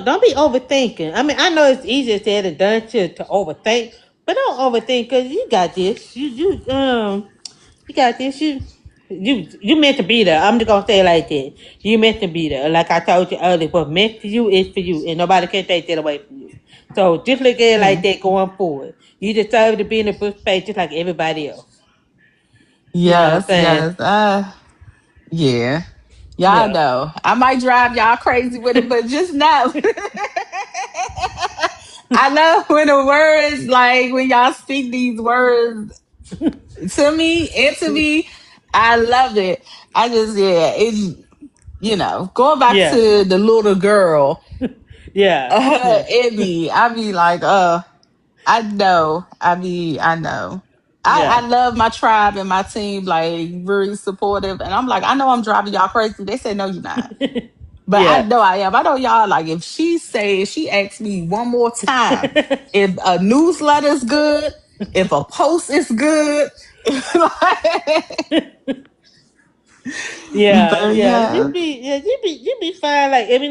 S1: don't be overthinking. I mean, I know it's easier said than done to overthink, but don't overthink because you got this. You got this. You meant to be there. I'm just gonna say it like that. You meant to be there. Like I told you earlier, what meant for you is for you, and nobody can take that away from you. So just look at it like
S2: Yeah.
S1: that going forward. You deserve to be in the first place just like everybody else. You know what I'm
S2: Yes,
S1: saying?
S2: yes. Yeah. Y'all
S1: Yeah.
S2: know. I might drive y'all crazy with it, but just know. I love when the words, like when y'all speak these words to me, into me, I love it. I just, yeah, it's, going back
S1: Yeah.
S2: to the little girl,
S1: Yeah. Yeah.
S2: I be like, I know. I
S1: Yeah.
S2: love my tribe and my team, like, very supportive. And I'm like, I know I'm driving y'all crazy. They say, no, you're not. But I
S1: Yeah.
S2: know I am. I know y'all, like, if she asks me one more time if a newsletter is good, if a post is good, like,
S1: Yeah,
S2: but
S1: yeah.
S2: yeah.
S1: You be fine. Like if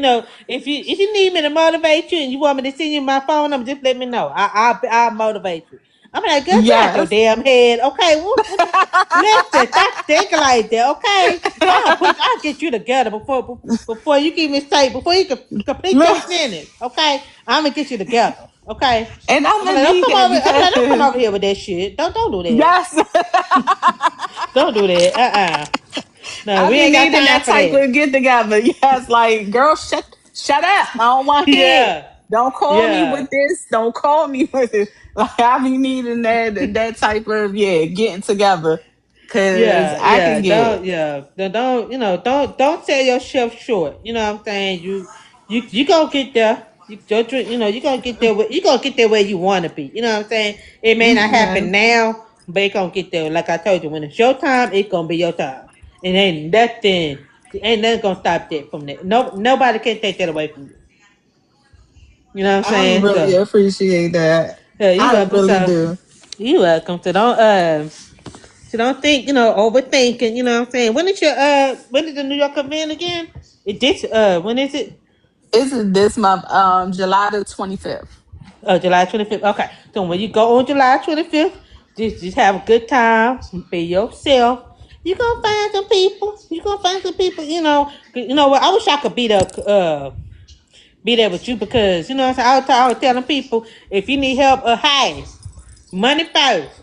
S1: you need me to motivate you and you want me to send you my phone number, just let me know. I'll motivate you. I'm like, girl, get out your
S2: Yes.
S1: damn head. Okay, listen, stop thinking like that. Okay, I'll get you together before you can even say before you can complete your sentence. Okay, I'm gonna get you together. Okay.
S2: And I'm
S1: I'm
S2: gonna
S1: like, don't
S2: need
S1: come
S2: that
S1: over. I'm like, don't come
S2: because
S1: over here with that shit. Don't do that.
S2: yes.
S1: Don't do that. No,
S2: I
S1: we
S2: be
S1: ain't got
S2: needing
S1: time
S2: that
S1: for
S2: type
S1: that.
S2: of get together. Yes, like girl, shut up. I don't want to hear it.
S1: Yeah.
S2: Don't call me
S1: Yeah.
S2: with this. Don't call me with it. Like I be needing that type of getting together. Cause
S1: Yeah,
S2: I can
S1: yeah,
S2: get
S1: don't don't sell yourself short. You know what I'm saying? You gonna get there. You gonna get there. You gonna get there where you want to be. You know what I'm saying? It may not
S2: yes.
S1: happen now, but it gonna get there. Like I told you, when it's your time, it's gonna be your time. And ain't nothing gonna stop that from that. No, nobody can take that away from you. You know what I'm
S2: I
S1: saying?
S2: really
S1: So
S2: appreciate that.
S1: yeah, you
S2: I
S1: welcome.
S2: really
S1: So
S2: do.
S1: you welcome. So don't think, overthinking, you know what I'm saying? When is the New York event again? When is it?
S2: It's this month, July the 25th.
S1: July 25th. Okay. So when you go on July 25th, just have a good time, be yourself. You gonna find some people. You gonna find some people, you know what? I wish I could be there with you because, what I'm saying? I was telling people, if you need help, hey, money first.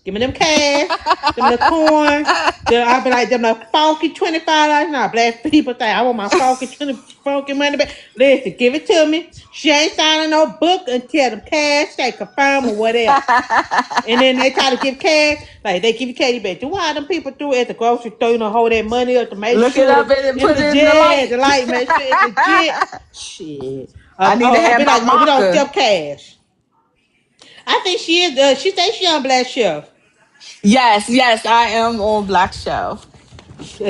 S1: Give me them cash, them the coins. I'll be like them the funky $25. Now black people say I want my funky money back. Listen, give it to me. She ain't signing no book until the cash they confirm or whatever. And then they try to give cash, like they give you cash, you better do why them people do it at the grocery store, hold that money up to make
S2: Look it
S1: sure
S2: up
S1: that
S2: and
S1: it's
S2: put it in the
S1: legit.
S2: light.
S1: The light, make sure it's legit. Shit.
S2: I need to
S1: Or
S2: have
S1: be
S2: my
S1: like, we don't
S2: marker.
S1: accept cash. I think she is. She says she on Black Shelf.
S2: Yes, yes, I am on Black Shelf.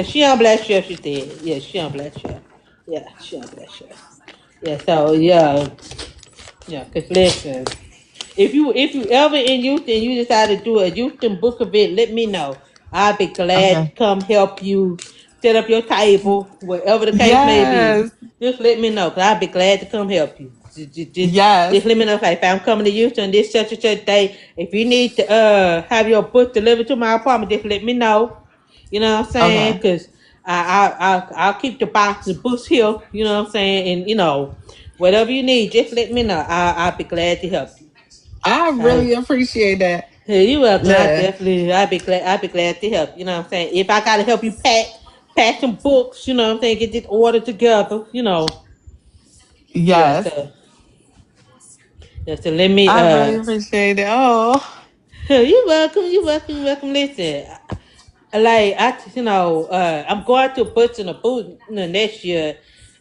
S1: She on Black Shelf. She said, yeah, she on Black Shelf. Yeah, sure, bless you. Yeah, so yeah, yeah. Cause listen, if you ever in youth and you decide to do a youth and book event, let me know. I'll be glad to
S2: Okay.
S1: come help you set up your table, whatever the case may be.
S2: Yes.
S1: Just let me know, cause I'll be glad to come help you. Just
S2: Yes.
S1: let me know if I'm coming to Houston this such and such day. If you need to have your book delivered to my apartment, just let me know. You know what I'm saying?
S2: Okay.
S1: Cause I'll keep the box of books here. You know what I'm saying? And whatever you need, just let me know. I'll be glad to help you.
S2: I
S1: I,
S2: really appreciate that.
S1: Hey, you welcome.
S2: Yeah.
S1: I'd be glad to help. You know what I'm saying? If I gotta help you pack some books, you know what I'm saying, get this order together, Yeah,
S2: Yes.
S1: so let me
S2: I really appreciate it. Oh.
S1: you're welcome, you're welcome. Listen. Like I'm going to put in a booth next year,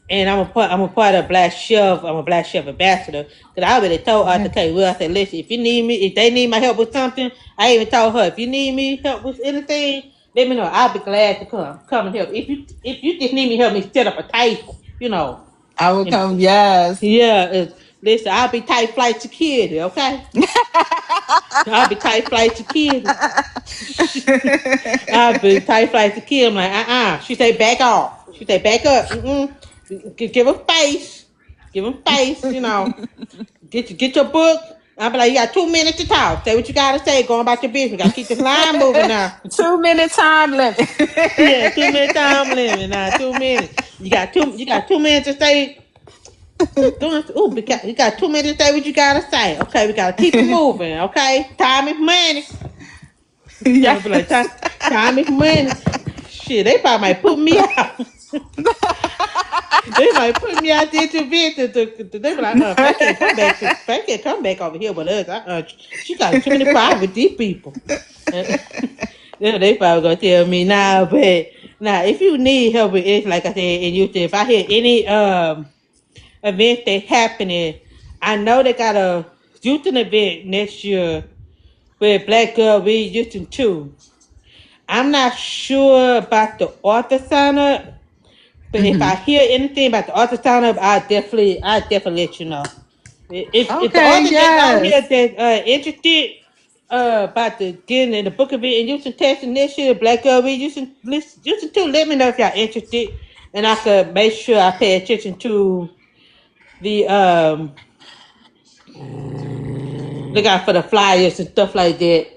S1: and I'm a part of Black Chef. I'm a Black Chef ambassador. Cause I already told Arthur
S2: Okay.
S1: K. Will, I said, listen, if they need my help with something, I even told her, if you need me help with anything, let me know. I'll be glad to come and help. If you just need me help me set up a table,
S2: I will
S1: and
S2: come. Yes.
S1: yeah, listen, I'll be tight flight security, okay? I'll be tight flight security. I've been tight flight to kill. I'm like, She say, back off. She say, back up. Give him face. Give him face. Get your book. I'll be like, you got 2 minutes to talk. Say what you gotta say. Going about your business. We gotta keep this line moving now.
S2: 2 minute time limit.
S1: Yeah, 2 minute time limit now. 2 minutes. You got 2 minutes to say. You got 2 minutes to say what you gotta say. Okay, we gotta keep it moving. Okay, time is money.
S2: Yes.
S1: I'll be like, time is money. Shit, they probably might put me out. They might put me out there to be they be like, Faye can't come back Faye can't come back over here with us. She got too many problems with these people. And, they probably gonna tell me now, but now if you need help with it, like I said, and you if I hear any events that happening, I know they got a youth event next year with Black Girl We Houston too. I'm not sure about the author sign up, but if I
S2: Hmm.
S1: hear anything about the author sign up, I definitely let you know. If the
S2: Okay.
S1: author that's out here
S2: Yes.
S1: that's interested about the getting in the book of it and using testing this year, Black Girl We using too, let me know if y'all interested, and I could make sure I pay attention to the look out for the flyers and stuff like that,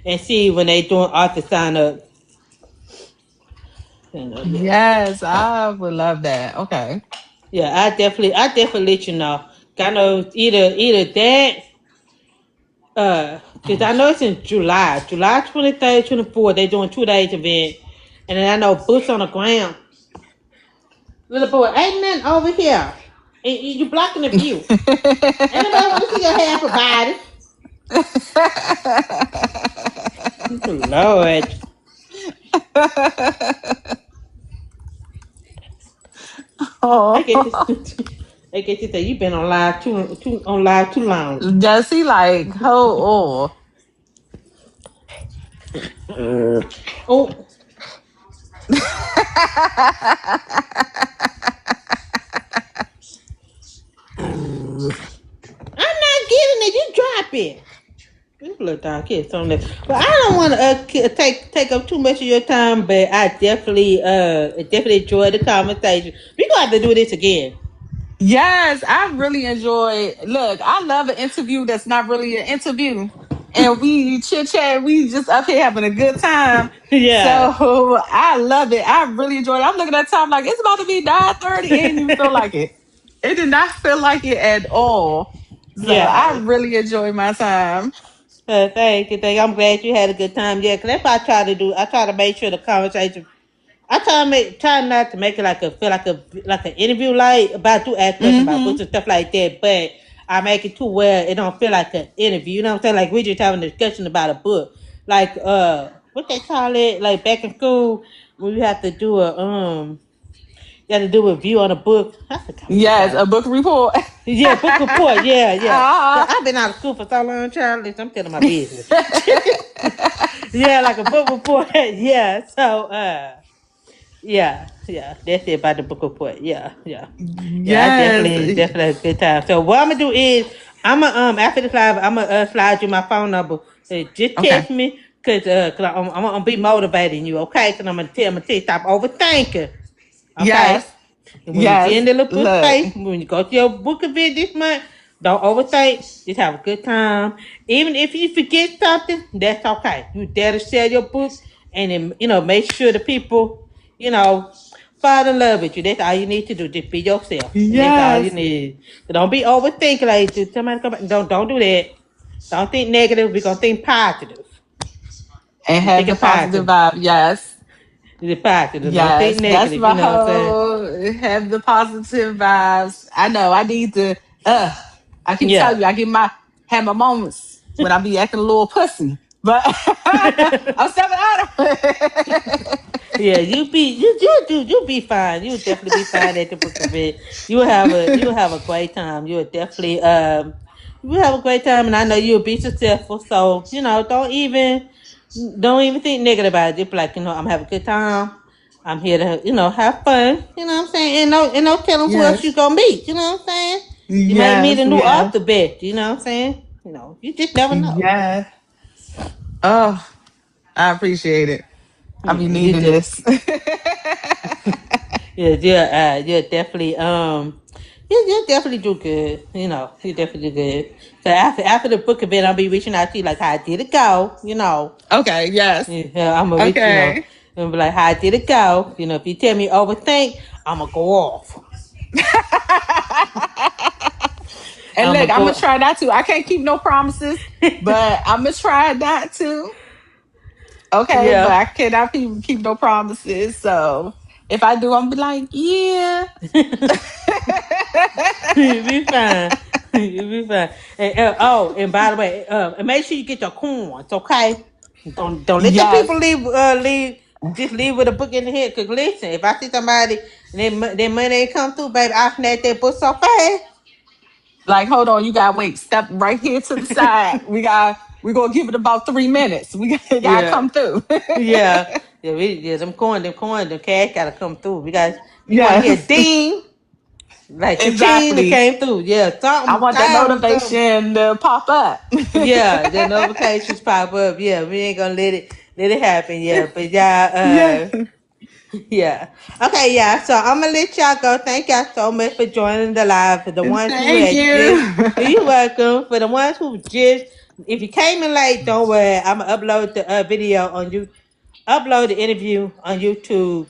S1: and see when they doing author sign up. Yeah.
S2: Yes. I would love that. Okay.
S1: Yeah, I definitely let you know. I know either that, because I know it's in July 23rd, 24th. They doing 2 days event, and then I know boots on the ground. Little boy, ain't nothing over here. And you blocking the view. Ain't nobody want to see your half a body. Lord, I get
S2: Oh.
S1: this. I get this. That you been on live too long.
S2: Does he like oh
S1: Oh, I'm not getting it. You drop it. This little dog here, something that, but I don't want to take up too much of your time. But I definitely enjoyed the conversation. We gonna have to do this again.
S2: yes, I really enjoy. Look, I love an interview that's not really an interview, and we chit chat. We just up here having a good time. So
S1: Yeah,
S2: I love it. I really enjoy it. I'm looking at time like it's about to be 9:30. It didn't even feel like it. It did not feel like it at all. So I
S1: yeah.
S2: really enjoy my time.
S1: Thank you, thank you. I'm glad you had a good time. Yeah, 'cause that's what I try to do. I try to make sure the conversation. I try not to make it like a feel like an interview, like about to ask questions about books
S2: Hmm.
S1: and stuff like that. But I make it too where it don't feel like an interview. You know what I'm saying? Like we just having a discussion about a book, like what they call it, like back in school when you have to do you have to do a review on a book. I forgot what they
S2: Yes,
S1: call
S2: a
S1: it.
S2: book report.
S1: Yeah, book report. Yeah, yeah. Yeah,
S2: uh
S1: I've been out of school for so long, child. Listen, I'm telling my business. Yeah, like a book report. Yeah. So Yeah, yeah, that's it about the book report. Yeah, yeah, yeah. I
S2: Yes.
S1: definitely had a good time. So what I'm gonna do is after the live, I'm gonna slide you my phone number. Just
S2: Okay.
S1: text me, cause I'm gonna be motivating you, okay? Cause I'm gonna tell you stop overthinking, okay?
S2: Yes.
S1: And when you get in
S2: Yes.
S1: the little
S2: Look.
S1: space, when you go to your book event this month, don't overthink. Just have a good time. Even if you forget something, that's okay. You dare to share your book, and then make sure the people you know fall in love with you. That's all you need to do. Just be yourself, and that's all you
S2: Yes.
S1: need. So don't be overthinking. Like did somebody come back? Don't do that. Don't think negative. We're gonna think positive.
S2: And
S1: We're
S2: have the
S1: thinking
S2: positive
S1: positive.
S2: vibe. Yes.
S1: We're positive. Don't think
S2: Yes. That's
S1: negative.
S2: my
S1: You know what I'm saying?
S2: whole have the positive vibes. I know I need to I keep
S1: Yeah.
S2: telling you I get my have my moments when I be acting a little pussy. But I'm stepping out of it.
S1: Yeah, you be fine. You'll definitely be fine at the book event. You'll have a great time. You will have a great time, and I know you'll be successful. So don't even think negative about it. Just be like I'm having a good time. I'm here to have fun. You know what I'm saying? And no telling who else you
S2: Yes.
S1: gonna meet. You know what I'm saying? You might meet
S2: Yes.
S1: a new
S2: Yes.
S1: author, bet. You know what I'm saying? You just never know.
S2: Yes. Oh, I appreciate it. I be
S1: Yeah, you
S2: needing
S1: did.
S2: this.
S1: Yeah, you're definitely you definitely do good. You definitely do good. So after the book event, I'll be reaching out to you like how did it go?
S2: Okay. Yes.
S1: Yeah, I'm gonna reach
S2: Okay.
S1: and be like how did it go? If you tell me overthink, I'm gonna go off.
S2: And
S1: I'm
S2: look,
S1: gonna
S2: I'm gonna
S1: go.
S2: try not to. I can't keep no promises, but I'm gonna try not to. Okay, but
S1: Yeah.
S2: I cannot keep no promises. So if I do, I'm be like, yeah.
S1: You'll be fine. You'll be fine. And by the way, and make sure you get your coins, okay? Don't let the people
S2: Yes.
S1: leave with a book in the head. Cause listen, if I see somebody and their money ain't come through, baby, I snatch that book so fast.
S2: Like, hold on, you gotta wait. Step right here to the side. We're gonna give it about 3 minutes. We gotta
S1: Yeah,
S2: come through.
S1: yeah, them cash gotta come through. We want to hear
S2: Yes,
S1: ding, like cha-ching that
S2: exactly.
S1: came through. Yeah,
S2: I
S1: something,
S2: want that
S1: something.
S2: motivation to pop up.
S1: Yeah, the notifications pop up. Yeah, we ain't gonna let it happen. Yeah, but
S2: Yeah.
S1: yeah. Okay, yeah. So I'm gonna let y'all go. Thank y'all so much for joining the live. For the ones who
S2: Thank
S1: had just,
S2: you.
S1: you're welcome. For the ones who just, if you came in late, don't worry. I'm gonna upload the video on you. Upload the interview on YouTube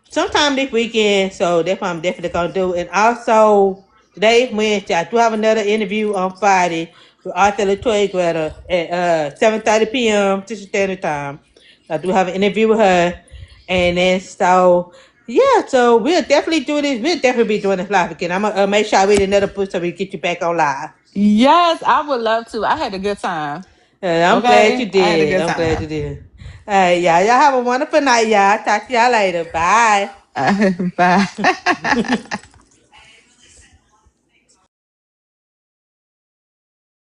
S1: sometime this weekend. So that's what I'm definitely gonna do. And also today Wednesday, I do have another interview on Friday with Author Latoya Greta at 7:30 p.m. Central Standard Time. I do have an interview with her, and then so yeah, so we'll definitely do this. We'll definitely be doing this live again. I'm gonna make sure I read another book so we get you back on live.
S2: Yes, I would love to. I had a good time.
S1: I'm glad you
S2: Okay, I had a
S1: did.
S2: good
S1: I'm glad
S2: time.
S1: you did. All right, y'all. Y'all have a wonderful night, y'all. Talk to y'all later. Bye.
S2: Bye.